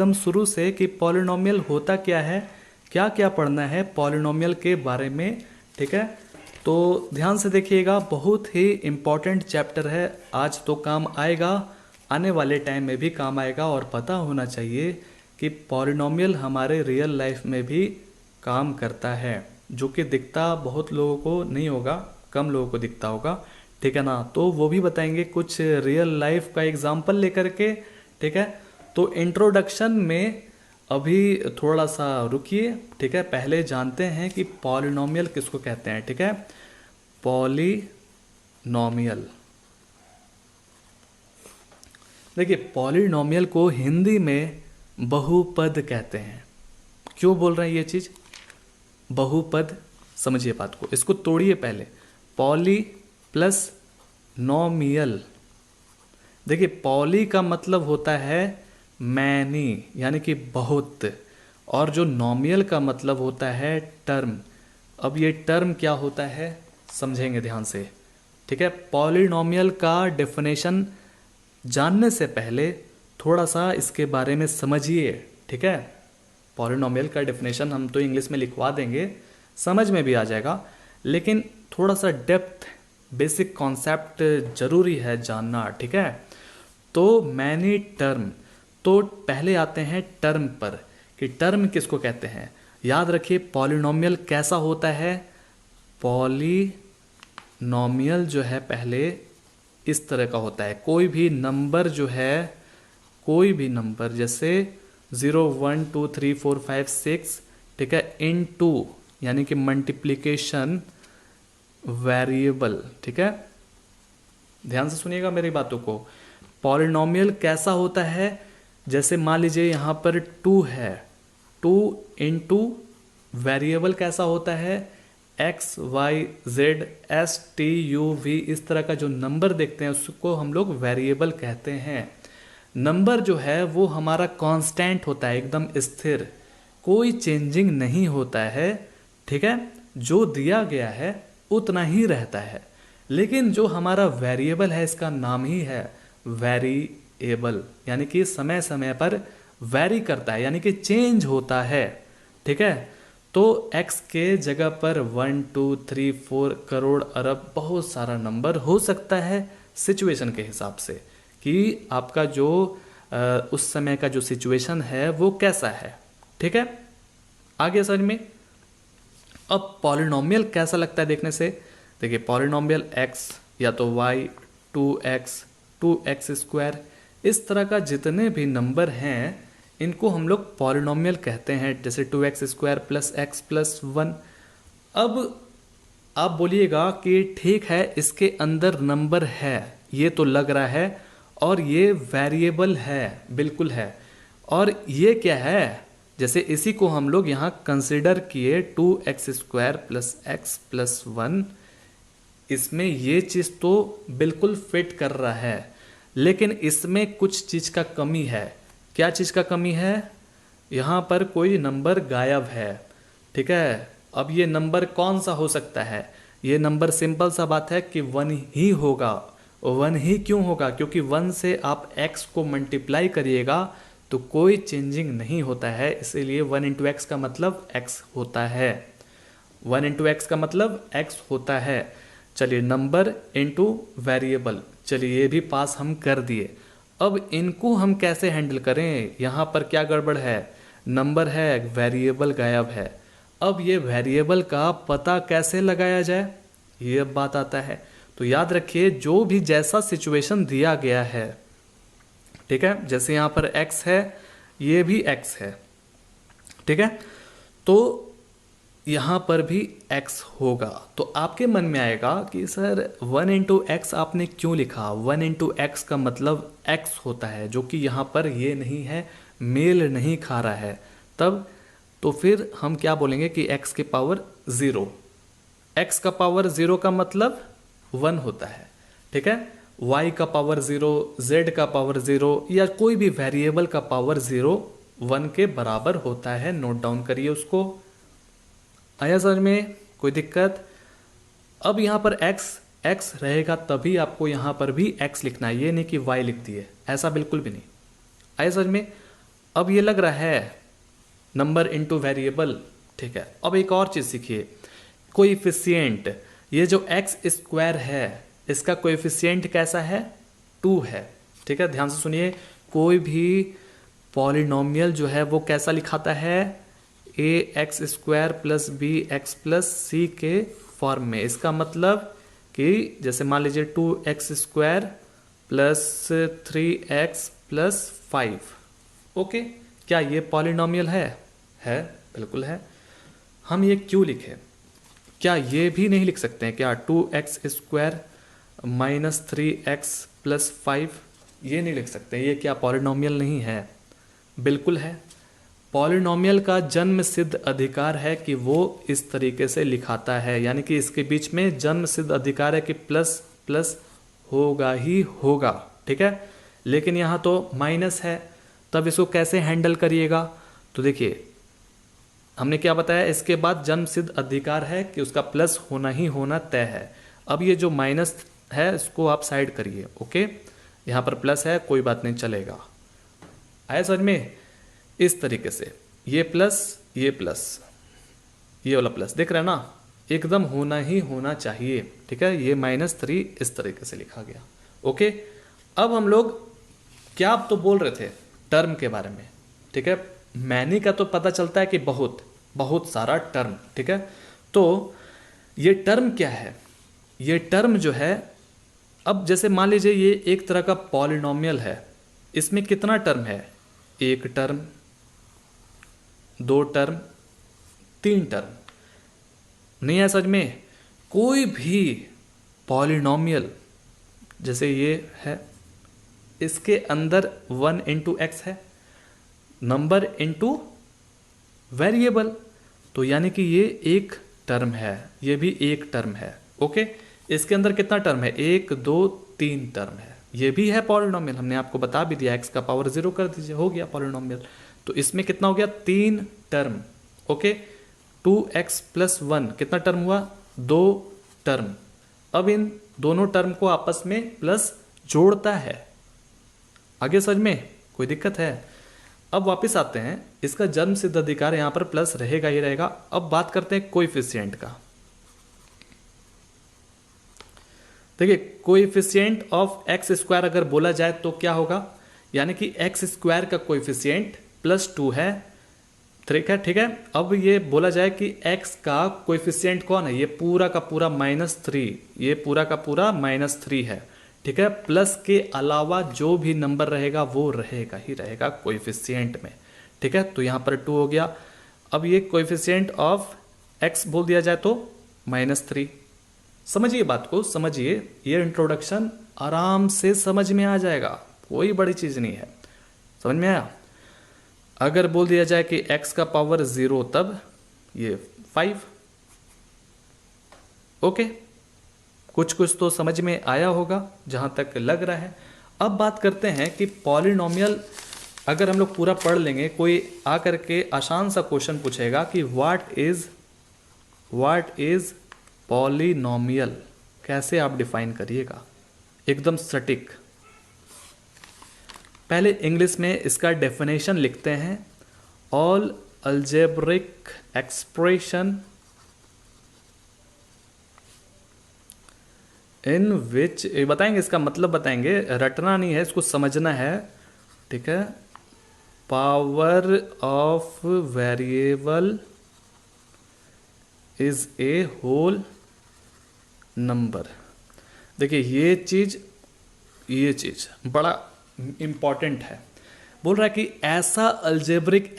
एकदम शुरू से कि पॉलिनोमियल होता क्या है, क्या क्या पढ़ना है पॉलिनोमियल के बारे में। ठीक है, तो ध्यान से देखिएगा, बहुत ही इम्पॉर्टेंट चैप्टर है। आज तो काम आएगा, आने वाले टाइम में भी काम आएगा। और पता होना चाहिए कि पॉलिनोमियल हमारे रियल लाइफ में भी काम करता है, जो कि दिखता बहुत लोगों को नहीं होगा, कम लोगों को दिखता होगा। ठीक है ना, तो वो भी बताएंगे कुछ रियल लाइफ का एग्जाम्पल लेकर के। ठीक है, तो इंट्रोडक्शन में अभी थोड़ा सा रुकिए। ठीक है, पहले जानते हैं कि पॉलिनोमियल किसको कहते हैं। ठीक है, पॉलिनोमियल, देखिए पॉलिनोमियल को हिंदी में बहुपद कहते हैं। क्यों बोल रहे हैं ये चीज बहुपद, समझिए बात को, इसको तोड़िए पहले। पॉली प्लस नोमियल, देखिए पॉली का मतलब होता है मैनी, यानी कि बहुत, और जो नोमियल का मतलब होता है टर्म। अब ये टर्म क्या होता है समझेंगे ध्यान से। ठीक है, पॉलिनोमियल का डेफिनेशन जानने से पहले थोड़ा सा इसके बारे में समझिए। ठीक है, पॉलिनोमियल का डेफिनेशन हम तो इंग्लिश में लिखवा देंगे, समझ में भी आ जाएगा, लेकिन थोड़ा सा डेप्थ बेसिक कॉन्सेप्ट जरूरी है जानना। ठीक है, तो मैनी टर्म, तो पहले आते हैं टर्म पर कि टर्म किसको कहते हैं। याद रखिए पॉलिनोमियल कैसा होता है। पॉलिनोमियल जो है पहले इस तरह का होता है, कोई भी नंबर जो है, कोई भी नंबर जैसे 0 1 2 3 4 5 6, ठीक है, इन टू यानी कि मल्टीप्लीकेशन वेरिएबल। ठीक है, ध्यान से सुनिएगा मेरी बातों को। पॉलिनोमियल कैसा होता है, जैसे मान लीजिए यहाँ पर 2 है, 2 इंटू वेरिएबल कैसा होता है, X Y Z S T U V, इस तरह का जो नंबर देखते हैं उसको हम लोग वेरिएबल कहते हैं। नंबर जो है वो हमारा कांस्टेंट होता है, एकदम स्थिर, कोई चेंजिंग नहीं होता है। ठीक है, जो दिया गया है उतना ही रहता है। लेकिन जो हमारा वेरिएबल है इसका नाम ही है वेरिएबल, यानी कि समय समय पर वेरी करता है, यानी कि चेंज होता है। ठीक है, तो x के जगह पर 1 2 3 4 करोड़ अरब बहुत सारा नंबर हो सकता है सिचुएशन के हिसाब से, कि आपका जो उस समय का जो सिचुएशन है वो कैसा है। ठीक है, आगे समझ में। अब पॉलिनोमियल कैसा लगता है देखने से, देखिए पॉलिनोमियल x या तो y 2x 2x स्क्वायर, इस तरह का जितने भी नंबर हैं इनको हम लोग पॉलिनोमियल कहते हैं, जैसे 2x square plus x plus 1। अब आप बोलिएगा कि ठीक है इसके अंदर नंबर है, ये तो लग रहा है, और ये वेरिएबल है, बिल्कुल है, और ये क्या है, जैसे इसी को हम लोग यहाँ कंसिडर किए 2x square plus x plus 1, इसमें ये चीज़ तो बिल्कुल फिट कर रहा है, लेकिन इसमें कुछ चीज़ का कमी है। क्या चीज़ का कमी है, यहाँ पर कोई नंबर गायब है। ठीक है, अब ये नंबर कौन सा हो सकता है, ये नंबर सिंपल सा बात है कि 1 ही होगा। 1 ही क्यों होगा, क्योंकि 1 से आप x को मल्टीप्लाई करिएगा तो कोई चेंजिंग नहीं होता है, इसीलिए 1 इंटू एक्स का मतलब x होता है। 1 इंटू एक्स का मतलब x होता है। चलिए नंबर इंटू वेरिएबल, चलिए ये भी पास हम कर दिए। अब इनको हम कैसे हैंडल करें, यहाँ पर क्या गड़बड़ है, नंबर है, वेरिएबल गायब है। अब ये वेरिएबल का पता कैसे लगाया जाए, ये अब बात आता है। तो याद रखिए जो भी जैसा सिचुएशन दिया गया है, ठीक है, जैसे यहाँ पर x है, ये भी x है। ठीक है, तो यहाँ पर भी x होगा। तो आपके मन में आएगा कि सर 1 इंटू एक्स आपने क्यों लिखा, 1 इंटू एक्स का मतलब x होता है, जो कि यहाँ पर ये नहीं है, मेल नहीं खा रहा है। तब तो फिर हम क्या बोलेंगे कि x के पावर 0, x का पावर 0 का मतलब 1 होता है। ठीक है, y का पावर 0, z का पावर 0, या कोई भी वेरिएबल का पावर 0 1 के बराबर होता है। नोट डाउन करिए उसको। आया समझ में, कोई दिक्कत। अब यहाँ पर x रहेगा तभी आपको यहाँ पर भी x लिखना है, ये नहीं कि y लिख दिए, ऐसा बिल्कुल भी नहीं। आया समझ में। अब ये लग रहा है नंबर इनटू वेरिएबल, ठीक है। अब एक और चीज़ सीखिए, कोएफिशिएंट। ये जो एक्स स्क्वायर है इसका कोएफिशिएंट कैसा है, 2 है, ठीक है। ध्यान से सुनिए, कोई भी पॉलिनोमियल जो है वो कैसा लिखाता है, A x square plus B x plus C के फॉर्म में। इसका मतलब कि जैसे मान लीजिए 2x square plus 3x plus 5, okay. क्या ये पॉलिनोमियल है, बिल्कुल है। हम ये क्यों लिखे, क्या ये भी नहीं लिख सकते हैं क्या, 2x square minus 3x plus 5, ये नहीं लिख सकते, ये क्या पॉलिनोमियल नहीं है, बिल्कुल है। पॉलिनोमियल का जन्म सिद्ध अधिकार है कि वो इस तरीके से लिखाता है, यानी कि इसके बीच में जन्म सिद्ध अधिकार है कि प्लस प्लस होगा ही होगा, ठीक है। लेकिन यहाँ तो माइनस है, तब इसको कैसे हैंडल करिएगा, तो देखिए हमने क्या बताया, इसके बाद जन्म सिद्ध अधिकार है कि उसका प्लस होना ही होना तय है। अब ये जो माइनस है इसको आप साइड करिए, ओके। यहाँ पर प्लस है, कोई बात नहीं, चलेगा। आया समझ में, इस तरीके से ये प्लस ये प्लस ये वाला प्लस, देख रहे हैं ना, एकदम होना ही होना चाहिए, ठीक है। ये -3 इस तरीके से लिखा गया, ओके। अब हम लोग क्या आप तो बोल रहे थे टर्म के बारे में, ठीक है। मैनी का तो पता चलता है कि बहुत बहुत सारा टर्म, ठीक है। तो ये टर्म क्या है, ये टर्म जो है, अब जैसे मान लीजिए ये एक तरह का पॉलिनोमियल है, इसमें कितना टर्म है, 1 टर्म, 2 टर्म, 3 टर्म, नहीं है समझ में। कोई भी पॉलिनोमियल जैसे ये है, इसके अंदर 1 इंटू एक्स है, नंबर इंटू वेरिएबल, तो यानी कि ये एक टर्म है, ये भी एक टर्म है, ओके। इसके अंदर कितना टर्म है, 1 2 3 टर्म है, ये भी है पॉलिनोमियल, हमने आपको बता भी दिया, एक्स का पावर 0 कर दीजिए, हो गया पॉलिनोमियल। तो इसमें कितना हो गया, 3 टर्म, ओके। 2x प्लस 1 कितना टर्म हुआ, 2 टर्म। अब इन दोनों टर्म को आपस में प्लस जोड़ता है, आगे समझ में कोई दिक्कत है। अब वापस आते हैं, इसका जन्म सिद्ध अधिकार यहां पर प्लस रहेगा ही रहेगा। अब बात करते हैं कोएफिशिएंट का। देखिए कोएफिशिएंट ऑफ एक्स स्क्वायर अगर बोला जाए तो क्या होगा, यानी कि एक्स स्क्वायर का कोएफिशिएंट +2 है, ठीक है। अब ये बोला जाए कि x का कोएफिशिएंट कौन है, ये पूरा का पूरा -3, ये पूरा का पूरा -3 है, ठीक है। प्लस के अलावा जो भी नंबर रहेगा वो रहेगा ही रहेगा कोएफिशिएंट में, ठीक है। तो यहाँ पर 2 हो गया। अब ये कोएफिशिएंट ऑफ x बोल दिया जाए तो -3। समझिए बात को, समझिए, ये इंट्रोडक्शन आराम से समझ में आ जाएगा, कोई बड़ी चीज नहीं है, समझ में आया। अगर बोल दिया जाए कि x का पावर 0 तब ये 5, ओके। कुछ कुछ तो समझ में आया होगा जहां तक लग रहा है। अब बात करते हैं कि पॉलिनोमियल अगर हम लोग पूरा पढ़ लेंगे, कोई आकर के आसान सा क्वेश्चन पूछेगा कि व्हाट इज पॉलिनोमियल, कैसे आप डिफाइन करिएगा, एकदम सटीक। पहले इंग्लिश में इसका डेफिनेशन लिखते हैं, ऑल अलजेब्रिक एक्सप्रेशन इन विच, बताएंगे इसका मतलब, बताएंगे, रटना नहीं है, इसको समझना है, ठीक है। Power of variable is a whole number. देखिए ये चीज बड़ा इंपॉर्टेंट है। बोल रहा है कि ऐसा अल्जेब्रिक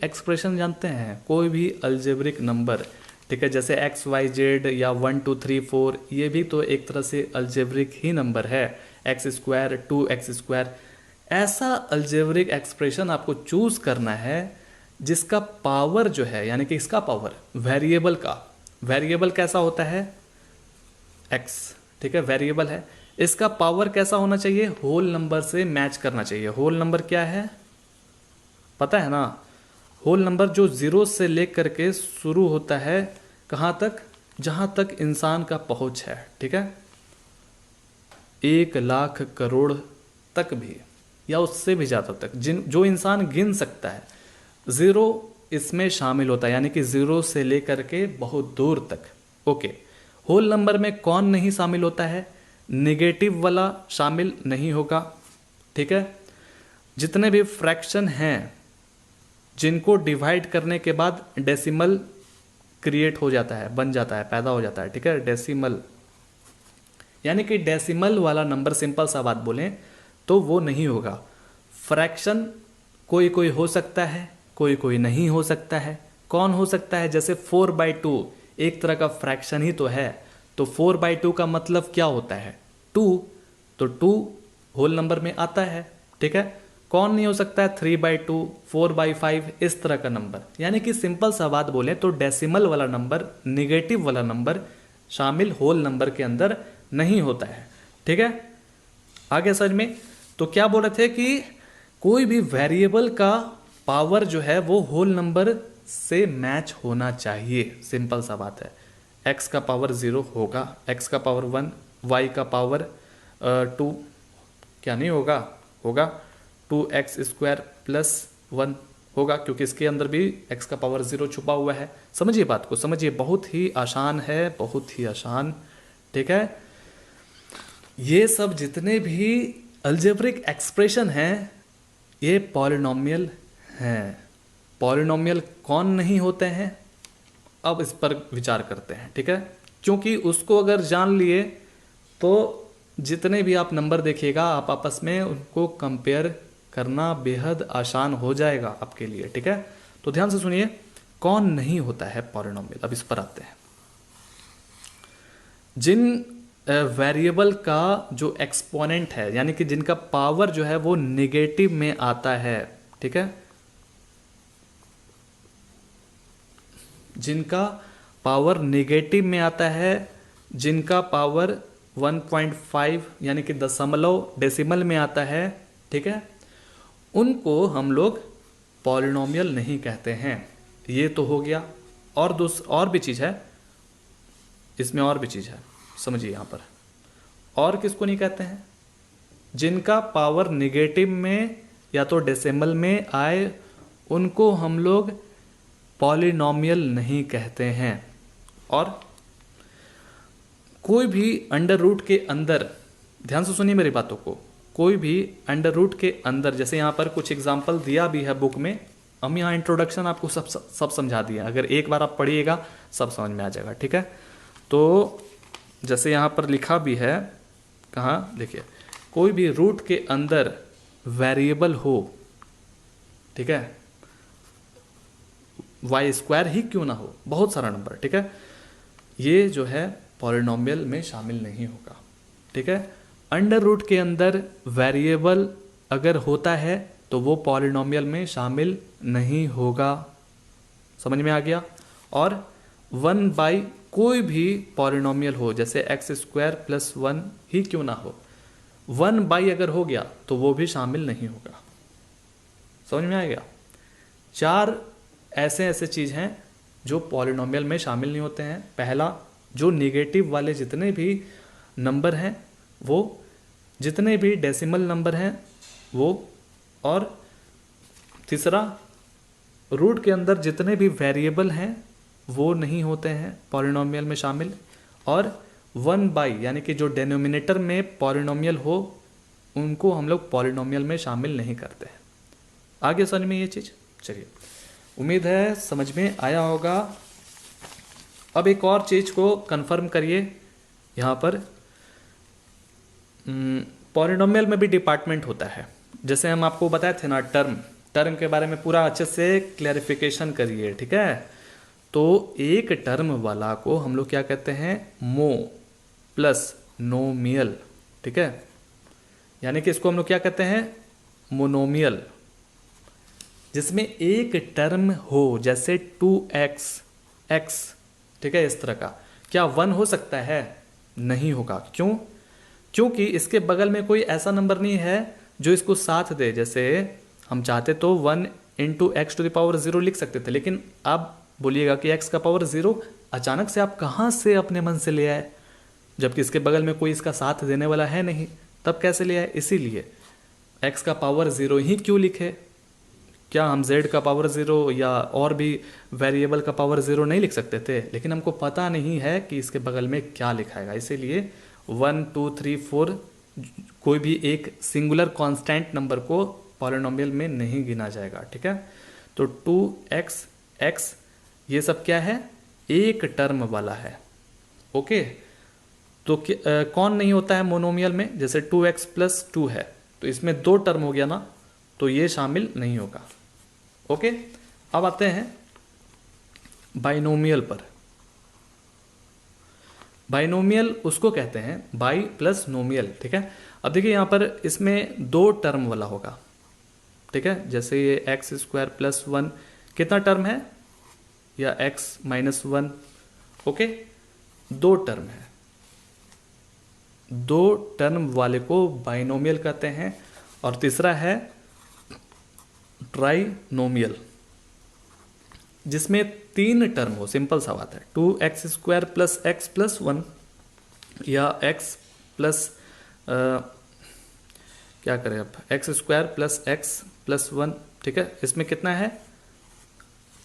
एक्सप्रेशन जानते हैं, कोई भी अल्जेब्रिक नंबर, ठीक है, जैसे एक्स वाई जेड या 1 2 3 4, ये भी तो एक तरह से अल्जेब्रिक ही नंबर है, एक्स स्क्वायर 2x स्क्वायर। ऐसा अल्जेब्रिक एक्सप्रेशन आपको चूज करना है जिसका पावर जो है, यानी कि इसका पावर वेरिएबल कैसा होता है, x, ठीक है, वेरिएबल है, इसका पावर कैसा होना चाहिए, होल नंबर से मैच करना चाहिए। होल नंबर क्या है पता है ना, होल नंबर जो 0 से लेकर के शुरू होता है, कहाँ तक, जहाँ तक इंसान का पहुँच है, ठीक है। 1,00,000 करोड़ तक भी या उससे भी ज़्यादा तक जो इंसान गिन सकता है, ज़ीरो इसमें शामिल होता है, यानी कि ज़ीरो से लेकर के बहुत दूर तक। ओके, होल नंबर में कौन नहीं शामिल होता है? नेगेटिव वाला शामिल नहीं होगा, ठीक है। जितने भी फ्रैक्शन हैं जिनको डिवाइड करने के बाद डेसिमल क्रिएट हो जाता है, बन जाता है, पैदा हो जाता है, ठीक है, डेसिमल, यानी कि डेसिमल वाला नंबर, सिंपल सा बात बोलें तो वो नहीं होगा। फ्रैक्शन कोई कोई हो सकता है, कोई कोई नहीं हो सकता है। कौन हो सकता है? जैसे 4/2 एक तरह का फ्रैक्शन ही तो है, तो 4/2 का मतलब क्या होता है? 2, तो 2 होल नंबर में आता है, ठीक है। कौन नहीं हो सकता है? 3/2, 4/5, इस तरह का नंबर। यानी कि सिंपल सा बात बोले तो डेसिमल वाला नंबर, निगेटिव वाला नंबर शामिल होल नंबर के अंदर नहीं होता है, ठीक है। आगे समझ में? तो क्या बोल रहे थे कि कोई भी वेरिएबल का पावर जो है वो होल नंबर से मैच होना चाहिए, सिंपल सा बात है। x का पावर 0 होगा, x का पावर 1, y का पावर 2 क्या नहीं होगा? होगा 2x² + 1 होगा, क्योंकि इसके अंदर भी x का पावर 0 छुपा हुआ है। समझिए बात को, समझिए, बहुत ही आसान है, बहुत ही आसान, ठीक है। ये सब जितने भी अलजेब्रिक एक्सप्रेशन हैं ये पॉलिनोमियल हैं। पॉलिनोमियल कौन नहीं होते हैं? अब इस पर विचार करते हैं, ठीक है। क्योंकि उसको अगर जान लिए तो जितने भी आप नंबर देखिएगा आप आपस में उनको कंपेयर करना बेहद आसान हो जाएगा आपके लिए, ठीक है। तो ध्यान से सुनिए, कौन नहीं होता है पॉलिनोमियल। अब इस पर आते हैं। जिन वेरिएबल का जो एक्सपोनेंट है, यानी कि जिनका पावर जो है वो नेगेटिव में आता है, ठीक है, जिनका पावर नेगेटिव में आता है, जिनका पावर 1.5 यानी कि दशमलव डेसिमल में आता है, ठीक है, उनको हम लोग पॉलिनोमियल नहीं कहते हैं। ये तो हो गया। और भी चीज़ है इसमें, और भी चीज़ है, समझिए यहाँ पर। और किसको नहीं कहते हैं? जिनका पावर नेगेटिव में या तो डेसिमल में आए उनको हम लोग पॉलिनोमियल नहीं कहते हैं। और कोई भी अंडर रूट के अंदर, ध्यान से सुनिए मेरी बातों को, कोई भी अंडर रूट के अंदर, जैसे यहाँ पर कुछ एग्जाम्पल दिया भी है बुक में, हम यहाँ इंट्रोडक्शन आपको सब समझा दिया, अगर एक बार आप पढ़िएगा सब समझ में आ जाएगा, ठीक है। तो जैसे यहाँ पर लिखा भी है, कहाँ देखिए, कोई भी रूट के अंदर वेरिएबल हो, ठीक है, y² ही क्यों ना हो, बहुत सारा नंबर, ठीक है, ये जो है पॉलिनोमियल में शामिल नहीं होगा, ठीक है। अंडर रूट के अंदर वेरिएबल अगर होता है तो वो पॉलिनोमियल में शामिल नहीं होगा, समझ में आ गया। और 1/, कोई भी पॉलिनोमियल हो, जैसे x² + 1 ही क्यों ना हो, 1/, अगर हो गया तो वो भी शामिल नहीं होगा, समझ में आएगा। 4 ऐसे चीज़ हैं जो पॉलिनोमियल में शामिल नहीं होते हैं। पहला, जो नेगेटिव वाले जितने भी नंबर हैं वो, जितने भी डेसिमल नंबर हैं वो, और तीसरा, रूट के अंदर जितने भी वेरिएबल हैं वो नहीं होते हैं पॉलिनोमियल में शामिल। और 1/, यानी कि जो डेनोमिनेटर में पॉलिनोमियल हो उनको हम लोग पॉलिनोमियल में शामिल नहीं करते हैं। आगे समझ में ये चीज़? चलिए, उम्मीद है समझ में आया होगा। अब एक और चीज़ को कंफर्म करिए यहाँ पर, पॉलिनोमियल में भी डिपार्टमेंट होता है। जैसे हम आपको बताए थे ना, टर्म के बारे में पूरा अच्छे से क्लैरिफिकेशन करिए, ठीक है। तो एक टर्म वाला को हम लोग क्या कहते हैं? मो प्लस नोमियल, ठीक है, यानी कि इसको हम लोग क्या कहते हैं? मोनोमियल। जिसमें एक टर्म हो, जैसे 2x, ठीक है, इस तरह का, क्या 1 हो सकता है? नहीं होगा। क्यों? क्योंकि इसके बगल में कोई ऐसा नंबर नहीं है जो इसको साथ दे। जैसे हम चाहते तो 1 × x⁻0 लिख सकते थे, लेकिन अब बोलिएगा कि x का पावर 0 अचानक से आप कहाँ से अपने मन से ले आए? जबकि इसके बगल में कोई इसका साथ देने वाला है नहीं, तब कैसे लिया है? इसीलिए x का पावर 0 ही क्यों लिखे? क्या हम z का पावर 0 या और भी वेरिएबल का पावर 0 नहीं लिख सकते थे? लेकिन हमको पता नहीं है कि इसके बगल में क्या लिखाएगा, इसीलिए 1 2 3 4 कोई भी एक सिंगुलर कांस्टेंट नंबर को पॉलिनोमियल में नहीं गिना जाएगा। ठीक है, तो 2x x ये सब क्या है? एक टर्म वाला है। ओके, तो कौन नहीं होता है मोनोमियल में? जैसे 2x + 2 है तो इसमें 2 टर्म हो गया ना, तो ये शामिल नहीं होगा। ओके, अब आते हैं बाइनोमियल पर। बाइनोमियल उसको कहते हैं बाई प्लस नोमियल। ठीक है, अब देखिए यहाँ पर इसमें 2 टर्म वाला होगा। ठीक है, जैसे ये x² + 1 कितना टर्म है? या x - 1। ओके, 2 टर्म है। 2 टर्म वाले को बाइनोमियल कहते हैं। और तीसरा है ट्राइनोमियल, जिसमें 3 टर्म हो। सिंपल सा बात है, 2x² + x + 1 या x प्लस क्या करें अब, x² + x + 1। ठीक है, इसमें कितना है?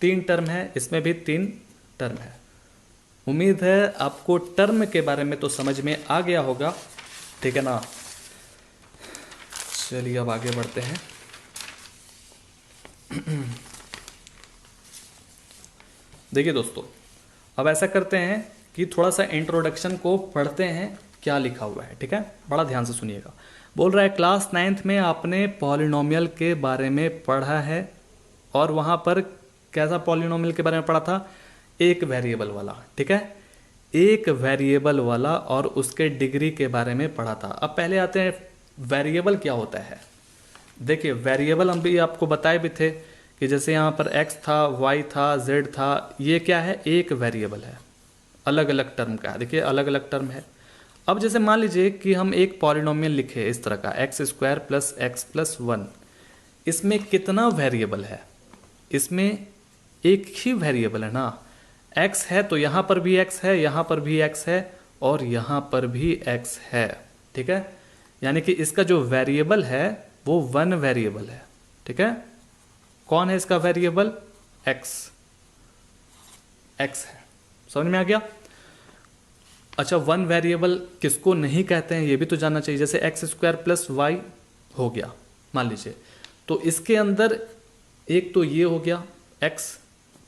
3 टर्म है, इसमें भी 3 टर्म है। उम्मीद है आपको टर्म के बारे में तो समझ में आ गया होगा। ठीक है ना, चलिए अब आगे बढ़ते हैं। देखिए दोस्तों, अब ऐसा करते हैं कि थोड़ा सा इंट्रोडक्शन को पढ़ते हैं, क्या लिखा हुआ है। ठीक है, बड़ा ध्यान से सुनिएगा। बोल रहा है क्लास 9th में आपने पॉलिनोमियल के बारे में पढ़ा है, और वहाँ पर कैसा पॉलिनोमियल के बारे में पढ़ा था? एक वेरिएबल वाला। ठीक है, एक वेरिएबल वाला और उसके डिग्री के बारे में पढ़ा था। अब पहले आते हैं वेरिएबल क्या होता है। देखिए, वेरिएबल हम भी आपको बताए भी थे कि जैसे यहाँ पर x था, y था, z था, ये क्या है? एक वेरिएबल है, अलग अलग टर्म का है। देखिए अलग अलग टर्म है। अब जैसे मान लीजिए कि हम एक पॉलिनोमियल लिखे इस तरह का x² + x + 1, इसमें कितना वेरिएबल है? इसमें एक ही वेरिएबल है ना, x है तो यहाँ पर भी x है, यहाँ पर भी x है, और यहाँ पर भी x है। ठीक है, यानी कि इसका जो वेरिएबल है वो 1 वेरिएबल है। ठीक है, कौन है इसका वेरिएबल? x है। समझ में आ गया? अच्छा, 1 वेरिएबल किसको नहीं कहते हैं ये भी तो जानना चाहिए। जैसे x² + y हो गया मान लीजिए, तो इसके अंदर एक तो ये हो गया x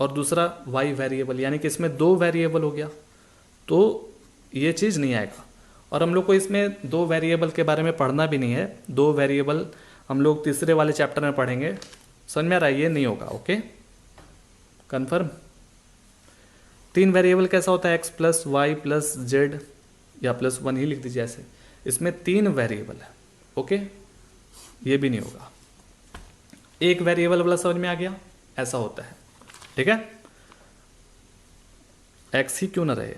और दूसरा y वेरिएबल, यानी कि इसमें 2 वेरिएबल हो गया, तो ये चीज़ नहीं आएगा। और हम लोग को इसमें 2 वेरिएबल के बारे में पढ़ना भी नहीं है। 2 वेरिएबल हम लोग तीसरे वाले चैप्टर में पढ़ेंगे। समझ में आ रहा है? ये नहीं होगा। Okay, confirm. 3 वेरिएबल कैसा होता है? x + y + z या +1 ही लिख दीजिए ऐसे। इसमें 3 वेरिएबल है। ओके, ये भी नहीं होगा। एक वेरिएबल वाला समझ में आ गया? ऐसा होता है। ठीक है, x ही क्यों ना रहे,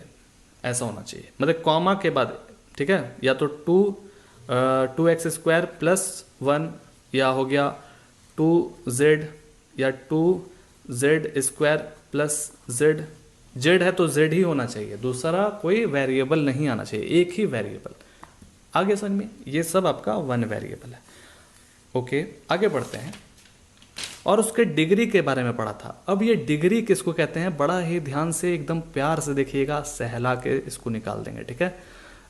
ऐसा होना चाहिए, मतलब कॉमा के बाद। ठीक है, या तो 2x² + 1 या हो गया 2z या 2z² + z। z है तो z ही होना चाहिए, दूसरा कोई वेरिएबल नहीं आना चाहिए, एक ही वेरिएबल। आगे समझ में? ये सब आपका 1 वेरिएबल है। ओके, आगे बढ़ते हैं। और उसके डिग्री के बारे में पढ़ा था। अब ये डिग्री किसको कहते हैं? बड़ा ही ध्यान से एकदम प्यार से देखिएगा, सहला के इसको निकाल देंगे। ठीक है,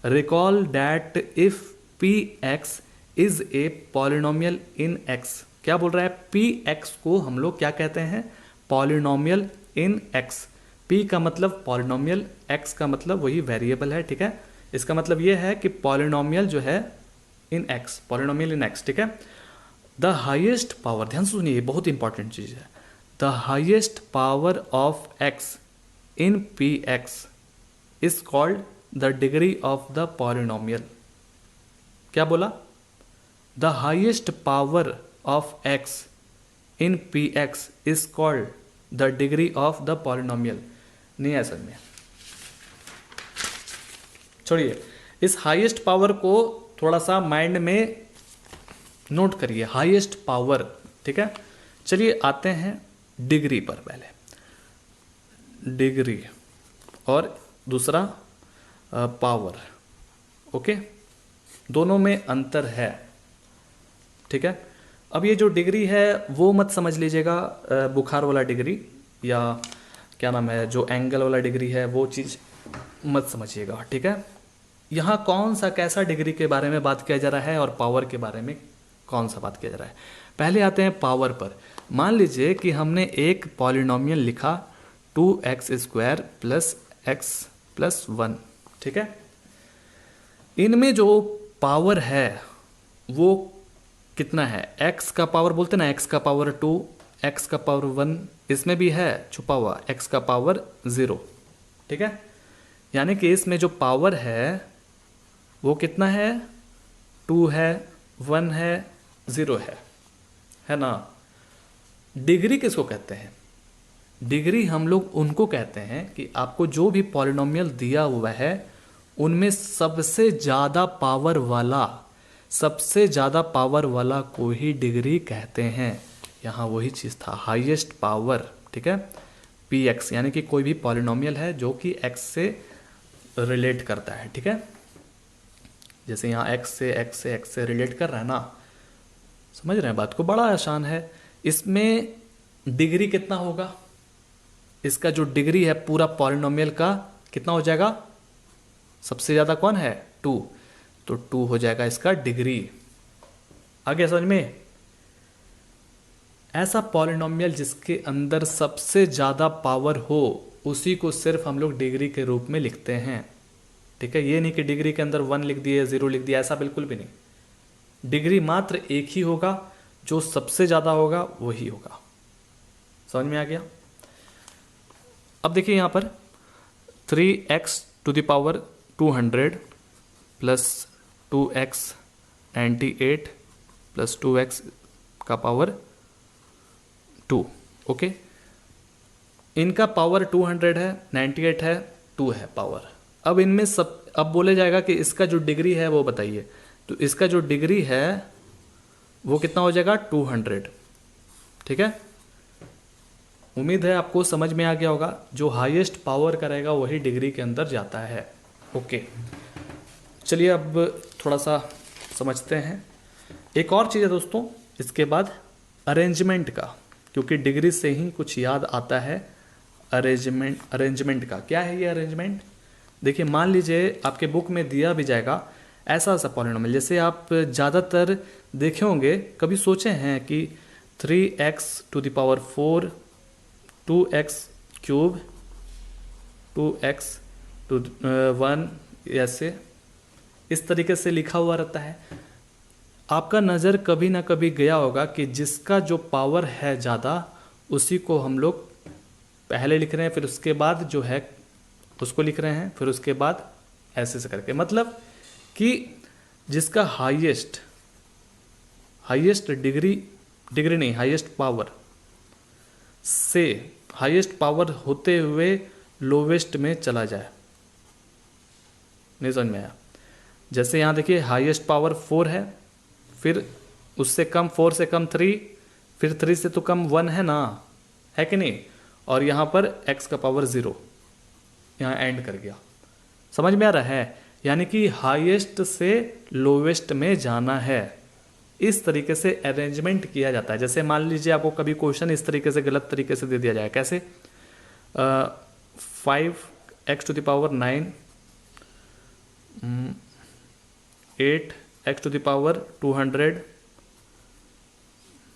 recall that if px is a polynomial in x। क्या बोल रहा है? px को हम लोग क्या कहते हैं? Polynomial in x। p का मतलब पॉलिनोमियल, x का मतलब वही वेरिएबल है। ठीक है, इसका मतलब ये है कि पॉलिनोमियल जो है इन x, पॉलिनोमियल इन x। ठीक है, द हाइएस्ट पावर, ध्यान से सुनिए, बहुत इंपॉर्टेंट चीज है। The highest power of x in px is called the degree of the polynomial. क्या बोला? The highest power of x in px is called the degree of the polynomial. नहीं है सर में, छोड़िए, इस हाईएस्ट पावर को थोड़ा सा माइंड में नोट करिए, हाईएस्ट पावर। ठीक है, चलिए आते हैं डिग्री पर। पहले डिग्री और दूसरा पावर। ओके, दोनों में अंतर है, ठीक है। अब ये जो डिग्री है वो मत समझ लीजिएगा बुखार वाला डिग्री, या क्या नाम है जो एंगल वाला डिग्री है वो चीज़ मत समझिएगा, ठीक है। यहाँ कौन सा कैसा डिग्री के बारे में बात किया जा रहा है और पावर के बारे में कौन सा बात किया जा रहा है। पहले आते हैं पावर पर। मान लीजिए कि हमने एक पॉलिनोमियल लिखा 2x² प्लस x प्लस 1, ठीक है। इनमें जो पावर है वो कितना है, x का पावर बोलते ना, x का पावर 2, x का पावर 1, इसमें भी है छुपा हुआ x का पावर 0, ठीक है। यानी कि इसमें जो पावर है वो कितना है, 2 है, 1 है, 0 है ना। डिग्री किसको कहते हैं, डिग्री हम लोग उनको कहते हैं कि आपको जो भी पॉलिनोमियल दिया हुआ है उनमें सबसे ज़्यादा पावर वाला को ही डिग्री कहते हैं। यहाँ वही चीज़ था, हाईएस्ट पावर, ठीक है, px, यानी कि कोई भी पॉलिनोमियल है जो कि x से रिलेट करता है, ठीक है। जैसे यहाँ x से रिलेट कर रहा है ना, समझ रहे हैं बात को, बड़ा आसान है। इसमें डिग्री कितना होगा, इसका जो डिग्री है पूरा पॉलिनोमियल का कितना हो जाएगा, सबसे ज़्यादा कौन है, 2, तो 2 हो जाएगा इसका डिग्री। आगे समझ में, ऐसा पॉलिनोमियल जिसके अंदर सबसे ज़्यादा पावर हो उसी को सिर्फ हम लोग डिग्री के रूप में लिखते हैं, ठीक है। ये नहीं कि डिग्री के अंदर 1 लिख दिए, 0 लिख दिया, ऐसा बिल्कुल भी नहीं। डिग्री मात्र एक ही होगा, जो सबसे ज़्यादा होगा वही होगा। समझ में आ गया। अब देखिए यहाँ पर 3x² 200 plus 2x 98 plus 2x का पावर 2, ओके। इनका पावर 200 है, 98 है, 2 है पावर। अब इनमें अब बोले जाएगा कि इसका जो डिग्री है वो बताइए, तो इसका जो डिग्री है वो कितना हो जाएगा, 200, ठीक है। उम्मीद है आपको समझ में आ गया होगा, जो हाईएस्ट पावर का रहेगा वही डिग्री के अंदर जाता है, ओके। चलिए अब थोड़ा सा समझते हैं। एक और चीज़ है दोस्तों इसके बाद, अरेंजमेंट का, क्योंकि डिग्री से ही कुछ याद आता है अरेंजमेंट का। क्या है ये अरेंजमेंट, देखिए मान लीजिए आपके बुक में दिया भी जाएगा ऐसा पॉलिनोमियल, जैसे आप ज़्यादातर देखे होंगे, कभी सोचे हैं कि 3x⁴ 2x³ 2x⁴ ऐसे इस तरीके से लिखा हुआ रहता है। आपका नज़र कभी ना कभी गया होगा कि जिसका जो पावर है ज़्यादा उसी को हम लोग पहले लिख रहे हैं, फिर उसके बाद जो है उसको लिख रहे हैं, फिर उसके बाद ऐसे करके, मतलब कि जिसका हाईएस्ट डिग्री नहीं, हाईएस्ट पावर से हाईएस्ट पावर होते हुए लोवेस्ट में चला जाए। नहीं समझ में आया। जैसे यहाँ देखिए हाईएस्ट पावर 4 है, फिर उससे कम 4 से कम 3, फिर 3 से तो कम 1 है ना, है कि नहीं, और यहाँ पर x का पावर 0 यहाँ एंड कर गया। समझ में आ रहा है, यानी कि हाईएस्ट से लोवेस्ट में जाना है। इस तरीके से अरेंजमेंट किया जाता है। जैसे मान लीजिए आपको कभी क्वेश्चन इस तरीके से गलत तरीके से दे दिया जाए, कैसे 5x⁹ 8x⁴ 200,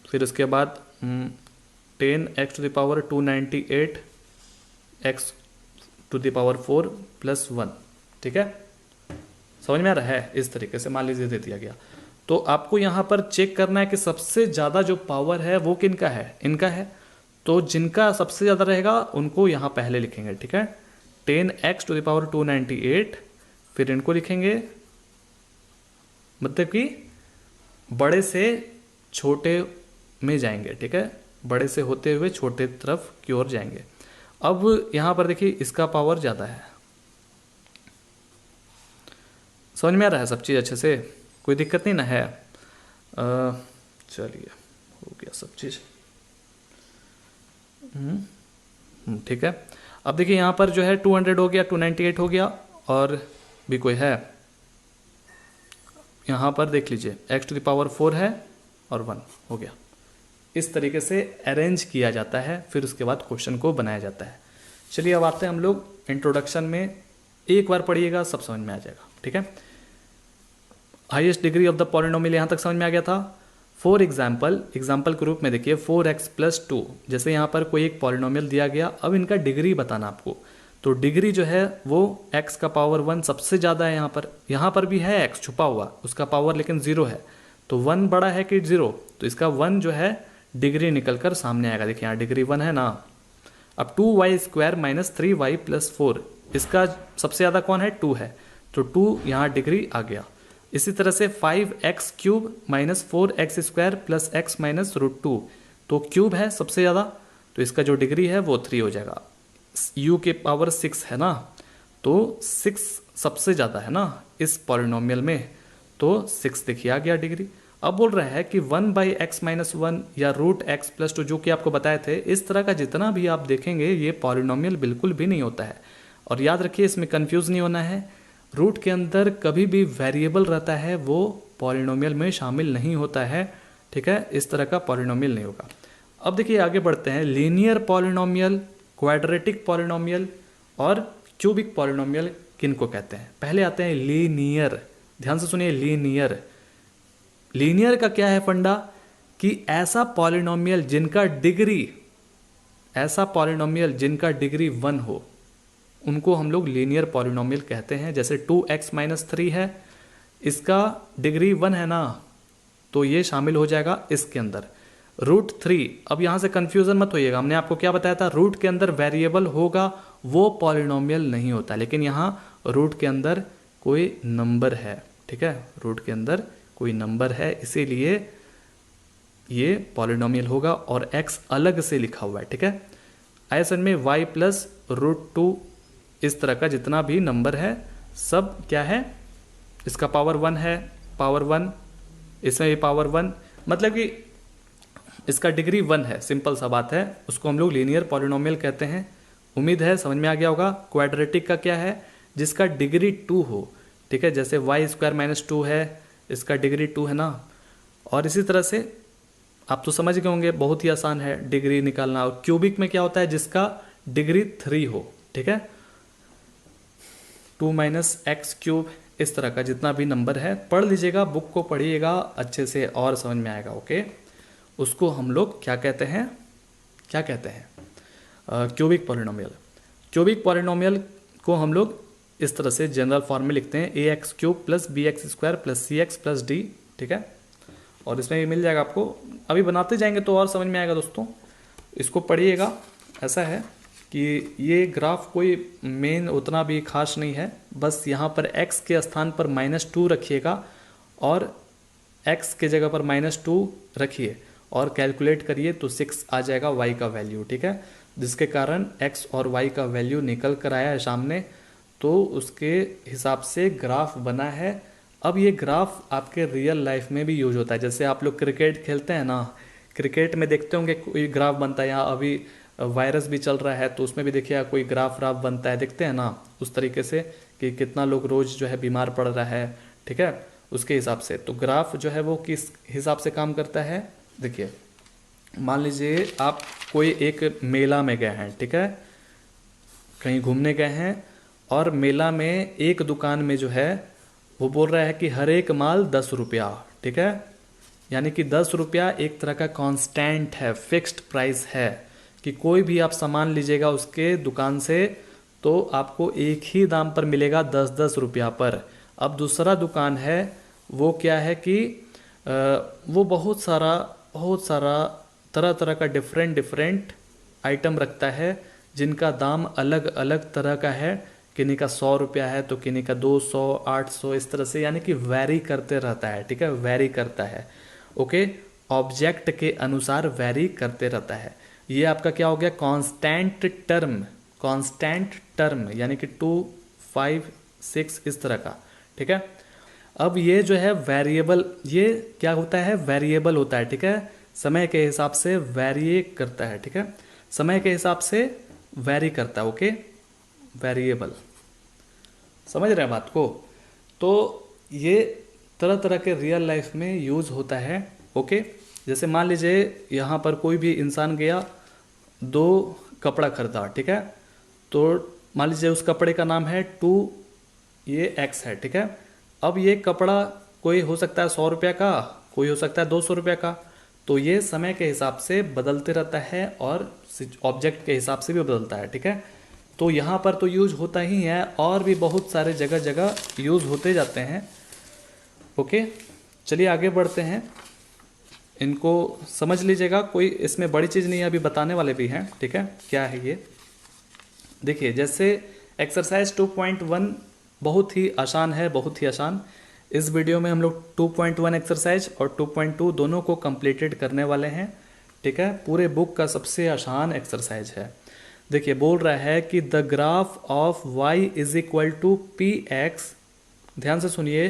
फिर उसके बाद 10x⁴ 298 x⁴ प्लस 1, ठीक है। समझ में आ रहा है, इस तरीके से मान लीजिए दे दिया गया, तो आपको यहाँ पर चेक करना है कि सबसे ज़्यादा जो पावर है वो किनका है, इनका है। तो जिनका सबसे ज़्यादा रहेगा उनको यहाँ पहले लिखेंगे, ठीक है। 10x⁴ 298, फिर इनको लिखेंगे, मतलब कि बड़े से छोटे में जाएंगे, ठीक है, बड़े से होते हुए छोटे तरफ की ओर जाएंगे। अब यहाँ पर देखिए इसका पावर ज़्यादा है। समझ में आ रहा है सब चीज़ अच्छे से, कोई दिक्कत नहीं ना है। चलिए हो गया सब चीज़, ठीक है। अब देखिए यहाँ पर जो है 200 हो गया, 298 हो गया, और भी कोई है यहाँ पर देख लीजिए x⁴ है और 1 हो गया। इस तरीके से अरेंज किया जाता है, फिर उसके बाद क्वेश्चन को बनाया जाता है। चलिए अब आते हैं हम लोग इंट्रोडक्शन में, एक बार पढ़िएगा सब समझ में आ जाएगा, ठीक है। Highest degree of the polynomial यहाँ तक समझ में आ गया था। फॉर एग्जाम्पल के रूप में देखिए 4x + 2, जैसे यहाँ पर कोई एक पॉलिनोमियल दिया गया, अब इनका डिग्री बताना आपको। तो डिग्री जो है वो x का पावर 1 सबसे ज़्यादा है यहाँ पर भी है x छुपा हुआ, उसका पावर लेकिन 0 है। तो 1 बड़ा है कि 0, तो इसका 1 जो है डिग्री निकल कर सामने आएगा। देखिए यहाँ डिग्री 1 है ना। अब 2y² - 3y + 4, इसका सबसे ज़्यादा कौन है? 2 है, तो 2 यहाँ डिग्री आ गया। इसी तरह से 5x³ - 4x² + x - √2, तो क्यूब है सबसे ज़्यादा, तो इसका जो डिग्री है वो 3 हो जाएगा। u के पावर 6 है ना, तो 6 सबसे ज़्यादा है ना इस पॉलिनोमियल में, तो 6 देखिए आ गया डिग्री। अब बोल रहा है कि 1/x - 1 या √x + 2, जो कि आपको बताए थे, इस तरह का जितना भी आप देखेंगे ये पॉलिनोमियल बिल्कुल भी नहीं होता है। और याद रखिए इसमें कंफ्यूज नहीं होना है, रूट के अंदर कभी भी वेरिएबल रहता है वो पॉलिनोमियल में शामिल नहीं होता है, ठीक है। इस तरह का पॉलिनोमियल नहीं होगा। अब देखिए आगे बढ़ते हैं, लीनियर पॉलिनोमियल, क्वाड्रेटिक पॉलिनोमियल और क्यूबिक पॉलिनोमियल किनको कहते हैं। पहले आते हैं लीनियर, ध्यान से सुनिए लीनियर। लीनियर का क्या है फंडा, कि ऐसा पॉलिनोमियल जिनका डिग्री 1 हो, उनको हम लोग लीनियर पॉलिनोमियल कहते हैं। जैसे 2x - 3 है, इसका डिग्री 1 है ना, तो ये शामिल हो जाएगा इसके अंदर। √3, अब यहाँ से कंफ्यूजन मत होइएगा, हमने आपको क्या बताया था, रूट के अंदर वेरिएबल होगा वो पॉलिनोमियल नहीं होता, लेकिन यहाँ रूट के अंदर कोई नंबर है, ठीक है, रूट के अंदर कोई नंबर है, इसीलिए ये पॉलिनोमियल होगा और x अलग से लिखा हुआ है, ठीक है। ऐसे में y + √2, इस तरह का जितना भी नंबर है सब क्या है, इसका पावर 1 है, पावर 1, इसमें भी पावर 1, मतलब कि इसका डिग्री 1 है, सिंपल सा बात है, उसको हम लोग लीनियर पॉलिनोमियल कहते हैं। उम्मीद है समझ में आ गया होगा। क्वाड्रेटिक का क्या है, जिसका डिग्री 2 हो, ठीक है, जैसे y² - 2 है, इसका डिग्री 2 है ना। और इसी तरह से आप तो समझ गए होंगे, बहुत ही आसान है डिग्री निकालना। और क्यूबिक में क्या होता है, जिसका डिग्री 3 हो, ठीक है, 2 - x³, इस तरह का जितना भी नंबर है, पढ़ लीजिएगा, बुक को पढ़िएगा अच्छे से और समझ में आएगा, ओके। उसको हम लोग क्या कहते हैं, क्यूबिक पॉलिनोमियल। क्यूबिक पॉलिनोमियल को हम लोग इस तरह से जनरल फॉर्म में लिखते हैं, ax³ + bx² + cx + d, ठीक है। और इसमें भी मिल जाएगा आपको, अभी बनाते जाएंगे तो और समझ में आएगा दोस्तों, इसको पढ़िएगा। ऐसा है कि ये ग्राफ कोई मेन उतना भी खास नहीं है, बस यहाँ पर x के स्थान पर -2 रखिएगा और x के जगह पर -2 रखिए और कैलकुलेट करिए तो 6 आ जाएगा y का वैल्यू, ठीक है, जिसके कारण x और y का वैल्यू निकल कर आया है सामने, तो उसके हिसाब से ग्राफ बना है। अब ये ग्राफ आपके रियल लाइफ में भी यूज होता है, जैसे आप लोग क्रिकेट खेलते हैं ना, क्रिकेट में देखते होंगे कोई ग्राफ बनता है, यहाँ अभी वायरस भी चल रहा है तो उसमें भी देखिए कोई ग्राफ बनता है, देखते हैं ना, उस तरीके से कि कितना लोग रोज़ जो है बीमार पड़ रहा है, ठीक है, उसके हिसाब से। तो ग्राफ जो है वो किस हिसाब से काम करता है, देखिए मान लीजिए आप कोई एक मेला में गए हैं, ठीक है, कहीं घूमने गए हैं, और मेला में एक दुकान में जो है वो बोल रहा है कि हर एक माल 10 रुपया, ठीक है, यानी कि 10 रुपया एक तरह का कांस्टेंट है, फिक्स्ड प्राइस है, कि कोई भी आप सामान लीजिएगा उसके दुकान से तो आपको एक ही दाम पर मिलेगा 10-10 रुपया पर। अब दूसरा दुकान है वो क्या है कि वो बहुत सारा तरह तरह का डिफरेंट आइटम रखता है, जिनका दाम अलग अलग तरह का है, किन्हीं का 100 रुपया है तो किन्हीं का 200, 800, इस तरह से, यानी कि वैरी करते रहता है, ठीक है, वैरी करता है, ओके, ऑब्जेक्ट के अनुसार वैरी करते रहता है। ये आपका क्या हो गया, कांस्टेंट टर्म, यानी कि 2, 5, 6 इस तरह का, ठीक है। अब ये जो है वेरिएबल, ये क्या होता है, वेरिएबल होता है, ठीक है, समय के हिसाब से वैरी करता है, ठीक है, समय के हिसाब से वैरी करता है, ओके, वेरिएबल, समझ रहे हैं बात को। तो ये तरह तरह के रियल लाइफ में यूज़ होता है। ओके, जैसे मान लीजिए यहाँ पर कोई भी इंसान गया, 2 कपड़ा खरीदा, ठीक है, तो मान लीजिए उस कपड़े का नाम है 2, ये x है, ठीक है। अब ये कपड़ा कोई हो सकता है 100 रुपये का, कोई हो सकता है 200 रुपये का, तो ये समय के हिसाब से बदलते रहता है और ऑब्जेक्ट के हिसाब से भी बदलता है, ठीक है। तो यहाँ पर तो यूज होता ही है, और भी बहुत सारे जगह जगह यूज होते जाते हैं। ओके, चलिए आगे बढ़ते हैं, इनको समझ लीजिएगा, कोई इसमें बड़ी चीज़ नहीं है, अभी बताने वाले भी हैं, ठीक है। क्या है ये, देखिए, जैसे एक्सरसाइज 2.1 बहुत ही आसान है, बहुत ही आसान। इस वीडियो में हम लोग 2.1 एक्सरसाइज और 2.2 दोनों को कंप्लीटेड करने वाले हैं, ठीक है। पूरे बुक का सबसे आसान एक्सरसाइज है। देखिए, बोल रहा है कि the graph of y is equal to p x. ध्यान से सुनिए,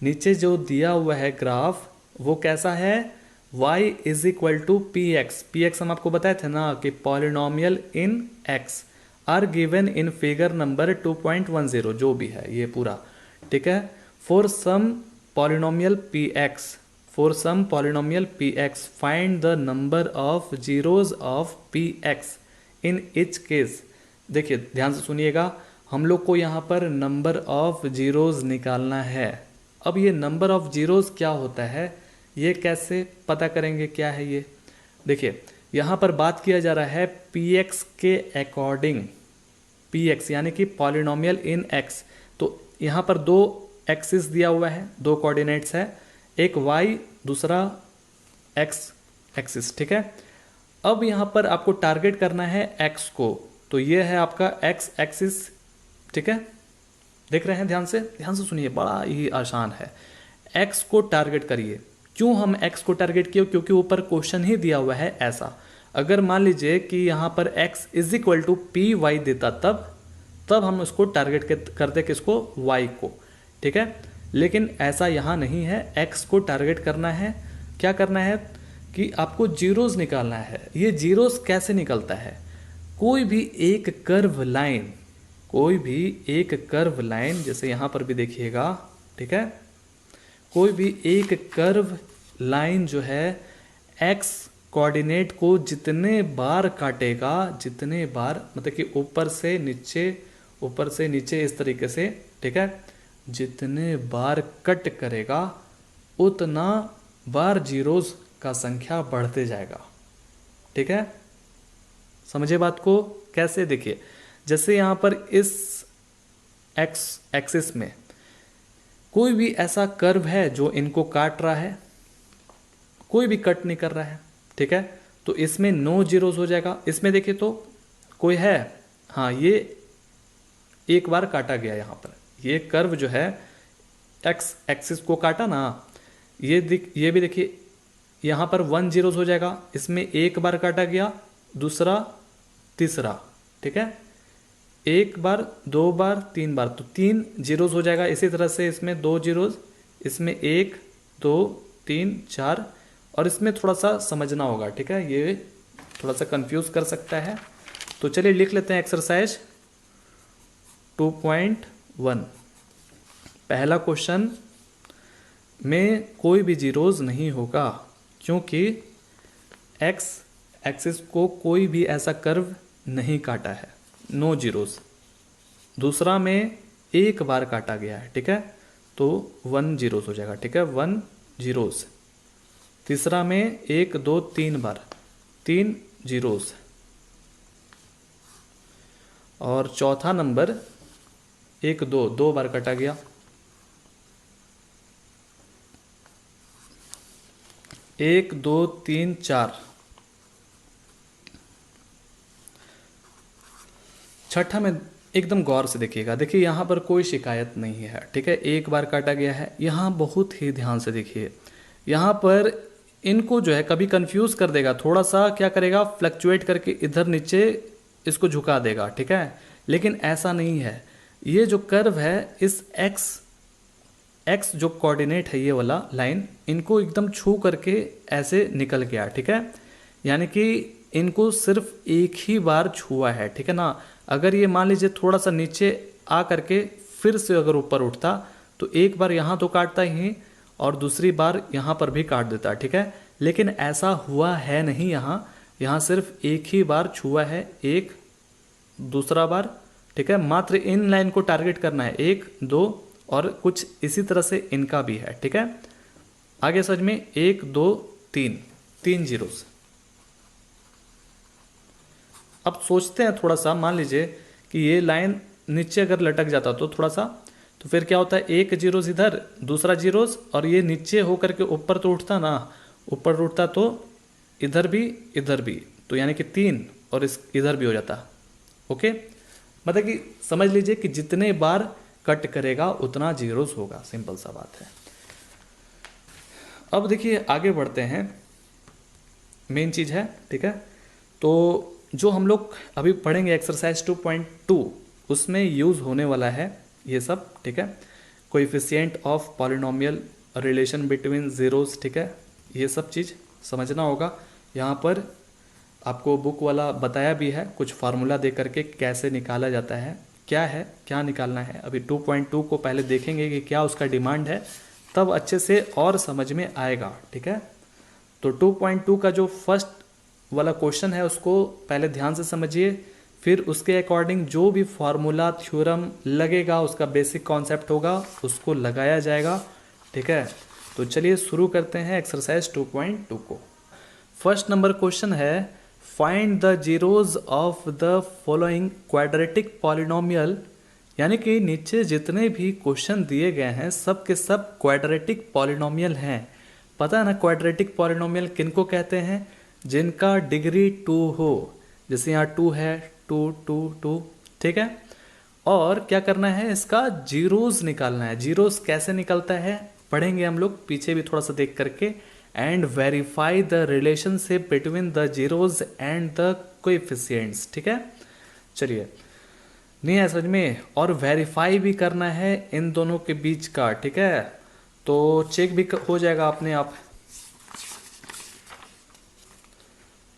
नीचे जो दिया हुआ है ग्राफ वो कैसा है, y is equal to p x. P x हम आपको बताए थे ना कि polynomial in x are given in figure number 2.10, जो भी है ये पूरा, ठीक है। For some polynomial p x, for some polynomial p x find the number of zeros of p x in each case. देखिए ध्यान से सुनिएगा, हम लोग को यहाँ पर नंबर ऑफ जीरोज निकालना है। अब ये नंबर ऑफ जीरोज क्या होता है, ये कैसे पता करेंगे, क्या है ये। देखिए यहाँ पर बात किया जा रहा है पी एक्स के अकॉर्डिंग, पी एक्स यानी कि पॉलिनोमियल इन एक्स। तो यहाँ पर 2 एक्सिस दिया हुआ है, 2 कोऑर्डिनेट्स है, एक y दूसरा x एक्सिस, ठीक है। अब यहाँ पर आपको टारगेट करना है x को, तो ये है आपका x एक्सिस, ठीक है। देख रहे हैं, ध्यान से सुनिए, बड़ा ही आसान है। x को टारगेट करिए। क्यों हम x को टारगेट किए, क्योंकि ऊपर क्वेश्चन ही दिया हुआ है ऐसा। अगर मान लीजिए कि यहाँ पर x is equal to p y देता, तब हम उसको टारगेट करते किसको, y को, ठीक है। लेकिन ऐसा यहाँ नहीं है, x को टारगेट करना है। क्या करना है कि आपको जीरोस निकालना है। ये जीरोस कैसे निकलता है, कोई भी एक कर्व लाइन, कोई भी एक कर्व लाइन, जैसे यहाँ पर भी देखिएगा, ठीक है, कोई भी एक कर्व लाइन जो है x कोऑर्डिनेट को जितने बार काटेगा, जितने बार मतलब कि ऊपर से नीचे इस तरीके से, ठीक है, जितने बार कट करेगा उतना बार जीरोस का संख्या बढ़ते जाएगा, ठीक है। समझे बात को, कैसे, देखिए जैसे यहाँ पर इस x एक्सिस में कोई भी ऐसा कर्व है जो इनको काट रहा है, कोई भी कट नहीं कर रहा है, ठीक है, तो इसमें नो जीरोस हो जाएगा। इसमें देखिए तो कोई है, हाँ, ये एक बार काटा गया, यहाँ पर ये कर्व जो है x एक्सिस को काटा ना, ये भी देखिए यहाँ पर 1 जीरोस हो जाएगा। इसमें एक बार काटा गया, दूसरा, तीसरा, ठीक है, एक बार, 2 बार, 3 बार, तो 3 जीरोस हो जाएगा। इसी तरह से इसमें 2 जीरोस, इसमें 1 2 3 4, और इसमें थोड़ा सा समझना होगा, ठीक है, ये थोड़ा सा कंफ्यूज कर सकता है। तो चलिए लिख लेते हैं एक्सरसाइज 2.1। पहला क्वेश्चन में कोई भी जीरोस नहीं होगा, क्योंकि x एक्सिस को कोई भी ऐसा कर्व नहीं काटा है, नो जीरोस। दूसरा में एक बार काटा गया है, ठीक है, तो 1 जीरोस हो जाएगा, ठीक है, 1 जीरोस। तीसरा में 1 2 3 बार, 3 जीरोस। और चौथा नंबर 1 2 बार काटा गया, 1 2 3 4। छठा में एकदम गौर से देखिएगा, देखिए यहाँ पर कोई शिकायत नहीं है, ठीक है, एक बार काटा गया है। यहाँ बहुत ही ध्यान से देखिए, यहाँ पर इनको जो है कभी कंफ्यूज कर देगा, थोड़ा सा क्या करेगा, फ्लक्चुएट करके इधर नीचे इसको झुका देगा, ठीक है, लेकिन ऐसा नहीं है। ये जो कर्व है, इस x जो कोऑर्डिनेट है, ये वाला लाइन, इनको एकदम छू करके ऐसे निकल गया, ठीक है, यानी कि इनको सिर्फ एक ही बार छुआ है, ठीक है ना। अगर ये मान लीजिए थोड़ा सा नीचे आ करके फिर से अगर ऊपर उठता, तो एक बार यहाँ तो काटता ही, और दूसरी बार यहाँ पर भी काट देता, ठीक है। लेकिन ऐसा हुआ है नहीं, यहाँ सिर्फ एक ही बार छुआ है, एक दूसरा बार, ठीक है। मात्र इन लाइन को टारगेट करना है, 1 2 और कुछ इसी तरह से इनका भी है, ठीक है। आगे समझ में, 1 2 3, 3 जीरोस। अब सोचते हैं थोड़ा सा, मान लीजिए कि ये लाइन नीचे अगर लटक जाता तो थोड़ा सा, तो फिर क्या होता है, 1 जीरोस इधर, दूसरा जीरोस, और ये नीचे होकर के ऊपर तो उठता ना, ऊपर उठता तो इधर भी, तो यानी कि 3, और इस इधर भी हो जाता। ओके, मतलब कि समझ लीजिए कि जितने बार कट करेगा उतना जीरोस होगा, सिंपल सा बात है। अब देखिए आगे बढ़ते हैं, मेन चीज़ है, ठीक है। तो जो हम लोग अभी पढ़ेंगे एक्सरसाइज 2.2, उसमें यूज़ होने वाला है ये सब, ठीक है। Coefficient of polynomial, relation between zeros, ठीक है, ये सब चीज़ समझना होगा। यहाँ पर आपको बुक वाला बताया भी है, कुछ फार्मूला दे करके कैसे निकाला जाता है, क्या निकालना है। अभी 2.2 को पहले देखेंगे कि क्या उसका डिमांड है, तब अच्छे से और समझ में आएगा, ठीक है। तो 2.2 का जो फर्स्ट वाला क्वेश्चन है उसको पहले ध्यान से समझिए, फिर उसके अकॉर्डिंग जो भी फार्मूला थ्योरम लगेगा, उसका बेसिक कॉन्सेप्ट होगा, उसको लगाया जाएगा, ठीक है। तो चलिए शुरू करते हैं एक्सरसाइज 2.2 को। फर्स्ट नंबर क्वेश्चन है, find the zeros of the following quadratic polynomial, यानी कि नीचे जितने भी क्वेश्चन दिए गए हैं सब के सब क्वाड्रेटिक पॉलिनोमियल हैं। पता है ना क्वाड्रेटिक पॉलिनोमियल किनको कहते हैं, जिनका डिग्री 2 हो, जैसे यहाँ 2 है, 2 2 2, ठीक है। और क्या करना है, इसका जीरोस निकालना है। जीरोस कैसे निकलता है पढ़ेंगे हम लोग, पीछे भी थोड़ा सा देख करके। And verify the relationship between the zeros and the coefficients, ठीक है। चलिए, नहीं है समझ में, और वेरीफाई भी करना है इन दोनों के बीच का, ठीक है। तो चेक भी हो जाएगा अपने आप।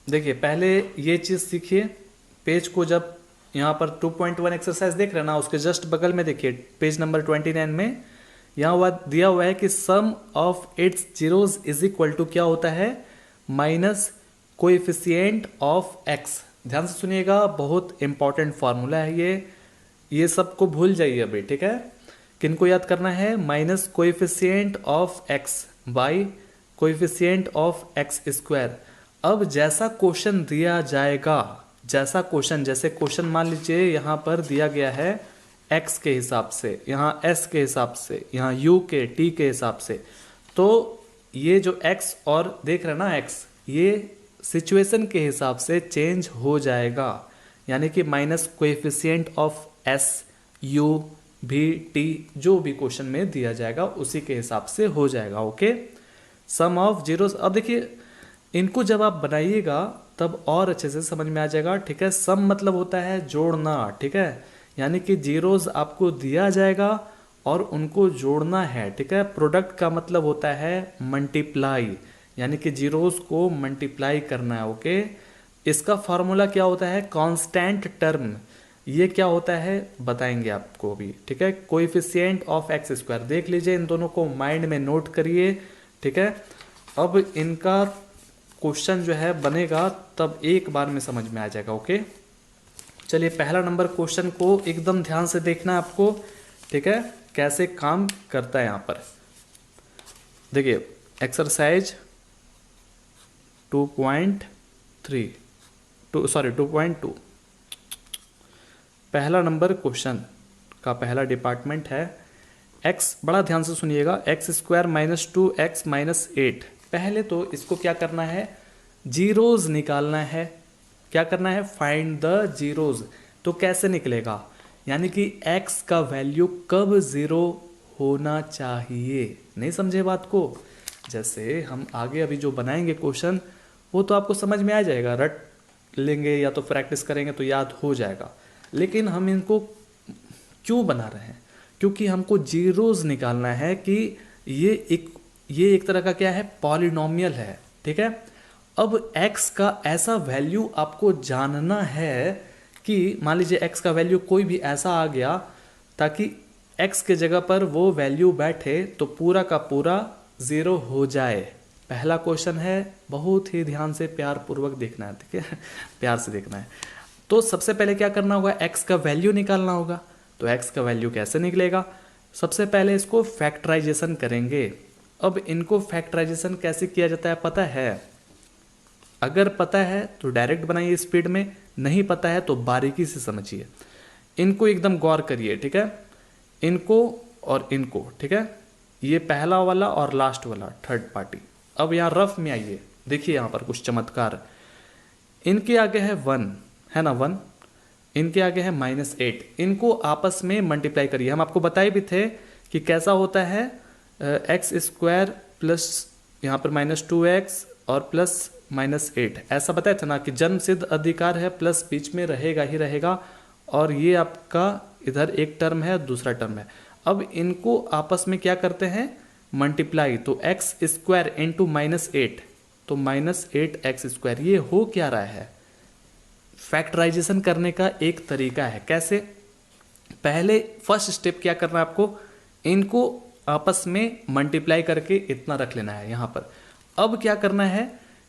देखिए पहले ये चीज़ सीखिए, पेज को जब यहाँ पर 2.1 एक्सरसाइज देख रहे हैं ना, उसके जस्ट बगल में देखिए पेज नंबर 29 में यहाँ दिया हुआ है कि sum of its zeros is equal to क्या होता है, माइनस कोएफिशिएंट ऑफ एक्स। ध्यान से सुनिएगा, बहुत इंपॉर्टेंट फार्मूला है ये सबको भूल जाइए अभी, ठीक है। किनको याद करना है, minus coefficient of x by coefficient of x square. अब जैसा क्वेश्चन दिया जाएगा, जैसे क्वेश्चन मान लीजिए यहाँ पर दिया गया है x के हिसाब से, यहाँ s के हिसाब से, यहाँ u के t के हिसाब से, तो ये जो x और देख रहे हैं ना x, ये सिचुएशन के हिसाब से चेंज हो जाएगा, यानी कि minus coefficient of s u v t जो भी क्वेश्चन में दिया जाएगा उसी के हिसाब से हो जाएगा। Okay, sum of zeros. अब देखिए इनको जब आप बनाइएगा तब और अच्छे से समझ में आ जाएगा, ठीक है। सम मतलब होता है जोड़ना, ठीक है, यानी कि जीरोस आपको दिया जाएगा और उनको जोड़ना है, ठीक है। प्रोडक्ट का मतलब होता है मल्टीप्लाई, यानी कि जीरोस को मल्टीप्लाई करना है। ओके, इसका फॉर्मूला क्या होता है, कांस्टेंट टर्म। ये क्या होता है बताएंगे आपको भी, ठीक है। कोएफिशिएंट ऑफ एक्स स्क्वायर देख लीजिए, इन दोनों को माइंड में नोट करिए, ठीक है। अब इनका क्वेश्चन जो है बनेगा तब एक बार में समझ में आ जाएगा। ओके, चलिए पहला नंबर क्वेश्चन को एकदम ध्यान से देखना है आपको, ठीक है, कैसे काम करता है। यहाँ पर देखिए एक्सरसाइज 2.2 पहला नंबर क्वेश्चन का पहला डिपार्टमेंट है x, बड़ा ध्यान से सुनिएगा, x square minus 2x minus 8। पहले तो इसको क्या करना है, जीरोज निकालना है। क्या करना है, फाइंड द जीरोज। तो कैसे निकलेगा, यानी कि x का वैल्यू कब जीरो होना चाहिए। नहीं समझे बात को, जैसे हम आगे अभी जो बनाएंगे क्वेश्चन वो तो आपको समझ में आ जाएगा, रट लेंगे या तो प्रैक्टिस करेंगे तो याद हो जाएगा। लेकिन हम इनको क्यों बना रहे हैं, क्योंकि हमको जीरोज निकालना है कि ये एक तरह का क्या है, पॉलिनोमियल है, ठीक है। अब x का ऐसा वैल्यू आपको जानना है कि मान लीजिए x का वैल्यू कोई भी ऐसा आ गया ताकि x के जगह पर वो वैल्यू बैठे, तो पूरा का पूरा ज़ीरो हो जाए। पहला क्वेश्चन है, बहुत ही ध्यान से प्यार पूर्वक देखना है, ठीक है, प्यार से देखना है। तो सबसे पहले क्या करना होगा, x का वैल्यू निकालना होगा। तो x का वैल्यू कैसे निकलेगा, सबसे पहले इसको फैक्टराइजेशन करेंगे। अब इनको फैक्टराइजेशन कैसे किया जाता है पता है? अगर पता है तो डायरेक्ट बनाइए स्पीड में, नहीं पता है तो बारीकी से समझिए। इनको एकदम गौर करिए, ठीक है, इनको और इनको, ठीक है, ये पहला वाला और लास्ट वाला थर्ड पार्टी। अब यहाँ रफ में आइए, देखिए यहाँ पर कुछ चमत्कार। इनके आगे है 1, है ना 1, इनके आगे है -8, इनको आपस में मल्टीप्लाई करिए। हम आपको बताए भी थे कि कैसा होता है, x² प्लस यहाँ पर -2x और प्लस -8, ऐसा बताया था ना कि जन्म सिद्ध अधिकार है, प्लस बीच में रहेगा ही रहेगा, और ये आपका इधर एक टर्म है दूसरा टर्म है। अब इनको आपस में क्या करते हैं, मल्टीप्लाई। तो x² इंटू -8, तो -8x²। ये हो क्या रहा है, फैक्टराइजेशन करने का एक तरीका है। कैसे, पहले फर्स्ट स्टेप क्या करना है आपको, इनको आपस में मल्टीप्लाई करके इतना रख लेना है यहाँ पर। अब क्या करना है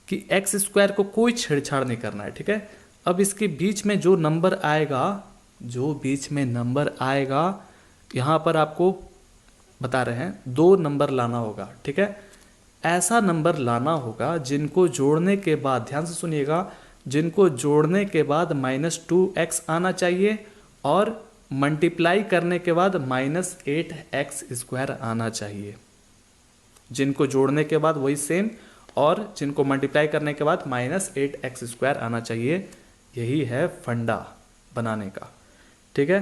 कि x² को कोई छेड़छाड़ नहीं करना है, ठीक है। अब इसके बीच में जो नंबर आएगा, जो बीच में नंबर आएगा, यहाँ पर आपको बता रहे हैं 2 नंबर लाना होगा, ठीक है। ऐसा नंबर लाना होगा जिनको जोड़ने के बाद, ध्यान से सुनिएगा, जिनको जोड़ने के बाद -2x आना चाहिए और मल्टीप्लाई करने के बाद -8x² आना चाहिए। जिनको जोड़ने के बाद वही सेम, और जिनको मल्टीप्लाई करने के बाद -8x² आना चाहिए। यही है फंडा बनाने का, ठीक है।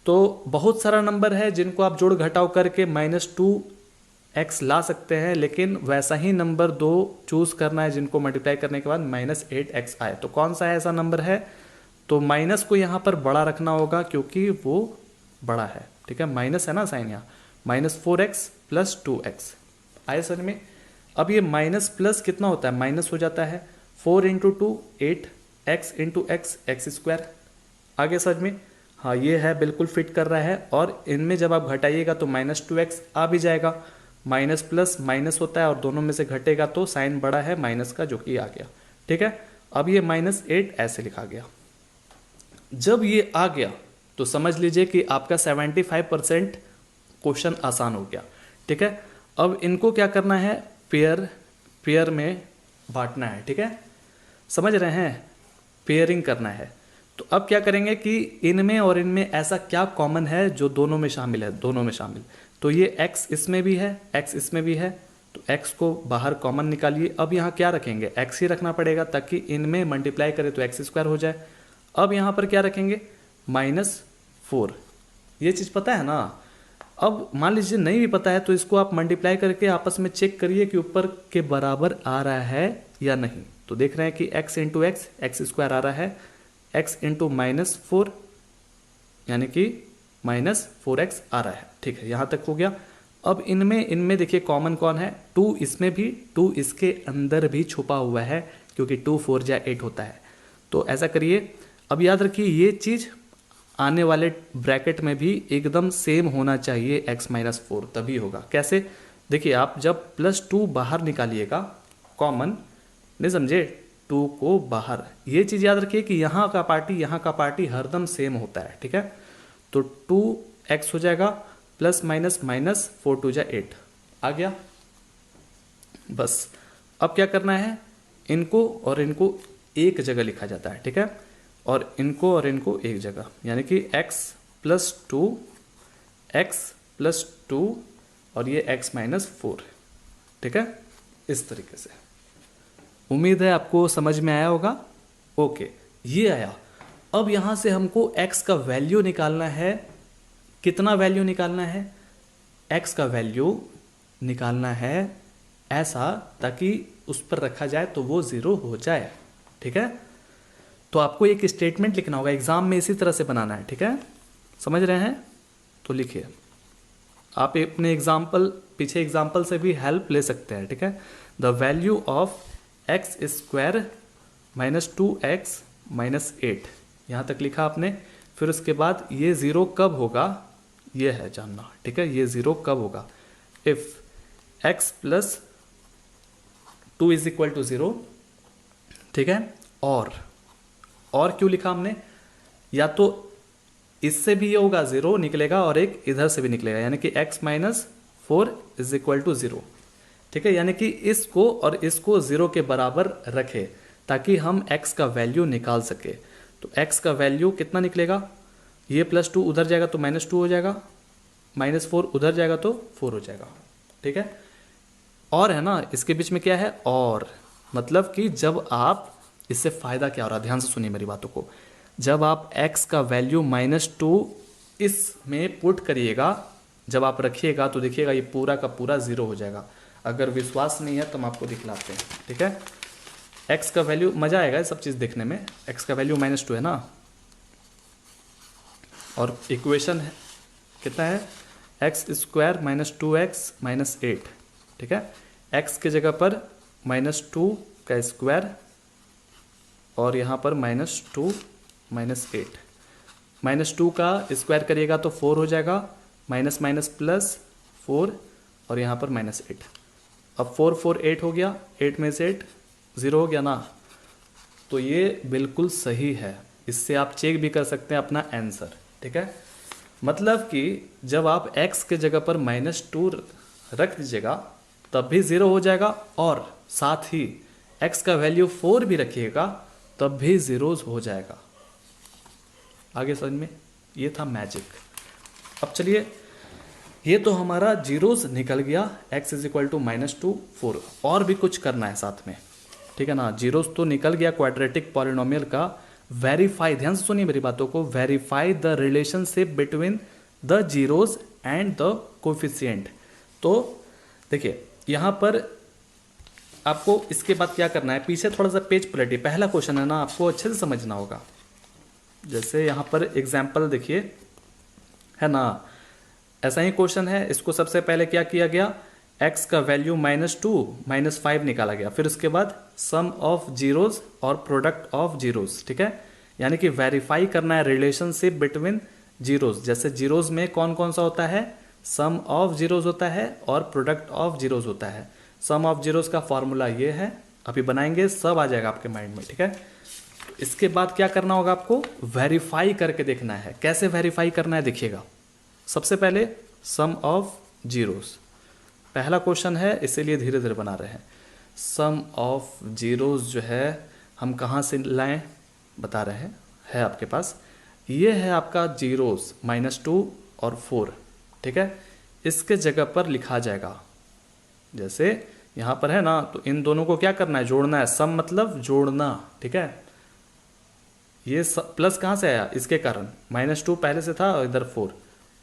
तो बहुत सारा नंबर है जिनको आप जोड़ घटाव करके -2x ला सकते हैं, लेकिन वैसा ही नंबर 2 चूज करना है जिनको मल्टीप्लाई करने के बाद -8x आए। तो कौन सा है ऐसा नंबर है, तो माइनस को यहाँ पर बड़ा रखना होगा क्योंकि वो बड़ा है, ठीक है, माइनस है ना साइन यहाँ, -4x प्लस 2x आए सर में। अब ये माइनस प्लस कितना होता है, माइनस हो जाता है 4 into 2 8, x into x x²। आगे सर में, हाँ ये है, बिल्कुल फिट कर रहा है। और इनमें जब आप घटाइएगा तो -2x आ भी जाएगा, माइनस प्लस माइनस होता है और दोनों में से घटेगा तो साइन बड़ा है माइनस का, जो कि आ गया, ठीक है। अब ये -8 ऐसे लिखा गया। जब ये आ गया तो समझ लीजिए कि आपका 75% क्वेश्चन आसान हो गया, ठीक है। अब इनको क्या करना है, पेयर में बांटना है, ठीक है, समझ रहे हैं, पेयरिंग करना है। तो अब क्या करेंगे कि इनमें और इनमें ऐसा क्या कॉमन है जो दोनों में शामिल है, दोनों में शामिल। तो ये x इसमें भी है, x इसमें भी है, तो x को बाहर कॉमन निकालिए। अब यहाँ क्या रखेंगे, x ही रखना पड़ेगा ताकि इनमें मल्टीप्लाई करें तो x² हो जाए। अब यहाँ पर क्या रखेंगे, -4, ये चीज़ पता है ना। अब मान लीजिए नहीं भी पता है तो इसको आप मल्टीप्लाई करके आपस में चेक करिए कि ऊपर के बराबर आ रहा है या नहीं। तो देख रहे हैं कि x इंटू एक्स x² आ रहा है, x इंटू -4 यानी कि -4x आ रहा है, ठीक है, यहाँ तक हो गया। अब इनमें देखिए कॉमन कौन है, 2 इसमें भी, 2 इसके अंदर भी छुपा हुआ है क्योंकि 2 4 जा 8 होता है। तो ऐसा करिए। अब याद रखिए ये चीज़ आने वाले ब्रैकेट में भी एकदम सेम होना चाहिए, x -4 तभी होगा। कैसे, देखिए आप जब +2 बाहर निकालिएगा कॉमन, नहीं समझे, 2 को बाहर, ये चीज़ याद रखिए कि यहाँ का पार्टी हरदम सेम होता है, ठीक है। तो 2x हो जाएगा, प्लस माइनस माइनस 4 2 जा 8 आ गया। बस अब क्या करना है, इनको और इनको एक जगह लिखा जाता है, ठीक है, और इनको एक जगह, यानी कि x प्लस 2 और ये x -4, ठीक है, इस तरीके से। उम्मीद है आपको समझ में आया होगा। ओके, ये आया। अब यहाँ से हमको x का वैल्यू निकालना है। कितना वैल्यू निकालना है, x का वैल्यू निकालना है ऐसा ताकि उस पर रखा जाए तो वो 0 हो जाए, ठीक है। तो आपको एक स्टेटमेंट लिखना होगा, एग्जाम में इसी तरह से बनाना है, ठीक है, समझ रहे हैं। तो लिखिए, आप अपने एग्जाम्पल, पीछे एग्जाम्पल से भी हेल्प ले सकते हैं, ठीक है। The value of x² -2x -8, यहाँ तक लिखा आपने। फिर उसके बाद ये 0 कब होगा, ये है जानना, ठीक है, ये 0 कब होगा। If x plus 2 is equal to 0, ठीक है। और क्यों लिखा हमने, या तो इससे भी ये होगा 0 निकलेगा और एक इधर से भी निकलेगा, यानी कि x minus 4 is equal to 0, ठीक है। यानी कि इसको और इसको 0 के बराबर रखे ताकि हम x का वैल्यू निकाल सके। तो x का वैल्यू कितना निकलेगा, ये +2 उधर जाएगा तो -2 हो जाएगा, -4 उधर जाएगा तो 4 हो जाएगा, ठीक है। और है ना, इसके बीच में क्या है, और मतलब कि जब आप, इससे फायदा क्या हो रहा है, ध्यान से सुनिए मेरी बातों को। जब आप x का वैल्यू -2 इसमें पुट करिएगा, जब आप रखिएगा तो देखिएगा ये पूरा का पूरा 0 हो जाएगा। अगर विश्वास नहीं है तो हम आपको दिखलाते हैं, ठीक है। x का वैल्यू, मजा आएगा ये सब चीज़ देखने में। x का वैल्यू -2 है ना, और इक्वेशन है कितना है, x² - 2x - 8, ठीक है। x की जगह पर -2 का स्क्वायर और यहाँ पर -2 - 8, -2 का स्क्वायर करिएगा तो 4 हो जाएगा, माइनस माइनस प्लस 4 और यहाँ पर -8। अब 4 4 8 हो गया, 8 में से 8 0 हो गया ना। तो ये बिल्कुल सही है, इससे आप चेक भी कर सकते हैं अपना आंसर, ठीक है। मतलब कि जब आप x के जगह पर -2 रख दीजिएगा तब भी 0 हो जाएगा, और साथ ही x का वैल्यू 4 भी रखिएगा तब भी 0 हो जाएगा। आगे समझ में, ये था मैजिक। अब चलिए, ये तो हमारा जीरोस निकल गया, x इज इक्वल टू -2 4। और भी कुछ करना है साथ में, ठीक है ना। जीरोस तो निकल गया क्वाड्रेटिक पॉलिनोमियल का। वेरीफाई, ध्यान से सुनिए मेरी बातों को, verify the relationship between the zeros and the coefficient. तो देखिए यहाँ पर आपको इसके बाद क्या करना है, पीछे थोड़ा सा पेज पलटिए। पहला क्वेश्चन है ना, आपको अच्छे से समझना होगा। जैसे यहाँ पर एग्जाम्पल देखिए, है ना, ऐसा ही क्वेश्चन है। इसको सबसे पहले क्या किया गया, x का वैल्यू -2 -5 निकाला गया, फिर उसके बाद सम ऑफ जीरोस और प्रोडक्ट ऑफ जीरोस, ठीक है। यानी कि वेरीफाई करना है रिलेशनशिप बिटवीन जीरोस। जैसे जीरोस में कौन कौन सा होता है, सम ऑफ जीरोस होता है और प्रोडक्ट ऑफ जीरोस होता है। सम ऑफ जीरोस का फॉर्मूला ये है, अभी बनाएंगे, सब आ जाएगा आपके माइंड में, ठीक है। तो इसके बाद क्या करना होगा, आपको वेरीफाई करके देखना है। कैसे वेरीफाई करना है देखिएगा। सबसे पहले सम ऑफ जीरोस, पहला क्वेश्चन है इसीलिए धीरे धीरे बना रहे हैं। सम ऑफ जीरोस जो है हम कहाँ से लाएं, बता रहे हैं, है आपके पास। ये है आपका जीरोस -2 और 4, ठीक है। इसके जगह पर लिखा जाएगा, जैसे यहाँ पर है ना, तो इन दोनों को क्या करना है, जोड़ना है। सम मतलब जोड़ना, ठीक है। ये प्लस कहाँ से आया, इसके कारण, -2 पहले से था और इधर 4,